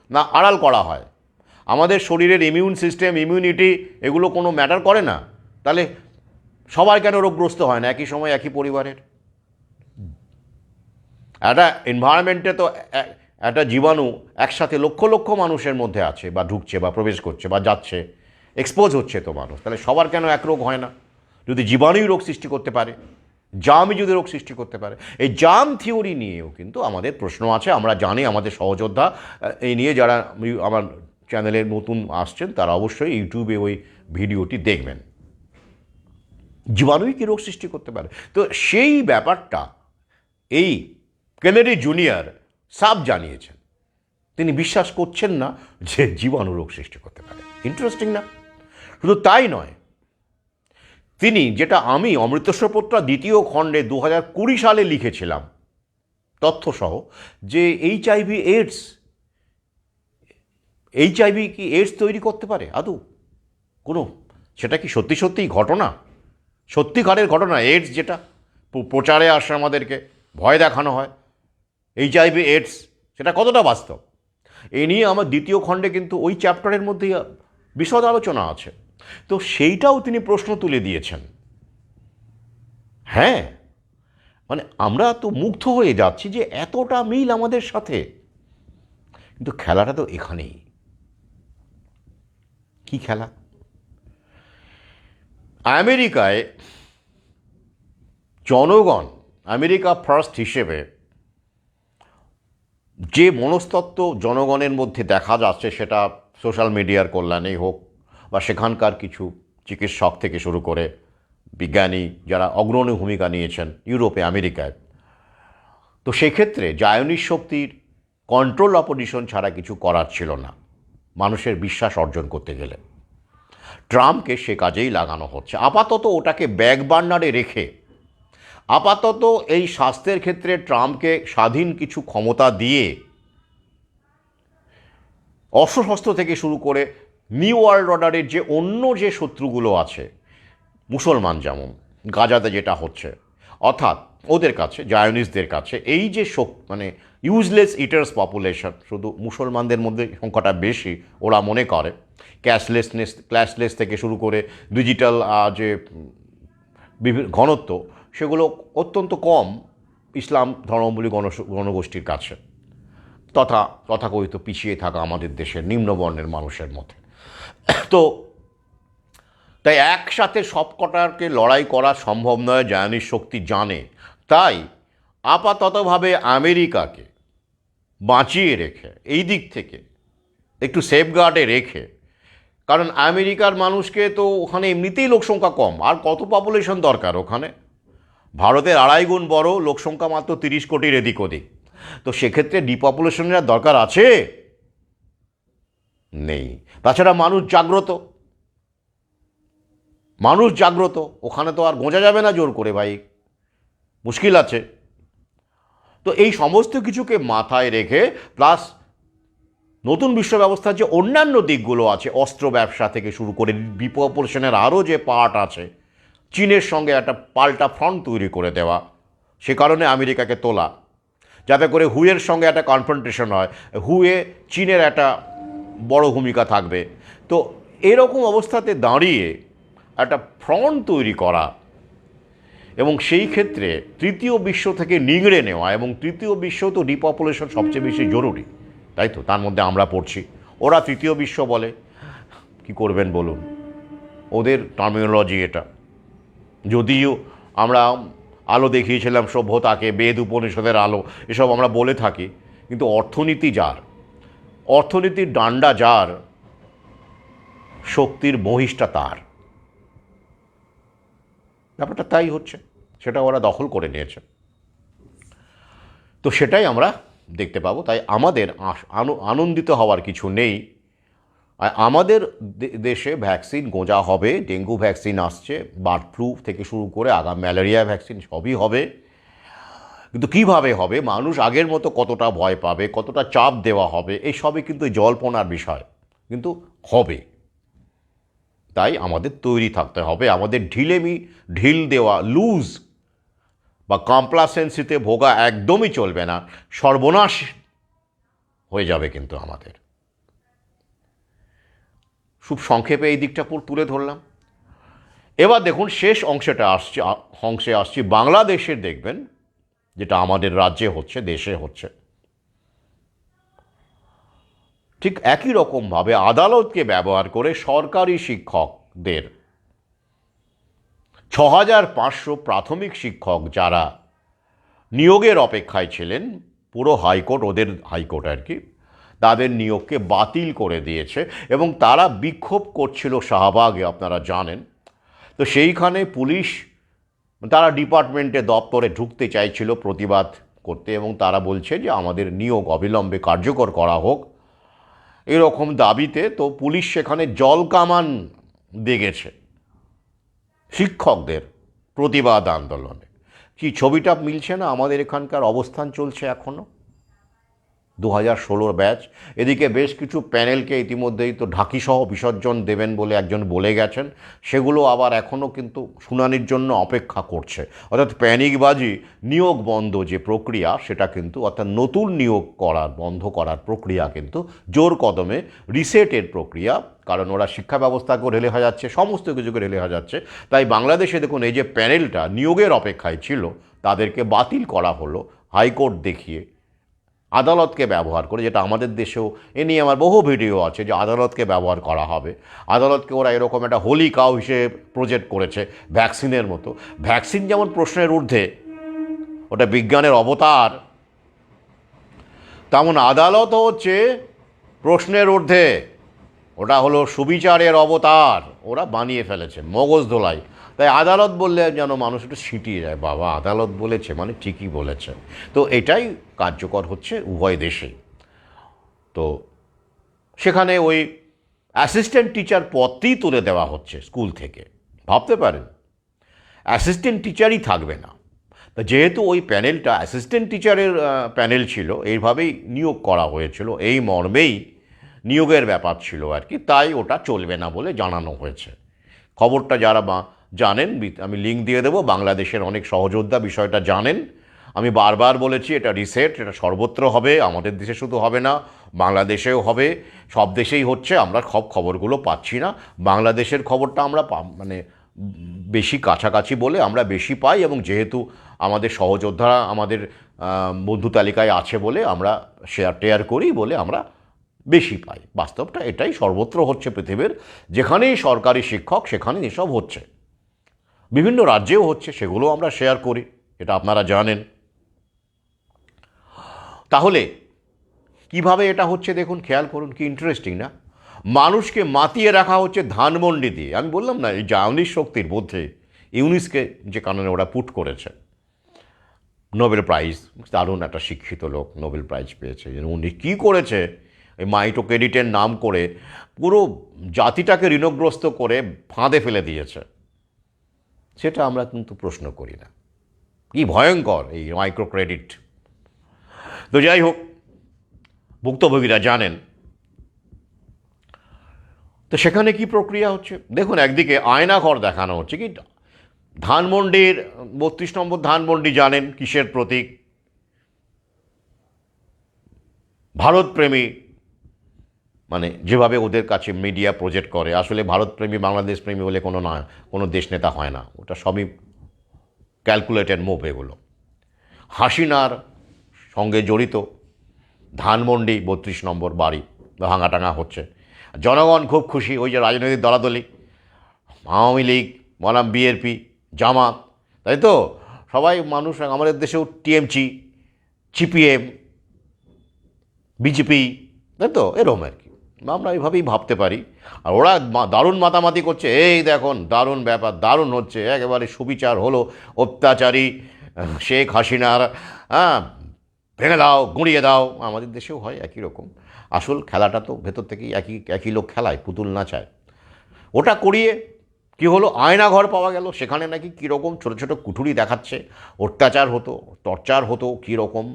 না আড়াল করা হয়? আমাদের শরীরের ইমিউন সিস্টেম, ইমিউনিটি এগুলো কোনো ম্যাটার করে না? তাহলে সবার কেন রোগগ্রস্ত হয় না একই সময় একই পরিবারের? একটা এনভায়রনমেন্টে তো একটা জীবাণু একসাথে লক্ষ লক্ষ মানুষের মধ্যে আছে, বা ঢুকছে বা প্রবেশ করছে বা যাচ্ছে, এক্সপোজ হচ্ছে তো মানুষ। তাহলে সবার কেন এক রোগ হয় না? যদি জীবাণুই রোগ সৃষ্টি করতে পারে, জামই যদি রোগ সৃষ্টি করতে পারে। এই জাম থিওরি নিয়েও কিন্তু আমাদের প্রশ্ন আছে। আমরা জানি আমাদের সহযোদ্ধা এই নিয়ে, যারা আমার চ্যানেলে নতুন আসছেন তারা অবশ্যই ইউটিউবে ওই ভিডিওটি দেখবেন। জীবাণুই কি রোগ সৃষ্টি করতে পারে? তো সেই ব্যাপারটা এই কেনেডি জুনিয়র সাব জানিয়েছেন। তিনি বিশ্বাস করছেন না যে জীবাণু রোগ সৃষ্টি করতে পারে। ইন্টারেস্টিং না? শুধু তাই নয়, তিনি যেটা আমি অমৃতস্বরপত্রা 2য় খণ্ডে 2020 সালে লিখেছিলাম তথ্যসহ, যে এইচআইভি কি এইডস তৈরি করতে পারে আদৌ? কোনো, সেটা কি সত্যি সত্যিই ঘটনা, সত্যিকারের ঘটনা? এইডস যেটা প্রচারে আসে, আমাদেরকে ভয় দেখানো হয়, এইচআইভি এইডস, সেটা কতটা বাস্তব? এই নিয়ে আমার 2য় খণ্ডে কিন্তু ওই চ্যাপ্টারের মধ্যেই বিশদ আলোচনা আছে। তো সেইটাও তিনি প্রশ্ন তুলে দিয়েছেন। হ্যাঁ, মানে আমরা তো মুগ্ধ হয়ে যাচ্ছি যে এতটা মিল আমাদের সাথে। কিন্তু খেলাটা তো এখানেই। কি খেলা? আমেরিকায় জনগণ আমেরিকা ফার্স্ট হিসেবে যে মনস্তত্ত্ব জনগণের মধ্যে দেখা যাচ্ছে, সেটা সোশ্যাল মিডিয়ার কল্যাণেই হোক, বা সেখানকার কিছু চিকিৎসক থেকে শুরু করে বিজ্ঞানী যারা অগ্রণী ভূমিকা নিয়েছেন ইউরোপে, আমেরিকায়, তো সেক্ষেত্রে জায়নিস্ট শক্তির কন্ট্রোল অপোজিশন ছাড়া কিছু করার ছিল না মানুষের বিশ্বাস অর্জন করতে গেলে। ট্রাম্পকে সে কাজেই লাগানো হচ্ছে। আপাতত ওটাকে ব্যাক বার্নারে রেখে, আপাতত এই স্বাস্থ্যের ক্ষেত্রে ট্রাম্পকে স্বাধীন কিছু ক্ষমতা দিয়ে অস্ত্রশস্ত্র থেকে শুরু করে নিউ ওয়ার্ল্ড অর্ডারের যে অন্য যে শত্রুগুলো আছে, মুসলমান যেমন গাজাতে যেটা হচ্ছে, অর্থাৎ ওদের কাছে, জায়নিস্টদের কাছে এই যে মানে ইউজলেস ইটার্স পপুলেশন, শুধু মুসলমানদের মধ্যে সংখ্যাটা বেশি, ওরা মনে করে ক্যাশলেস থেকে শুরু করে ডিজিটাল যে ঘনত্ব, সেগুলো অত্যন্ত কম ইসলাম ধর্মাবলম্বী গণগোষ্ঠীর কাছে, তথাকথিত পিছিয়ে থাকা আমাদের দেশের নিম্নবর্ণের মানুষের মধ্যে। তো তাই একসাথে সব কটাকে লড়াই করা সম্ভব নয়, জায়নিস্ট শক্তি জানে। তাই আপাততভাবে আমেরিকাকে বাঁচিয়ে রেখে, এই দিক থেকে একটু সেফগার্ডে রেখে, কারণ আমেরিকার মানুষকে তো ওখানে এমনিতেই লোকসংখ্যা কম, আর কত পপুলেশন দরকার ওখানে? ভারতের 2.5 গুণ বড়, লোকসংখ্যা মাত্র 30 কোটির এদিক ওদিক। তো সেক্ষেত্রে ডিপপুলেশনের দরকার আছে? নেই। তাছাড়া মানুষ জাগ্রত, ওখানে তো আর গোঁজা যাবে না জোর করে, ভাই, মুশকিল আছে। তো এই সমস্ত কিছুকে মাথায় রেখে, প্লাস নতুন বিশ্ব ব্যবস্থার যে অন্যান্য দিকগুলো আছে, অস্ত্র ব্যবসা থেকে শুরু করে ডিপপুলেশনের আরও যে পার্ট আছে, চীনের সঙ্গে একটা পাল্টা ফ্রন্ট তৈরি করে দেওয়া, সে কারণে আমেরিকাকে তোলা, যাতে করে হুয়ের সঙ্গে একটা কনফ্রন্টেশন হয়, হুয়ে চীনের একটা বড় ভূমিকা থাকবে। তো এরকম অবস্থাতে দাঁড়িয়ে একটা ফ্রন্ট তৈরি করা, এবং সেই ক্ষেত্রে তৃতীয় বিশ্ব থেকে নিগড়ে নেওয়া, এবং তৃতীয় বিশ্ব তো ডিপপুলেশন সবচেয়ে বেশি জরুরি, তাই তো? তার মধ্যে আমরা পড়ছি। ওরা তৃতীয় বিশ্ব বলে, কি করবেন বলুন? ওদের টার্মিনোলজি এটা। যদিও আমরা আলো দেখিয়েছিলাম সভ্যতাকে, বেদ উপনিষদের আলো, এসব আমরা বলে থাকি, কিন্তু অর্থনীতির ডান্ডা যার, শক্তির মহিষটা তার। ব্যাপারটা তাই হচ্ছে, সেটা ওরা দখল করে নিয়েছে। তো সেটাই আমরা দেখতে পাবো। তাই আমাদের আনন্দিত হওয়ার কিছু নেই। আমাদের দেশে ভ্যাকসিন গোঁজা হবে, ডেঙ্গু ভ্যাকসিন আসছে, বার্ড ফ্লু থেকে শুরু করে আগাম ম্যালেরিয়া ভ্যাকসিন সবই হবে। কিন্তু কীভাবে হবে, মানুষ আগের মতো কতটা ভয় পাবে, কতটা চাপ দেওয়া হবে, এই সবই কিন্তু জল্পনার বিষয়, কিন্তু হবে। তাই আমাদের তৈরি থাকতে হবে। আমাদের ঢিল দেওয়া, লুজ বা কমপ্লাসেন্সিতে ভোগা একদমই চলবে না। সর্বনাশ হয়ে যাবে কিন্তু আমাদের। খুব সংক্ষেপে এই দিকটা তুলে ধরলাম। এবার দেখুন শেষ অংশে আসছি বাংলাদেশের। দেখবেন যেটা আমাদের রাজ্যে হচ্ছে, দেশে হচ্ছে, ঠিক একই রকমভাবে আদালতকে ব্যবহার করে সরকারি শিক্ষকদের 6500 প্রাথমিক শিক্ষক যারা নিয়োগের অপেক্ষায় ছিলেন, পুরো হাইকোর্ট, ওদের হাইকোর্ট আর কি, তাদের নিয়োগকে বাতিল করে দিয়েছে এবং তারা বিক্ষোভ করছিল শাহবাগে, আপনারা জানেন। তো সেইখানে পুলিশ, তারা ডিপার্টমেন্টে দপ্তরে ঢুকতে চাইছিল প্রতিবাদ করতে, এবং তারা বলছে যে আমাদের নিয়োগ অবিলম্বে কার্যকর করা হোক, এরকম দাবিতে। তো পুলিশ সেখানে জল কামান দেখেছে শিক্ষকদের প্রতিবাদ আন্দোলনে। কি ছবিটা মিলছে না? আমাদের এখানকার অবস্থান চলছে এখনও 2016 ব্যাচ। এদিকে বেশ কিছু প্যানেলকে ইতিমধ্যেই তো ঢাকিসহ বিসর্জন দেবেন বলে একজন বলে গেছেন, সেগুলো আবার এখনও কিন্তু শুনানির জন্য অপেক্ষা করছে। অর্থাৎ প্যানিকবাজি, নিয়োগ বন্ধ যে প্রক্রিয়া, সেটা কিন্তু, অর্থাৎ নতুন নিয়োগ বন্ধ করার প্রক্রিয়া কিন্তু জোর কদমে, রিসেটের প্রক্রিয়া, কারণ ওরা শিক্ষা ব্যবস্থাকেও ঢেলে হাজাচ্ছে, সমস্ত কিছুকে ঢেলে হাজাচ্ছে। তাই বাংলাদেশে দেখুন এই যে প্যানেলটা নিয়োগের অপেক্ষায় ছিল, তাদেরকে বাতিল করা হলো হাইকোর্ট দেখিয়ে, আদালতকে ব্যবহার করে। যেটা আমাদের দেশেও, এ নিয়ে আমার বহু ভিডিও আছে, যে আদালতকে ব্যবহার করা হবে। আদালতকে ওরা এরকম একটা হোলি কাউ হিসেবে প্রজেক্ট করেছে, ভ্যাকসিনের মতো। ভ্যাকসিন যেমন প্রশ্নের ঊর্ধ্বে, ওটা বিজ্ঞানের অবতার, তেমন আদালতও হচ্ছে প্রশ্নের ঊর্ধ্বে, ওটা হলো সুবিচারের অবতার। ওরা বানিয়ে ফেলেছে মগজ ধোলাই। তাই আদালত বললে যেন মানুষ একটু ছিটিয়ে যায়, বাবা আদালত বলেছে মানে ঠিকই বলেছে। তো এটাই কার্যকর হচ্ছে উভয় দেশেই। তো সেখানে ওই অ্যাসিস্ট্যান্ট টিচার পদটি তুলে দেওয়া হচ্ছে স্কুল থেকে। ভাবতে পারেন, অ্যাসিস্ট্যান্ট টিচারই থাকবে না। তা যেহেতু ওই প্যানেলটা অ্যাসিস্ট্যান্ট টিচারের প্যানেল ছিল, এইভাবেই নিয়োগ করা হয়েছিল, এই মর্মেই নিয়োগের ব্যাপার ছিল আর কি, তাই ওটা চলবে না বলে জানানো হয়েছে। খবরটা যারা জানেন, আমি লিঙ্ক দিয়ে দেবো, বাংলাদেশের অনেক সহযোদ্ধা বিষয়টা জানেন। আমি বারবার বলেছি এটা রিসেট, এটা সর্বত্র হবে, আমাদের দেশে শুধু হবে না, বাংলাদেশেও হবে, সব দেশেই হচ্ছে। আমরা খবরগুলো পাচ্ছি না, বাংলাদেশের খবরটা আমরা মানে বেশি কাছাকাছি বলে আমরা বেশি পাই, এবং যেহেতু আমাদের সহযোদ্ধারা আমাদের বন্ধু তালিকায় আছে বলে আমরা টেয়ার করি বলে আমরা বেশি পাই। বাস্তবটা এটাই, সর্বত্র হচ্ছে পৃথিবীর, যেখানেই সরকারি শিক্ষক সেখানেই এসব হচ্ছে। বিভিন্ন রাজ্যেও হচ্ছে, সেগুলো আমরা শেয়ার করি, এটা আপনারা জানেন। তাহলে কিভাবে এটা হচ্ছে দেখুন, খেয়াল করুন, কি ইন্টারেস্টিং না? মানুষকে মাতিয়ে রাখা হচ্ছে ধানমন্ডি দিয়ে। আমি বললাম না, এই জার্মানির শক্তির মধ্যে ইউনিসকে যে কারণে ওরা পুট করেছে নোবেল প্রাইজ, দারুণ একটা শিক্ষিত লোক নোবেল প্রাইজ পেয়েছে। উনি কী করেছে, এই মাইটো ক্রেডিটের নাম করে পুরো জাতিটাকে ঋণগ্রস্ত করে ফাঁদে ফেলে দিয়েছে, সেটা আমরা কিন্তু প্রশ্ন করি না। কি ভয়ঙ্কর এই মাইক্রো ক্রেডিট। তো যাই হোক, ভুক্তভোগীরা জানেন। তো সেখানে কি প্রক্রিয়া হচ্ছে দেখুন, একদিকে আয়নাঘর দেখানো হচ্ছে। কি ধানমন্ডির 32 নম্বর ধানমন্ডি জানেন কিসের প্রতীক? ভারতপ্রেমী, মানে যেভাবে ওদের কাছে মিডিয়া প্রজেক্ট করে, আসলে ভারতপ্রেমী বাংলাদেশ প্রেমী বলে কোনো দেশ নেতা হয় না, ওটা সবই ক্যালকুলেটেড মুভ। এগুলো হাসিনার সঙ্গে জড়িত ধানমন্ডি 32 নম্বর বাড়ি ভাঙাটাঙা হচ্ছে। জনগণ খুব খুশি, ওই যে রাজনৈতিক দলাদলি, আওয়ামী লীগ বনাম বিএনপি, জামাত, তাই তো সবাই মানুষ, আমাদের দেশেও টিএমসি, সিপিএম, বিজেপি, তাই তো এরকম আর কি, আমরা এইভাবেই ভাবতে পারি। আর ওরা দারুণ মাতামাতি করছে, এই দেখুন দারুণ ব্যাপার, দারুণ হচ্ছে, একেবারে সুবিচার হলো, অত্যাচারী শেখ হাসিনার ভেঙে দাও, গুঁড়িয়ে দাও। আমাদের দেশেও হয় একই রকম। আসল খেলাটা তো ভেতর থেকেই একই লোক খেলায়, পুতুল নাচায়। ওটা করিয়ে কি হলো, আয়নাঘর পাওয়া গেল, সেখানে নাকি কীরকম ছোটো ছোটো কুঠুরি দেখাচ্ছে, অত্যাচার হতো, টর্চার হতো, কীরকম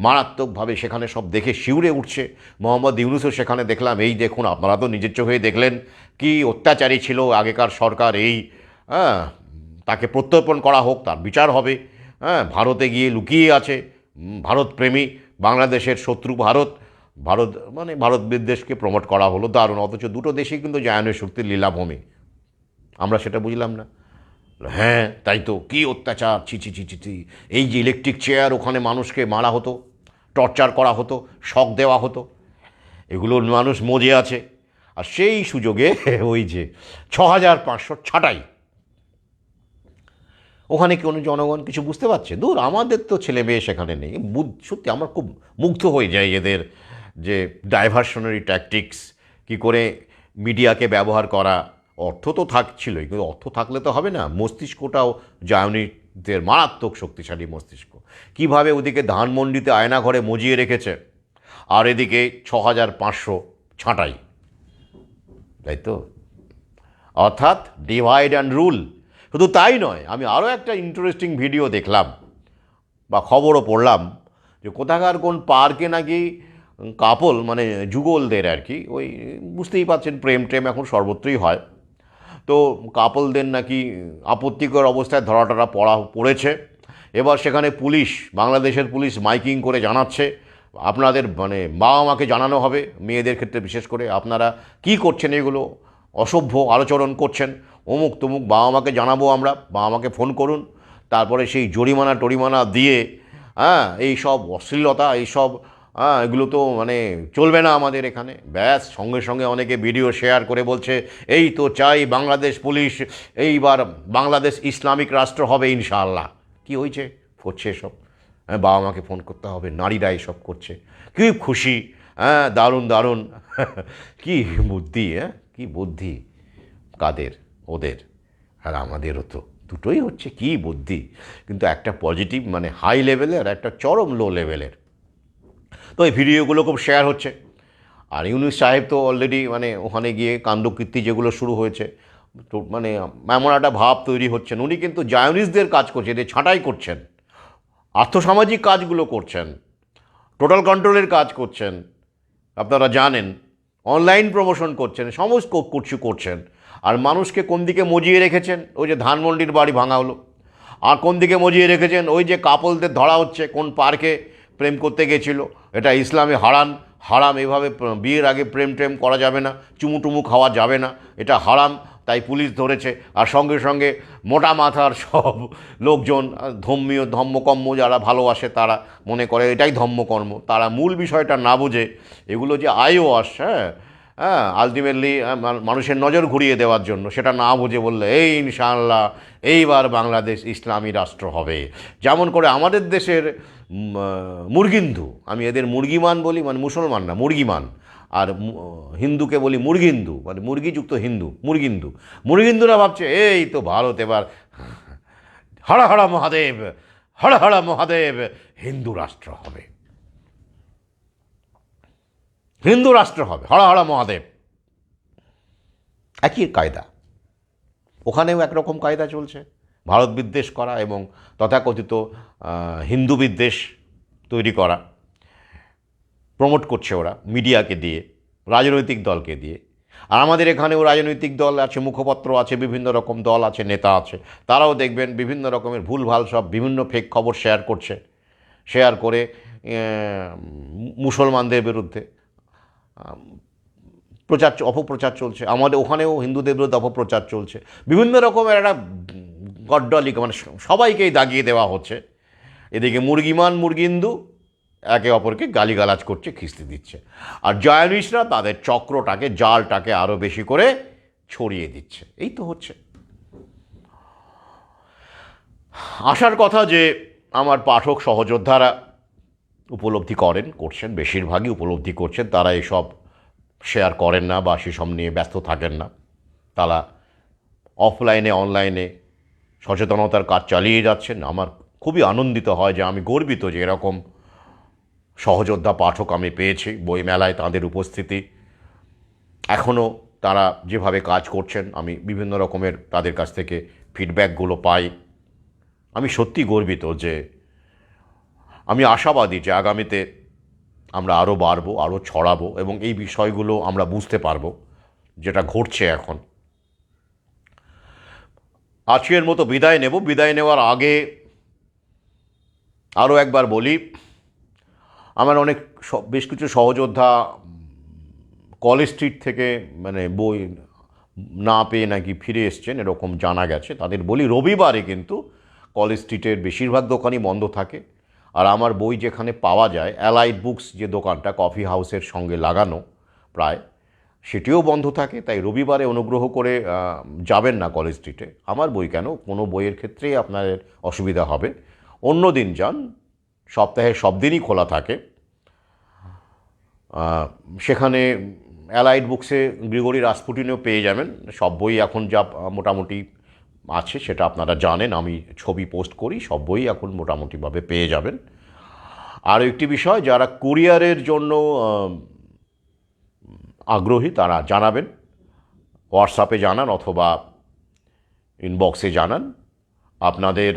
মারাত্মকভাবে সেখানে সব দেখে শিউরে উঠছে। মোহাম্মদ ইউনূসও সেখানে দেখলাম, এই দেখুন, আপনারা তো নিজের চোখেই দেখলেন কি অত্যাচারী ছিল আগেকার সরকার, এই তাকে প্রত্যর্পণ করা হোক, তার বিচার হবে। ভারতে গিয়ে লুকিয়ে আছে, ভারতপ্রেমী, বাংলাদেশের শত্রু ভারত, ভারত বিদ্বেষকে প্রমোট করা হলো, দারুণ। অথচ দুটো দেশেই কিন্তু জায়নের শক্তির লীলাভূমি, আমরা সেটা বুঝলাম না। হ্যাঁ তাই তো, কী অত্যাচার, ছি ছি ছি ছি ছি। এই যে ইলেকট্রিক চেয়ার, ওখানে মানুষকে মারা হতো, টর্চার করা হতো, শক দেওয়া হতো, এগুলোর মানুষ মজে আছে। আর সেই সুযোগে ওই যে 6500 ছাঁটাই, ওখানে কোনো জনগণ কিছু বুঝতে পারছে? দূর, আমাদের তো ছেলে মেয়ে সেখানে নেই। সত্যি আমরা খুব মুগ্ধ হয়ে যাই এদের যে ডাইভারশনারি ট্যাকটিক্স, কী করে মিডিয়াকে ব্যবহার করা। অর্থ তো থাকছিলই, কিন্তু অর্থ থাকলে তো হবে না, মস্তিষ্কটাও জায়নিদের মারাত্মক শক্তিশালী মস্তিষ্ক। কিভাবে ওদিকে ধানমন্ডিতে আয়নাঘরে মজিয়ে রেখেছে, আর এদিকে 6500 ছাঁটাই, তাই তো? অর্থাৎ ডিভাইড অ্যান্ড রুল। শুধু তাই নয়, আমি আরও একটা ইন্টারেস্টিং ভিডিও দেখলাম বা খবরও পড়লাম যে কোথাকার কোন পার্কে নাকি কাপল, মানে যুগলদের আর কি, ওই বুঝতেই পারছেন প্রেম টেম এখন সর্বত্রই হয়, তো কাপলদের নাকি আপত্তিকর অবস্থায় ধরাটরা পড়েছে। এবার সেখানে পুলিশ, বাংলাদেশের পুলিশ মাইকিং করে জানাচ্ছে, আপনাদের মানে বাবা মাকে জানানো হবে, মেয়েদের ক্ষেত্রে বিশেষ করে, আপনারা কি করছেন, এগুলো অসভ্য আচরণ করছেন, অমুক তমুক, বাবা মাকে জানাবো আমরা, বাবা মাকে ফোন করুন। তারপরে সেই জরিমানা টরিমানা দিয়ে, হ্যাঁ, এই সব অশ্লীলতা, এইসব, হ্যাঁ, এগুলো তো মানে চলবে না আমাদের এখানে। ব্যাস, সঙ্গে সঙ্গে অনেকে ভিডিও শেয়ার করে বলছে, এই তো চাই বাংলাদেশ পুলিশ, এইবার বাংলাদেশ ইসলামিক রাষ্ট্র হবে ইনশাআল্লাহ। কি হয়েছে, করছে এসব, হ্যাঁ, বাবা মাকে ফোন করতে হবে, নারীরা এসব করছে, কী খুশি, হ্যাঁ, দারুণ দারুণ। কি বুদ্ধি, হ্যাঁ, কী বুদ্ধি কাদের, ওদের আর আমাদেরও তো দুটোই হচ্ছে, কী বুদ্ধি। কিন্তু একটা পজিটিভ মানে হাই লেভেলের, আর একটা চরম লো লেভেলের। তো এই ভিডিওগুলো খুব শেয়ার হচ্ছে। আর ইউনুস সাহেব তো অলরেডি মানে ওখানে গিয়ে কাণ্ডকীর্তি যেগুলো শুরু হয়েছে, তো মানে এমন একটা ভাব তৈরি হচ্ছেন, উনি কিন্তু জায়নিস্টদের কাজ করছেন, এদের ছাঁটাই করছেন, আর্থসামাজিক কাজগুলো করছেন, টোটাল কন্ট্রোলের কাজ করছেন, আপনারা জানেন, অনলাইন প্রমোশন করছেন, সমস্ত কিছু করছেন। আর মানুষকে কোন দিকে মজিয়ে রেখেছেন, ওই যে ধানমন্ডির বাড়ি ভাঙা হলো, আর কোন দিকে মজিয়ে রেখেছেন, ওই যে কাপলদের ধরা হচ্ছে কোন পার্কে প্রেম করতে গেছিল, এটা ইসলামে হারাম, হারাম, এভাবে বিয়ের আগে প্রেম টেম করা যাবে না, চুমুটুমু খাওয়া যাবে না, এটা হারাম, তাই পুলিশ ধরেছে। আর সঙ্গে সঙ্গে মোটা মাথার সব লোকজন, ধম্মকর্ম যারা ভালোবাসে, তারা মনে করে এটাই ধম্মকর্ম, তারা মূল বিষয়টা না বুঝে এগুলো যে আইওয়াশ, হ্যাঁ হ্যাঁ, আলটিমেটলি মানুষের নজর ঘুরিয়ে দেওয়ার জন্য, সেটা না বুঝে বললে এই ইনশাআল্লাহ এইবার বাংলাদেশ ইসলামী রাষ্ট্র হবে। যেমন করে আমাদের দেশের মুরগিন্দু, আমি এদের মুরগিমান বলি, মানে মুসলমান না, মুরগিমান, আর হিন্দুকে বলি মুরগিন্দু, মানে মুরগিযুক্ত হিন্দু, মুরগিন্দু। মুরগিন্দুরা ভাবছে এই তো ভারত এবার হরা হরা মহাদেব, হরা হরা মহাদেব, হিন্দু রাষ্ট্র হবে, হিন্দু রাষ্ট্র হবে, হরা হরা মহাদেব। একই কায়দা, ওখানেও একরকম কায়দা চলছে, ভারত বিদ্বেষ করা এবং তথাকথিত হিন্দু বিদ্বেষ তৈরি করা, প্রমোট করছে ওরা মিডিয়াকে দিয়ে, রাজনৈতিক দলকে দিয়ে। আর আমাদের এখানেও রাজনৈতিক দল আছে, মুখপত্র আছে, বিভিন্ন রকম দল আছে, নেতা আছে, তারাও দেখবেন বিভিন্ন রকমের ভুলভাল সব বিভিন্ন ফেক খবর শেয়ার করছে, শেয়ার করে মুসলমানদের বিরুদ্ধে অপপ্রচার চলছে। আমাদের ওখানেও হিন্দুদের বিরুদ্ধে অপপ্রচার চলছে, বিভিন্ন রকমের একটা গড্ডলিকা, মানে সবাইকেই দাগিয়ে দেওয়া হচ্ছে। এদিকে মুরগিমান মুরগিন্দু একে অপরকে গালিগালাজ করছে, খিস্তি দিচ্ছে, আর জায়নিস্টরা তাদের চক্রটাকে, জালটাকে আরও বেশি করে ছড়িয়ে দিচ্ছে। এই তো হচ্ছে। আশার কথা যে আমার পাঠক সহযোদ্ধারা উপলব্ধি করছেন, বেশিরভাগই উপলব্ধি করছেন, তারা এসব শেয়ার করেন না বা সেসব নিয়ে ব্যস্ত থাকেন না, তারা অফলাইনে অনলাইনে সচেতনতার কাজ চালিয়ে যাচ্ছেন। আমার খুবই আনন্দিত হয়, যে আমি গর্বিত যে এরকম সহযোদ্ধা পাঠক আমি পেয়েছি। বইমেলায় তাদের উপস্থিতি, এখনও তারা যেভাবে কাজ করছেন, আমি বিভিন্ন রকমের তাদের কাছ থেকে ফিডব্যাকগুলো পাই। আমি সত্যি গর্বিত, যে আমি আশাবাদী যে আগামীতে আমরা আরও বাড়বো, আরও ছড়াবো, এবং এই বিষয়গুলো আমরা বুঝতে পারবো যেটা ঘটছে এখন। আজকের মতো বিদায় নেব। বিদায় নেওয়ার আগে আরও একবার বলি, আমার অনেক বেশ কিছু সহযোদ্ধা কলেজ স্ট্রিট থেকে মানে বই না পেয়ে নাকি ফিরে এসছেন এরকম জানা গেছে। তাদের বলি রবিবারে কিন্তু কলেজ স্ট্রিটের বেশিরভাগ দোকানই বন্ধ থাকে। আর আমার বই যেখানে পাওয়া যায়, অ্যালাইড বুকস যে দোকানটা কফি হাউসের সঙ্গে লাগানো প্রায়, সেটিও বন্ধ থাকে। তাই রবিবারে অনুগ্রহ করে যাবেন না কলেজ স্ট্রিটে। আমার বই কেন, কোনো বইয়ের ক্ষেত্রেই আপনার অসুবিধা হবে, অন্য দিন যান, সপ্তাহের সব দিনই খোলা থাকে। সেখানে অ্যালাইড বুকসে গ্রিগরি রাসপুটিনও পেয়ে যাবেন। সব বই এখন যা মোটামুটি আছে সেটা আপনারা জানেন, আমি ছবি পোস্ট করি, সব বই এখন মোটামুটিভাবে পেয়ে যাবেন। আর একটি বিষয়, যারা কুরিয়ারের জন্য আগ্রহী তারা জানাবেন, হোয়াটসঅ্যাপে জানান অথবা ইনবক্সে জানান। আপনাদের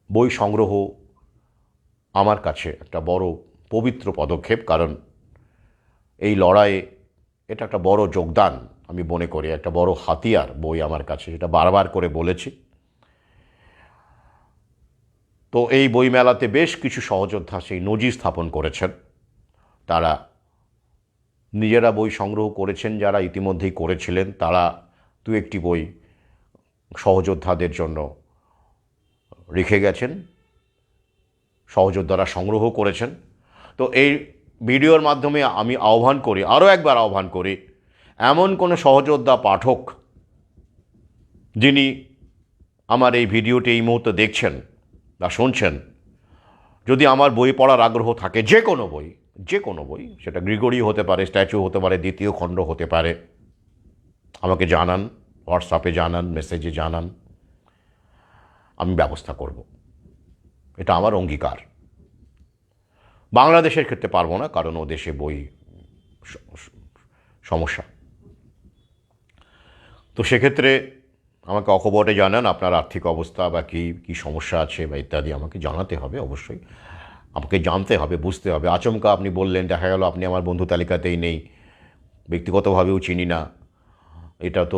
বই সংগ্রহ আমার কাছে একটা বড় পবিত্র পদক্ষেপ, কারণ এই লড়াইয়ে এটা একটা বড় যোগদান আমি মনে করি, একটা বড় হাতিয়ার বই আমার কাছে, সেটা বারবার করে বলেছি। তো এই বইমেলাতে বেশ কিছু সহযোদ্ধা সেই নজির স্থাপন করেছেন। তারা নিজেরা বই সংগ্রহ করেছেন, যারা ইতিমধ্যেই করেছিলেন তারা দু একটি বই সহযোদ্ধাদের জন্য রেখে গেছেন, সহযোদ্ধারা সংগ্রহ করেছেন। তো এই ভিডিওর মাধ্যমে আমি আহ্বান করি, আরও একবার আহ্বান করি, এমন কোনো সহযোদ্ধা পাঠক যিনি আমার এই ভিডিওটি এই মুহূর্তে দেখছেন বা শুনছেন, যদি আমার বই পড়ার আগ্রহ থাকে, যে কোনো বই, সেটা গ্রিগরি হতে পারে, স্ট্যাচু হতে পারে, দ্বিতীয় খণ্ড হতে পারে, আমাকে জানান, হোয়াটসঅ্যাপে জানান, মেসেজে জানান, আমি ব্যবস্থা করব। এটা আমার অঙ্গীকার। বাংলাদেশের ক্ষেত্রে পারবো না, কারণ ও দেশে বই সমস্যা। তো সেক্ষেত্রে আমাকে অকপটে জানান আপনার আর্থিক অবস্থা বা কী সমস্যা আছে বা ইত্যাদি আমাকে জানাতে হবে। অবশ্যই আমাকে জানতে হবে, বুঝতে হবে। আচমকা আপনি বললেন, দেখা গেল আপনি আমার বন্ধু তালিকাতেই নেই, ব্যক্তিগতভাবেও চিনি না, এটা তো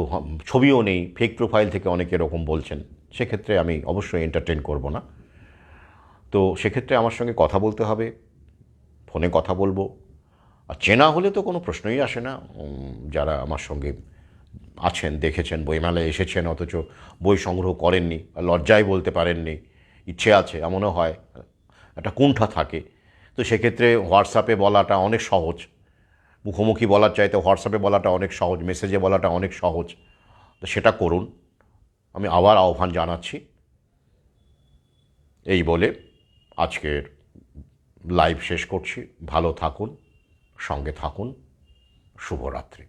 ছবিও নেই, ফেক প্রোফাইল থেকে অনেকে এরকম বলছেন, সেক্ষেত্রে আমি অবশ্যই এন্টারটেন করব না। তো সেক্ষেত্রে আমার সঙ্গে কথা বলতে হবে, ফোনে কথা বলবো। আর চেনা হলে তো কোনো প্রশ্নই আসে না। যারা আমার সঙ্গে আছেন, দেখেছেন, বইমেলায় এসেছেন অথচ বই সংগ্রহ করেননি, লজ্জায় বলতে পারেননি, ইচ্ছে আছে, এমনও হয়, একটা কুণ্ঠা থাকে, তো সেক্ষেত্রে হোয়াটসঅ্যাপে বলাটা অনেক সহজ। মুখোমুখি বলার চাইতে হোয়াটসঅ্যাপে বলাটা অনেক সহজ, মেসেজে বলাটা অনেক সহজ। তো সেটা করুন, আমি আবার আহ্বান জানাচ্ছি। এই বলে আজকের লাইভ শেষ করছি। ভালো থাকুন, সঙ্গে থাকুন। শুভরাত্রি।